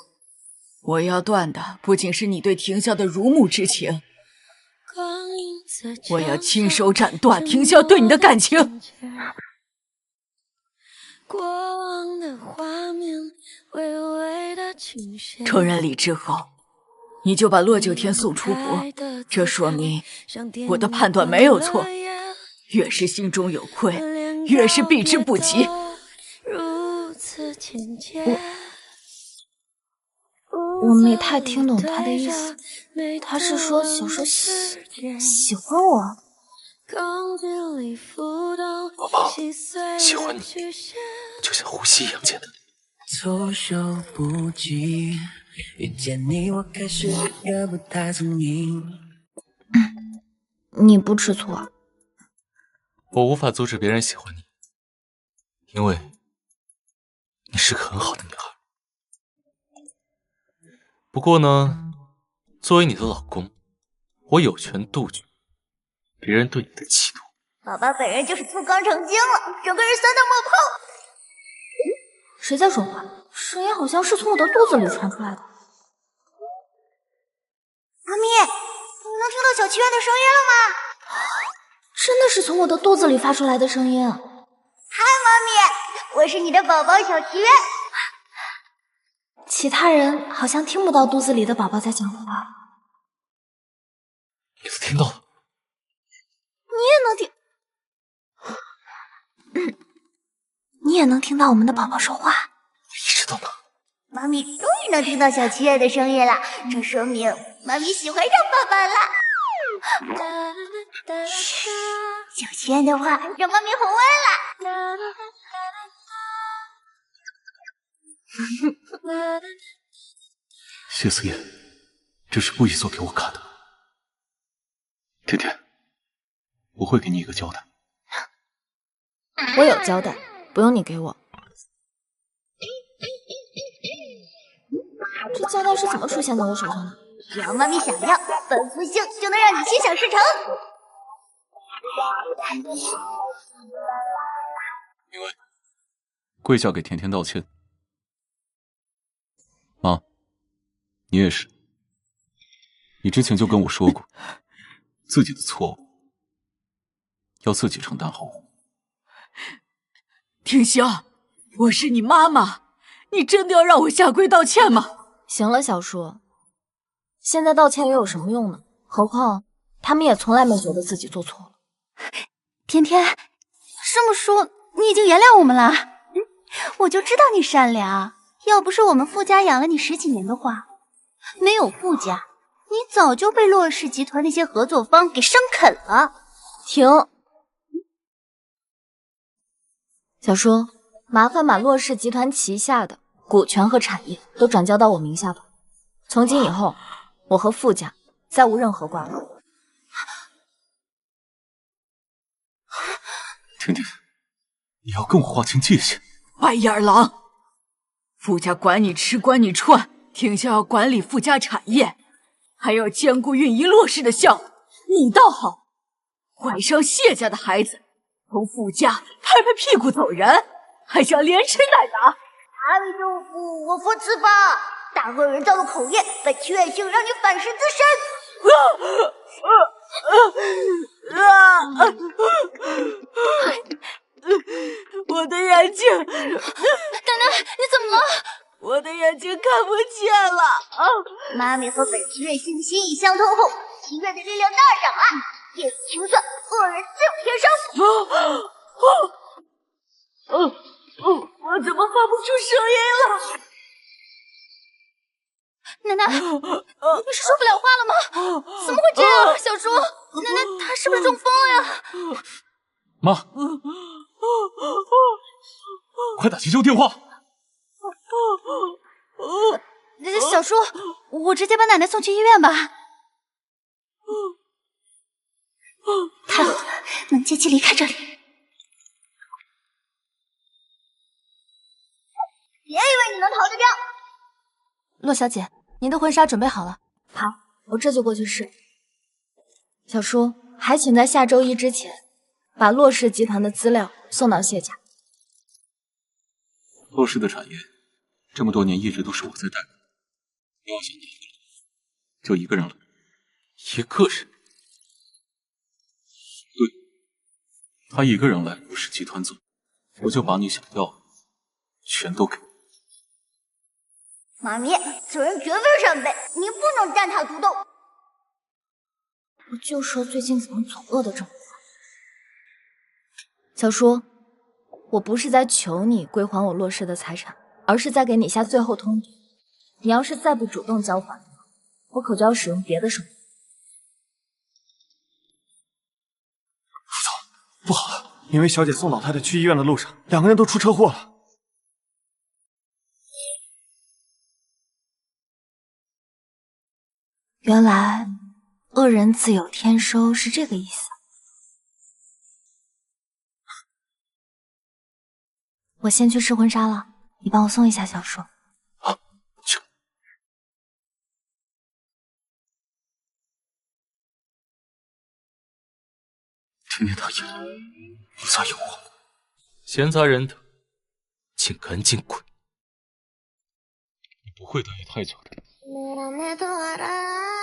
Speaker 11: 我要断的不仅是你对庭霄的如沐之情，我要亲手斩断庭霄对你的感情。成人礼之后，你就把洛九天送出国，这说明我的判断没有错。越是心中有愧，越是避之不及。
Speaker 3: 我没太听懂他的意思，他是说小叔喜欢我？
Speaker 1: 宝宝，喜欢你就像呼吸一样简单。
Speaker 12: 措手不及，遇见你我开始也不太聪明。
Speaker 3: 你不吃醋啊？
Speaker 4: 我无法阻止别人喜欢你，因为你是个很好的女孩。不过呢，作为你的老公，我有权杜绝别人对你的企图。
Speaker 5: 宝宝本人就是粗犷成精了，整个人酸到冒泡。
Speaker 3: 谁在说话？声音好像是从我的肚子里传出来的。
Speaker 5: 妈咪，你能听到小祈愿的声音了吗？
Speaker 3: 真的是从我的肚子里发出来的声音。嗨，
Speaker 5: 妈咪，我是你的宝宝小祈愿。
Speaker 3: 其他人好像听不到肚子里的宝宝在讲话。
Speaker 4: 你都听到了？
Speaker 3: 你也能听，你也能听到我们的宝宝说话。
Speaker 4: 一直都能。
Speaker 5: 妈咪终于能听到小祈愿的声音了，这说明妈咪喜欢上爸爸了。小祈愿的话让妈咪红温了。
Speaker 10: 谢思燕，这是故意做给我看的。甜甜，我会给你一个交代。
Speaker 3: 我有交代，不用你给我。这胶带是怎么出现在我手上的？
Speaker 5: 只要妈咪想要，本福星就能让你心想事成。
Speaker 10: 明薇，跪下给甜甜道歉。妈，你也是。你之前就跟我说过，自己的错误要自己承担后果。
Speaker 11: 婷香，我是你妈妈，你真的要让我下跪道歉吗？
Speaker 3: 行了，小叔，现在道歉又有什么用呢？何况他们也从来没觉得自己做错了。
Speaker 5: 甜甜，这么说你已经原谅我们了？我就知道你善良，要不是我们傅家养了你10几年的话，没有傅家，你早就被洛氏集团那些合作方给生啃了。
Speaker 3: 停！小叔，麻烦把洛氏集团旗下的股权和产业都转交到我名下吧。从今以后，我和傅家再无任何瓜葛。
Speaker 10: 甜甜，你要跟我划清界限。
Speaker 11: 白眼狼，傅家管你吃管你穿，婷香要管理傅家产业，还要兼顾运营洛氏的项目。你倒好，怀上谢家的孩子，从傅家拍拍屁股走人，还想连吃带打。
Speaker 5: 阿弥陀佛，我佛慈吧，大恶人造的口业，本祈愿星让你反噬自身。
Speaker 11: 我的眼睛，
Speaker 13: 奶奶，你怎么了？
Speaker 11: 我的眼睛看不见了。
Speaker 5: 妈咪和本祈愿星心意相通后，祈愿的力量大涨啊！叶子清算，恶人自有天生。
Speaker 11: 我怎么发不出声音了？
Speaker 13: 奶奶，你是说不了话了吗？怎么会这样？小叔，奶奶她是不是中风了呀？
Speaker 10: 妈，快打急救电话！
Speaker 5: 小叔，我直接把奶奶送去医院吧。太好了，能借机离开这里。别以为你能逃得掉。
Speaker 3: 洛小姐，您的婚纱准备好了。好，我这就过去试。小叔，还请在下周1之前把洛氏集团的资料送到谢家。
Speaker 10: 洛氏的产业这么多年一直都是我在带管，你要想你就一个人来。
Speaker 4: 一个人？
Speaker 10: 对，他一个人来洛氏集团做，我就把你想要的全都给你。
Speaker 5: 妈咪，此人绝非善辈，你不能单打独斗。
Speaker 3: 我就说最近怎么总饿得这么快。小叔，我不是在求你归还我洛氏的财产，而是在给你下最后通牒。你要是再不主动交还，我可就要使用别的手段。
Speaker 1: 不好了，明薇小姐送老太太去医院的路上，2个人都出车祸了。
Speaker 3: 原来恶人自有天收是这个意思。我先去试婚纱了，你帮我送一下小叔。
Speaker 10: 今天他眼里不再有我。
Speaker 4: 闲杂人等，请赶紧滚！
Speaker 10: 你不会待太久的。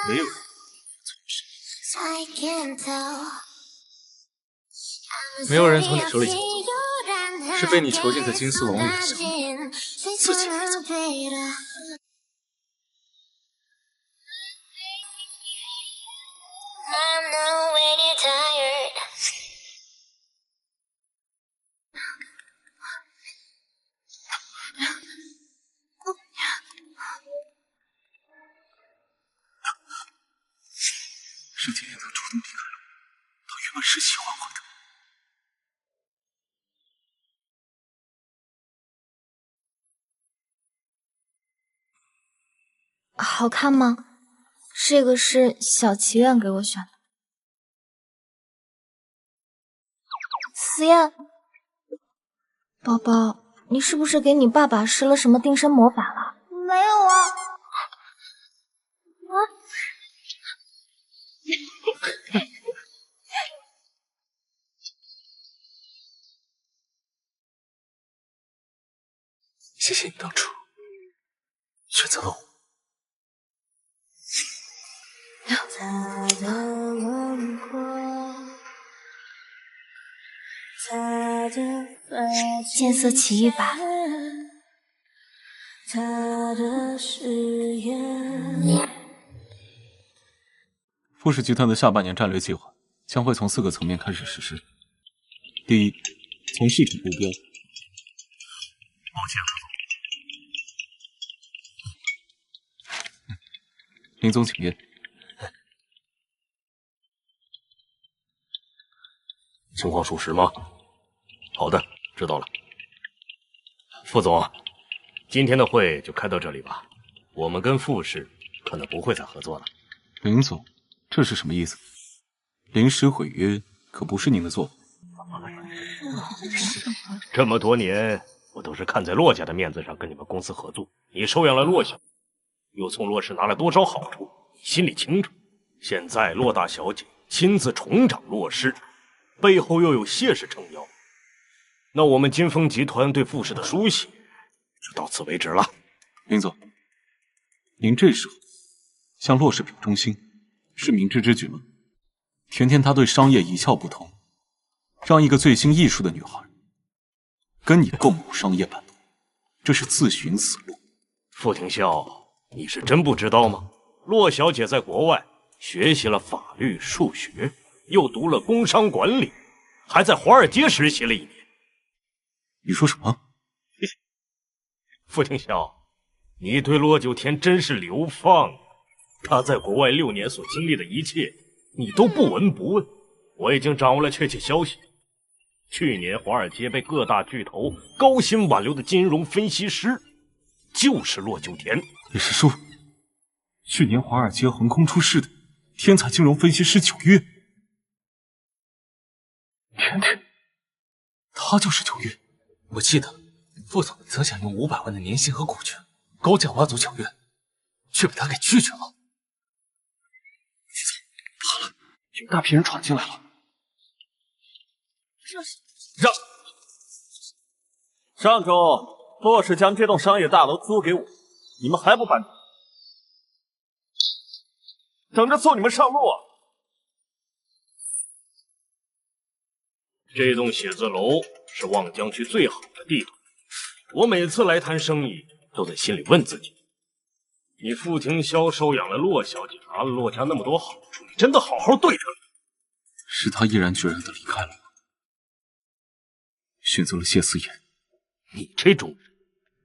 Speaker 6: 没有。
Speaker 4: 没有人从你手里抢走，是被你囚禁在金丝笼里的小女，自己来走。
Speaker 10: 是简言曾主动离开了我，他原本是喜欢我的。
Speaker 3: 好看吗？这个是小祈愿给我选的。思燕，宝宝，你是不是给你爸爸施了什么定身魔法了？
Speaker 5: 没有啊。
Speaker 1: 谢谢你当初选择了我。
Speaker 9: 他的轮廓，他的
Speaker 3: 见色起意吧。
Speaker 9: 他的誓言。
Speaker 10: 富士集团的下半年战略计划将会从4个层面开始实施。第一，从市场目标。抱歉，林总，请便。
Speaker 8: 情况属实吗？好的，知道了。副总，今天的会就开到这里吧。我们跟富士可能不会再合作了。
Speaker 10: 林总，这是什么意思？临时毁约可不是您的做法。
Speaker 8: 这么多年，我都是看在骆家的面子上跟你们公司合作。你收养了骆小姐，又从骆氏拿了多少好处，你心里清楚。现在骆大小姐亲自重掌骆氏，背后又有谢氏撑腰，那我们金风集团对富氏的书写就到此为止了。
Speaker 10: 林总，您这时候向骆氏表忠心，是明智之举吗？甜甜她对商业一窍不通，让一个醉心艺术的女孩跟你共谋商业版图，这是自寻死路。
Speaker 8: 傅廷霄，你是真不知道吗？骆小姐在国外学习了法律、数学，又读了工商管理，还在华尔街实习了1年。
Speaker 10: 你说什么？
Speaker 8: 傅廷霄，你对骆九天真是流放啊！他在国外6年所经历的一切，你都不闻不问。我已经掌握了确切消息，去年华尔街被各大巨头高薪挽留的金融分析师，就是骆九天。
Speaker 10: 你是说，去年华尔街横空出世的天才金融分析师9月？甜甜，他就是9月。
Speaker 1: 我记得副总曾想用500万的年薪和股权高价挖走9月，却被他给拒绝了。怕了，有大批人闯进来了。
Speaker 14: 让上周骆氏将这栋商业大楼租给我，你们还不搬走？等着送你们上路啊！
Speaker 8: 这栋写字楼是望江区最好的地段，我每次来谈生意，都在心里问自己：你傅廷霄收养了骆小姐，拿了骆家那么多好处，你真的好好对她？
Speaker 10: 是他毅然决然的离开了我，选择了谢思妍。
Speaker 8: 你这种人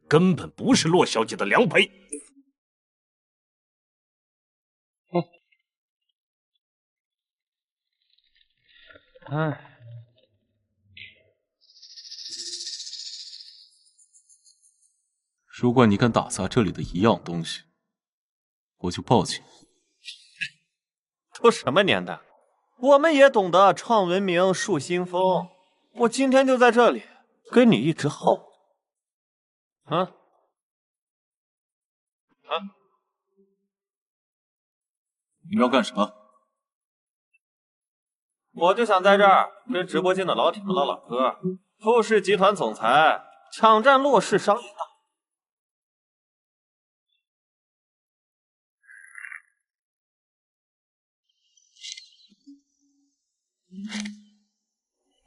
Speaker 8: 根本不是骆小姐的良陪。
Speaker 14: 哎，
Speaker 10: 如果你敢打砸这里的一样东西，我就报警。
Speaker 14: 都什么年代，我们也懂得创文明、树新风。我今天就在这里跟你一直耗着。啊！
Speaker 10: 你要干什么？
Speaker 14: 我就想在这儿跟直播间的老铁们唠唠嗑。富氏集团总裁抢占洛氏商业大。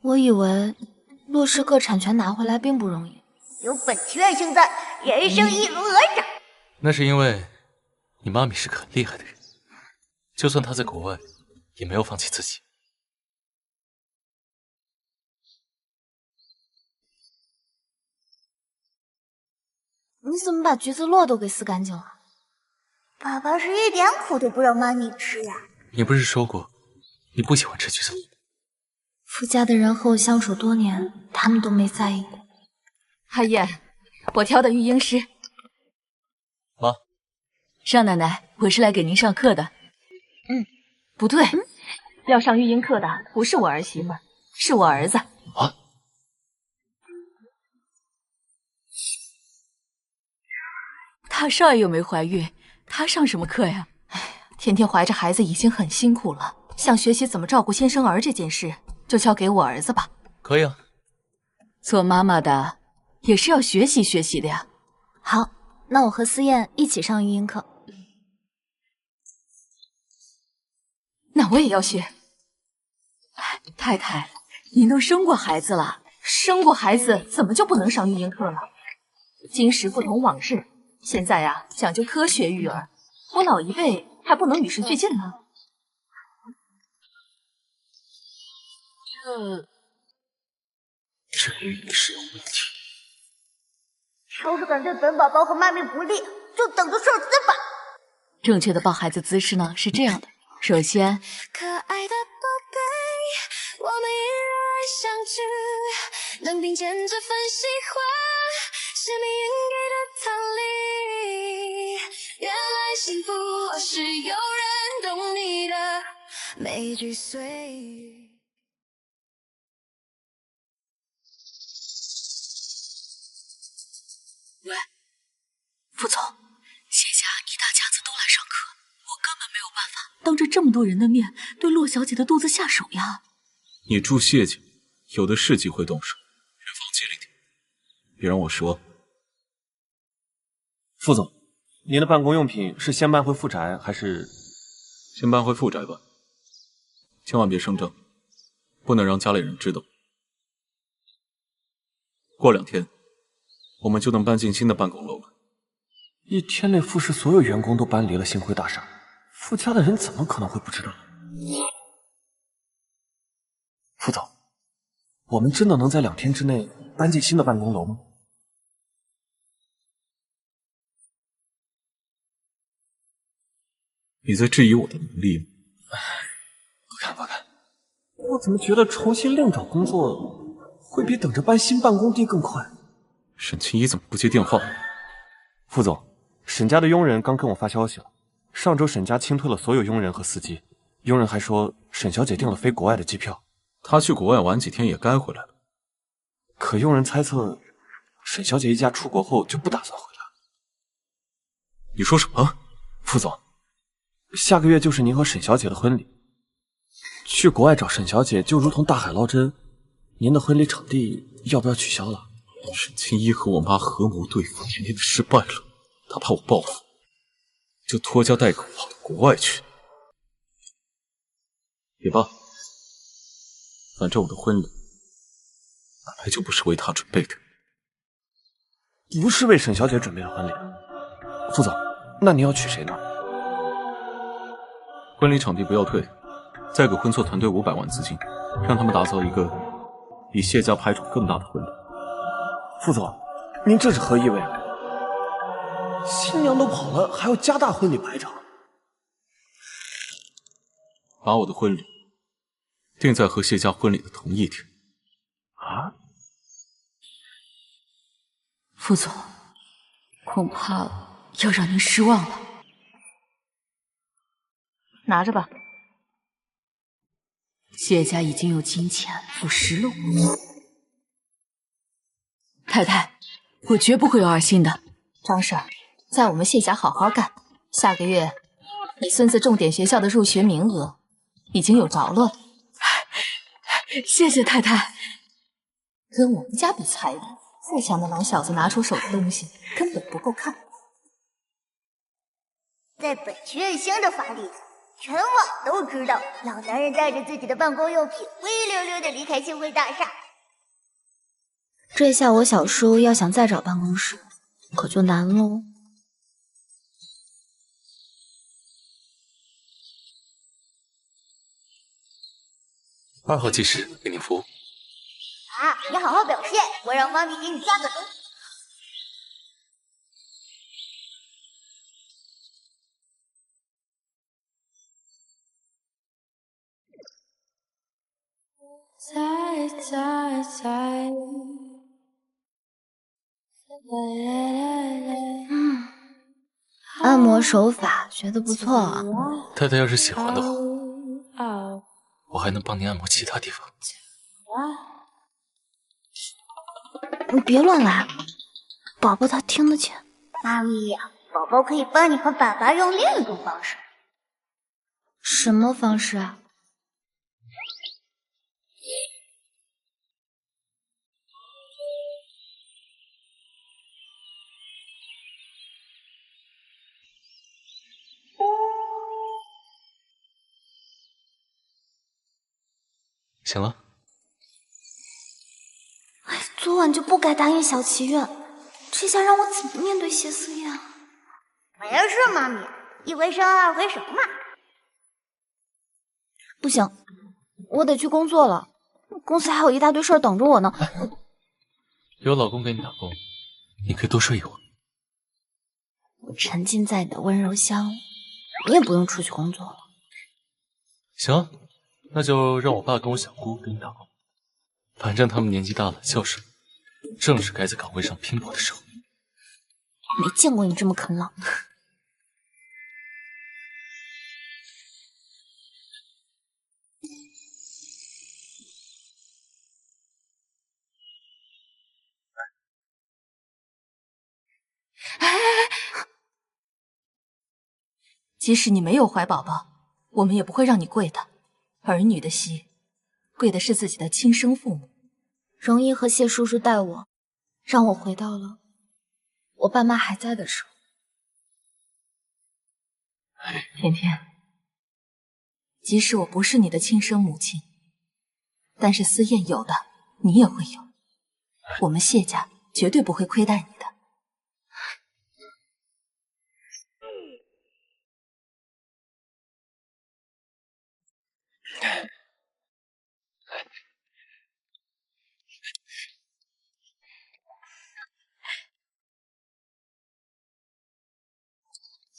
Speaker 3: 我以为洛氏各产权拿回来并不容易。
Speaker 5: 有本权星在，人生易如鹅掌。
Speaker 4: 那是因为你妈咪是个很厉害的人，就算她在国外，也没有放弃自己。
Speaker 3: 你怎么把橘子络都给撕干净了？
Speaker 5: 爸爸是一点苦都不让妈咪吃呀。
Speaker 4: 你不是说过你不喜欢吃橘子？
Speaker 3: 傅家的人和我相处多年，他们都没在意过。
Speaker 7: 海燕，我挑的育婴师。
Speaker 4: 妈，
Speaker 11: 尚奶奶，我是来给您上课的。
Speaker 7: 不对，要上育婴课的不是我儿媳妇，是我儿子。
Speaker 4: 啊？
Speaker 11: 大少爷又没怀孕，他上什么课呀？
Speaker 7: 天天怀着孩子已经很辛苦了，想学习怎么照顾新生儿这件事，就交给我儿子吧。
Speaker 4: 可以啊。
Speaker 11: 做妈妈的也是要学习学习的呀。
Speaker 3: 好，那我和思燕一起上育婴课。
Speaker 7: 那我也要学。
Speaker 11: 太太，您都生过孩子了，
Speaker 7: 生过孩子怎么就不能上育婴课了？今时不同往日，现在啊讲究科学育儿，我老一辈还不能与时俱进呢。
Speaker 4: 这育婴是有问题。
Speaker 5: 要是敢对本宝宝和妈咪不利，就等着受死吧。
Speaker 11: 正确的抱孩子姿势呢是这样的，首先，
Speaker 9: 可爱的宝贝，我们依然相聚，能并肩这份喜欢，是命运给的逃离。原来幸福是有人懂你的每一句碎语。
Speaker 11: 喂，副总，谢家一大家子都来上课，我根本没有办法当着这么多人的面对洛小姐的肚子下手呀。
Speaker 10: 你助谢家有的是机会动手，人放机灵点，别让我说。
Speaker 14: 副总，您的办公用品是先搬回富宅还是？
Speaker 10: 先搬回富宅吧，千万别声张，不能让家里人知道。过2天，我们就能搬进新的办公楼了。
Speaker 14: 1天内，富氏所有员工都搬离了星辉大厦，富家的人怎么可能会不知道？副总，我们真的能在2天之内搬进新的办公楼吗？
Speaker 10: 你在质疑我的能力吗？
Speaker 14: 不敢，我怎么觉得重新另找工作会比等着搬新办公地更快？
Speaker 10: 沈清一怎么不接电话？
Speaker 14: 副总，沈家的佣人刚跟我发消息了，上周沈家清退了所有佣人和司机，佣人还说沈小姐订了飞国外的机票。
Speaker 10: 她去国外玩几天也该回来了。
Speaker 14: 可佣人猜测，沈小姐一家出国后就不打算回来。
Speaker 10: 你说什么？
Speaker 14: 副总，下个月就是您和沈小姐的婚礼，去国外找沈小姐就如同大海捞针，您的婚礼场地要不要取消了？
Speaker 10: 沈清一和我妈合谋对付，甜甜的失败了，他怕我报复，就拖家带口跑到国外去。也罢，反正我的婚礼本来就不是为她准备的。
Speaker 14: 不是为沈小姐准备的婚礼。副总，那你要娶谁呢？
Speaker 10: 婚礼场地不要退，再给婚策团队500万资金，让他们打造一个比谢家排场更大的婚礼。
Speaker 14: 副总，您这是何意味？新娘都跑了，还要加大婚礼排场？
Speaker 10: 把我的婚礼定在和谢家婚礼的同一天。
Speaker 14: 啊？
Speaker 11: 副总，恐怕要让您失望了。
Speaker 7: 拿着吧。
Speaker 11: 谢家已经有金钱付实了我。太太，我绝不会有二心的。
Speaker 7: 张婶，在我们谢家好好干。下个月，你孙子重点学校的入学名额已经有着落了。谢谢太太。跟我们家比才艺，富强的老小子拿出手的东西根本不够看。
Speaker 5: 在本区任性的法力，全网都知道老男人带着自己的办公用品灰溜溜的离开星辉大厦。
Speaker 3: 这下我小叔要想再找办公室，可就难喽。
Speaker 4: 2号技师给您服务。
Speaker 5: 啊，你好好表现，我让妈咪给你加个分。
Speaker 3: 按摩手法学得不错啊。
Speaker 4: 太太要是喜欢的话，我还能帮您按摩其他地方。
Speaker 3: 你别乱来，宝宝他听得见。
Speaker 5: 妈咪呀，宝宝可以帮你和爸爸用另一种方式。
Speaker 3: 什么方式啊？
Speaker 4: 行了。
Speaker 3: 昨晚就不该答应小祈愿，这下让我怎么面对谢思燕啊？
Speaker 5: 没事，妈咪，一回生二回熟嘛。
Speaker 3: 不行，我得去工作了，公司还有一大堆事儿等着我呢。
Speaker 4: 有老公给你打工，你可以多睡一会儿。
Speaker 3: 我沉浸在你的温柔乡里，你也不用出去工作了。
Speaker 4: 行，那就让我爸跟我小姑给你打工，反正他们年纪大了，孝顺，正是该在岗位上拼搏的时候。
Speaker 3: 没见过你这么啃老。
Speaker 7: 即使你没有怀宝宝，我们也不会让你跪的。儿女的膝，跪的是自己的亲生父母。
Speaker 3: 容易和谢叔叔带我，让我回到了我爸妈还在的时候。
Speaker 7: 甜甜，即使我不是你的亲生母亲，但是思燕有的，你也会有。我们谢家绝对不会亏待你的。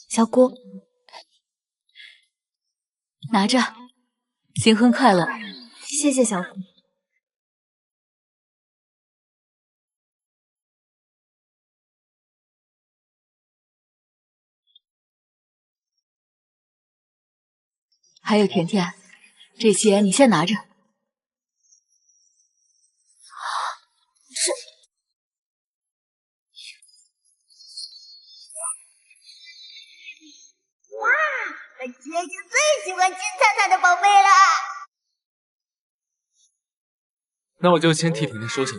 Speaker 3: 小姑，
Speaker 11: 拿着，新婚快乐！
Speaker 3: 谢谢小姑。
Speaker 11: 还有甜甜，这些你先拿着。
Speaker 5: 哇，本姐姐最喜欢金灿灿的宝贝了。
Speaker 4: 那我就先替甜甜收下。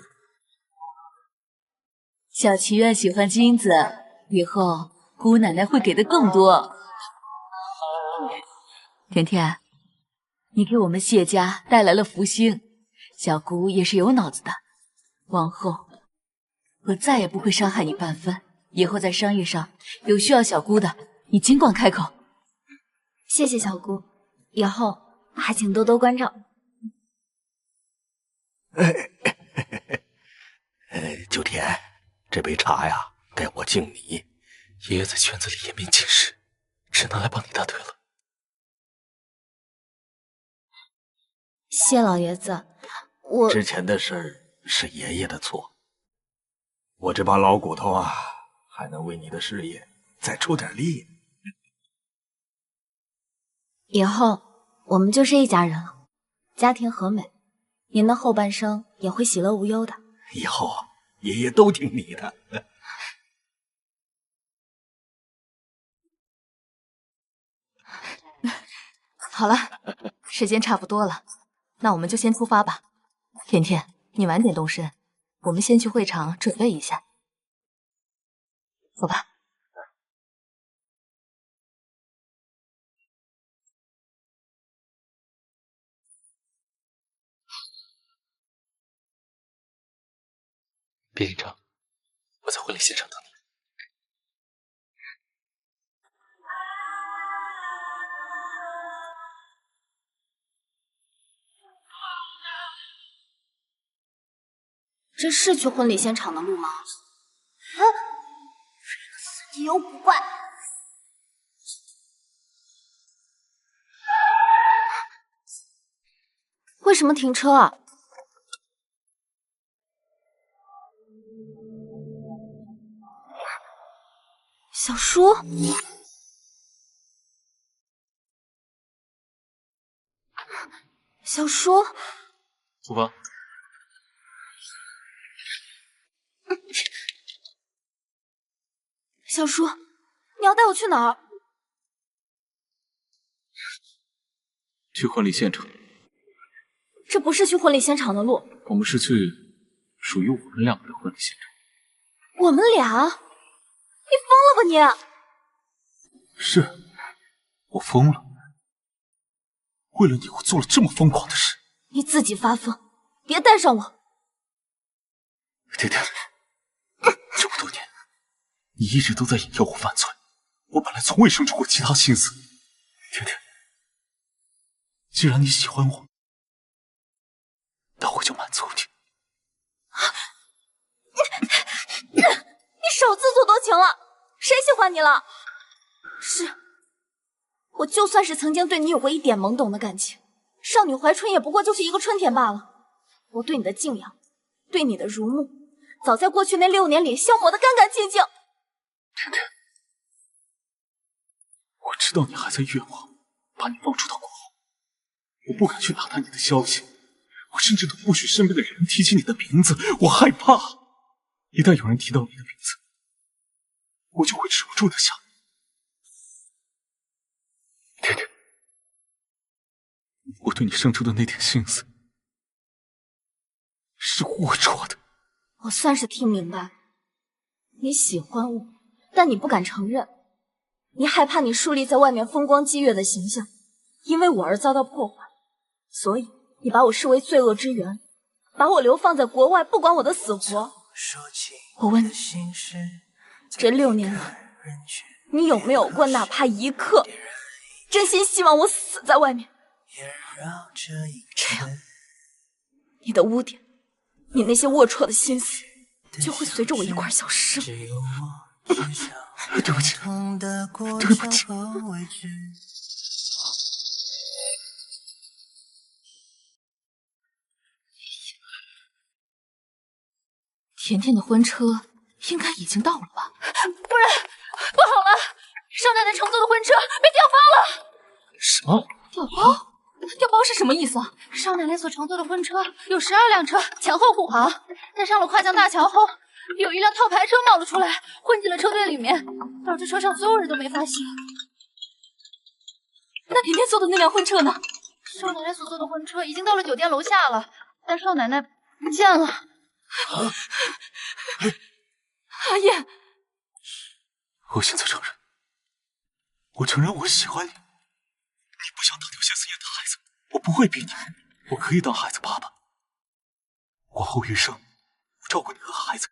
Speaker 11: 小祈愿喜欢金子，以后姑奶奶会给的更多。甜甜，你给我们谢家带来了福星，小姑也是有脑子的。往后我再也不会伤害你半分，以后在商业上有需要小姑的，你尽管开口。
Speaker 3: 谢谢小姑，以后还请多多关照。
Speaker 8: 九田，这杯茶呀，该我敬你。
Speaker 4: 爷爷在圈子里颜面尽失，只能来帮你打腿了。
Speaker 3: 谢老爷子，我
Speaker 8: 之前的事儿是爷爷的错，我这把老骨头啊，还能为你的事业再出点力。
Speaker 3: 以后我们就是一家人了，家庭和美，您的后半生也会喜乐无忧的。
Speaker 8: 以后爷爷都听你的。
Speaker 7: 好了，时间差不多了，那我们就先出发吧。甜甜，你晚点动身，我们先去会场准备一下。走吧。
Speaker 4: 别紧张，我在婚礼现场等你。
Speaker 3: 这是去婚礼现场的路吗？
Speaker 5: 啊，司机有古怪。
Speaker 3: 为什么停车啊？小叔，小叔，
Speaker 4: 出发。
Speaker 3: 小叔，你要带我去哪儿？
Speaker 10: 去婚礼现场。
Speaker 3: 这不是去婚礼现场的路。
Speaker 10: 我们是去属于我们两个的婚礼现场。
Speaker 3: 我们俩？你疯了吧你？
Speaker 10: 是，我疯了。为了你，我做了这么疯狂的事。
Speaker 3: 你自己发疯，别带上我。
Speaker 10: 甜甜，这么多年，你一直都在引诱我犯罪，我本来从未生出过其他心思。甜甜，既然你喜欢我，那我就满足你。
Speaker 3: 你少自作多情了，谁喜欢你了？是，我就算是曾经对你有过一点懵懂的感情，少女怀春也不过就是一个春天罢了。我对你的敬仰，对你的如沐，早在过去那6年里消磨得干干净净。
Speaker 10: 甜甜，我知道你还在怨我，把你放出到国后，我不敢去打探你的消息，我甚至都不许身边的人提起你的名字，我害怕，一旦有人提到你的名字，我就会止不住的想。甜甜，我对你生出的那点心思，是龌龊的。
Speaker 3: 我算是听明白了，你喜欢我，但你不敢承认，你害怕你树立在外面风光激越的形象，因为我而遭到破坏，所以你把我视为罪恶之源，把我流放在国外，不管我的死活。我问你，这6年来，你有没有过哪怕一刻真心希望我死在外面？这样，你的污点，你那些龌龊的心思，就会随着我一块消失。
Speaker 10: 对不起，对不起。
Speaker 7: 甜甜的婚车应该已经到了吧？
Speaker 13: 不然，不好了！少奶奶乘坐的婚车被调包了。
Speaker 4: 什么？
Speaker 7: 调包？调包是什么意思啊？
Speaker 13: 少奶奶所乘坐的婚车有12辆车前后护航，在上了跨江大桥后，有一辆套牌车冒了出来，混进了车队里面，导致车上所有人都没发现。
Speaker 7: 那甜甜坐的那辆婚车呢？
Speaker 13: 少奶奶所坐的婚车已经到了酒店楼下了，但少奶奶不见了。
Speaker 7: 阿燕，
Speaker 10: 我现在承认，我承认我喜欢你。你不想当条谢思燕的孩子，我不会逼你，我可以当孩子爸爸。往后余生，我照顾你和孩子。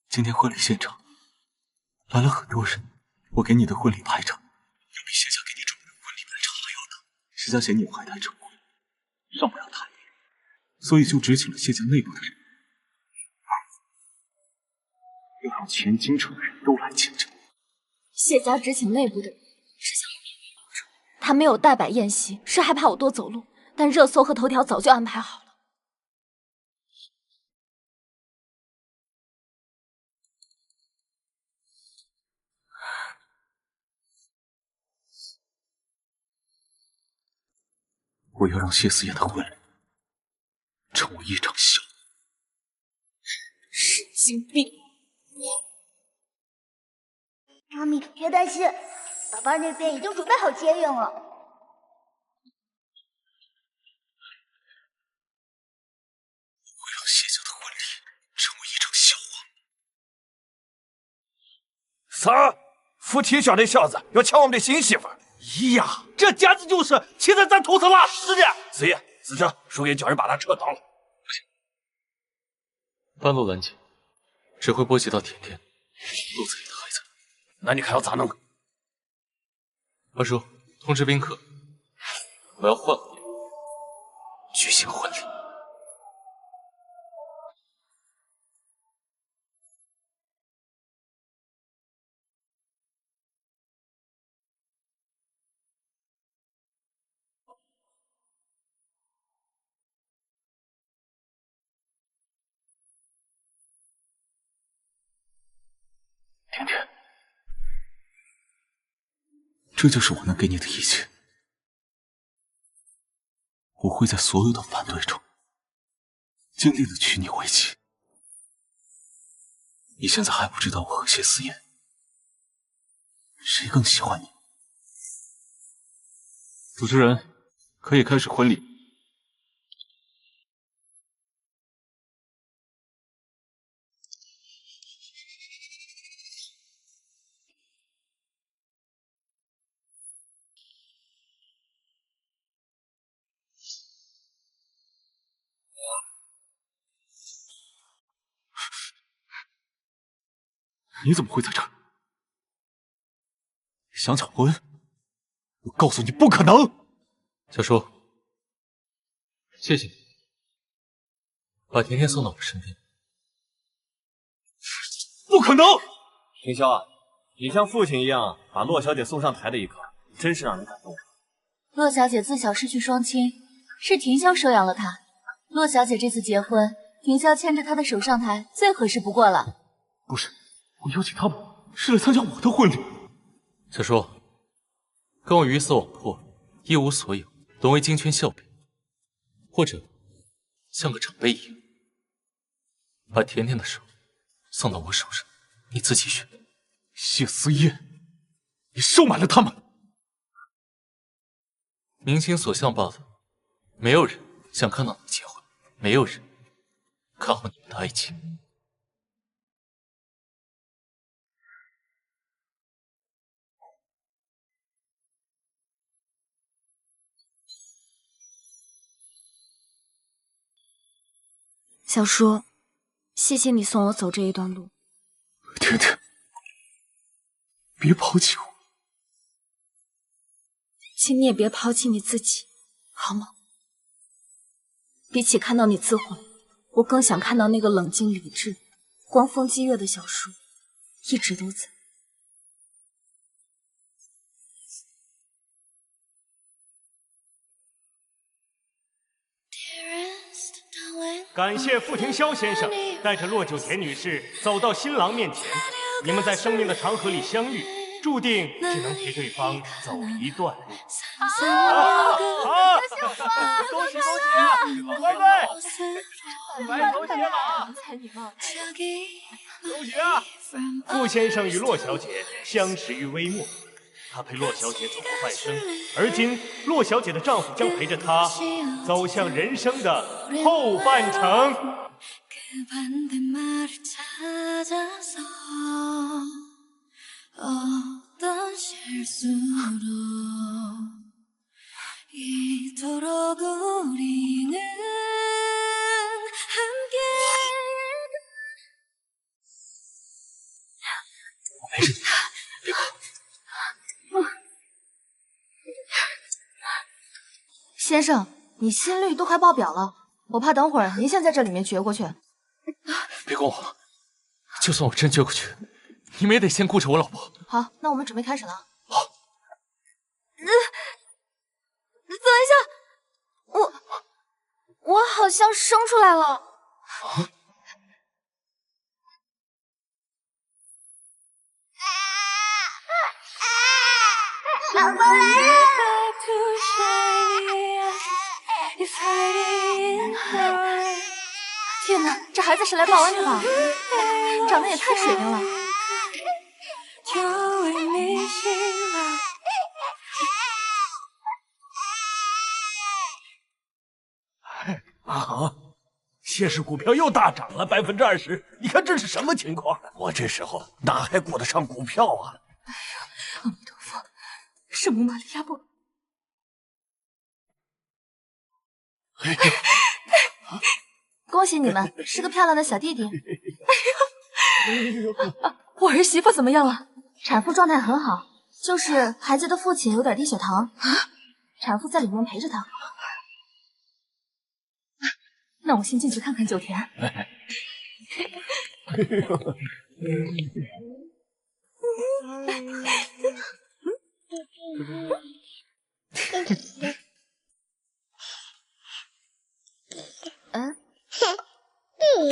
Speaker 10: 今天婚礼现场来了很多人，我给你的婚礼排场要比谢家给你准备的婚礼排场还要大。谢家嫌你怀胎成婚，上不了台，所以就只请了谢家内部的人，要让全京城的人都来见证。
Speaker 3: 谢家只请内部的人，是想我免于流程。他没有代摆宴席，是害怕我多走路，但热搜和头条早就安排好了。
Speaker 10: 我要让谢思燕的婚礼成为一场笑话。
Speaker 3: 神经病！
Speaker 5: 妈咪，别担心，爸爸那边已经准备好接应了。
Speaker 14: 啥？付提小这小子要抢我们的新媳妇儿？
Speaker 8: 咦呀，这简直就是骑在咱头上拉屎的！
Speaker 14: 子夜，子哲，书记叫人把他撤档了。
Speaker 4: 不行，半路拦截，只会波及到甜甜肚子里的孩子。
Speaker 14: 那你看要咋弄？
Speaker 4: 二叔，通知宾客，我要换婚礼，举行婚礼。
Speaker 10: 甜甜，这就是我能给你的一切。我会在所有的反对中，尽力的娶你为妻。你现在还不知道我和谢思妍谁更喜欢你。主持人，可以开始婚礼。你怎么会在这儿？想抢婚？我告诉你不可能！
Speaker 4: 小叔，谢谢你把甜甜送到我身边。
Speaker 10: 不可能！
Speaker 14: 凌霄啊，你像父亲一样把洛小姐送上台的一刻，真是让人感动。
Speaker 11: 洛小姐自小失去双亲，是婷霄收养了她。洛小姐这次结婚，婷霄牵着她的手上台，最合适不过了。
Speaker 10: 不是。我邀请他们是来参加我的婚礼。
Speaker 4: 小叔，跟我鱼死网破，一无所有，沦为金圈笑柄，或者像个长辈一样，把甜甜的手送到我手上，你自己选。
Speaker 10: 谢思燕，你收买了他们。
Speaker 4: 民心所向罢了，没有人想看到你结婚，没有人看好你们的爱情。
Speaker 3: 小叔，谢谢你送我走这一段路。
Speaker 10: 甜甜，别抛弃我，
Speaker 3: 请你也别抛弃你自己，好吗？比起看到你自毁，我更想看到那个冷静理智、光风霁月的小叔一直都在。
Speaker 8: 感谢傅廷霄先生带着骆九田女士走到新郎面前，你们在生命的长河里相遇，注定只能陪对方走一段路。
Speaker 14: 恭喜恭喜，乖乖，白头偕老，
Speaker 7: 才女貌。
Speaker 14: 恭喜啊！
Speaker 8: 傅先生与骆小姐相识于微末，他陪骆小姐走过半生，而今骆小姐的丈夫将陪着她走向人生的后半程。
Speaker 4: 我陪着你，别哭。
Speaker 7: 先生，你心率都快爆表了，我怕等会儿您先在这里面撅过去。
Speaker 4: 别管我，就算我真撅过去，你们也得先顾着我老婆。
Speaker 7: 好，那我们准备开始了。
Speaker 4: 好。
Speaker 3: 等一下，我好像生出来了。
Speaker 4: 啊！
Speaker 5: 老公来了！
Speaker 7: 天哪，这孩子是来报恩的吧？长得也太水灵了。
Speaker 8: 啊！谢氏股票又大涨了20%，你看这是什么情况啊？
Speaker 14: 我这时候哪还顾得上股票啊？
Speaker 7: 阿弥陀佛，圣母玛利亚不。恭喜你们，是个漂亮的小弟弟。我儿媳妇怎么样了？产妇状态很好，就是孩子的父亲有点低血糖，产妇在里面陪着他。那我先进去看看九田。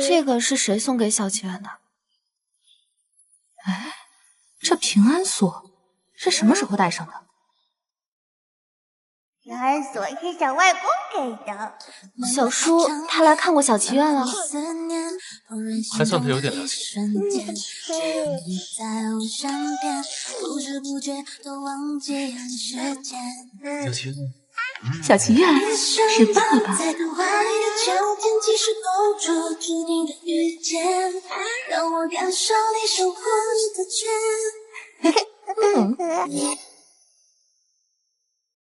Speaker 3: 这个是谁送给小祈愿的？
Speaker 7: 哎，这平安锁是什么时候戴上的？
Speaker 5: 平安锁是小外公给的。
Speaker 3: 小叔他来看过小祈愿了，
Speaker 4: 还算他有点良心。小祈愿，
Speaker 7: 小祈愿是爸爸。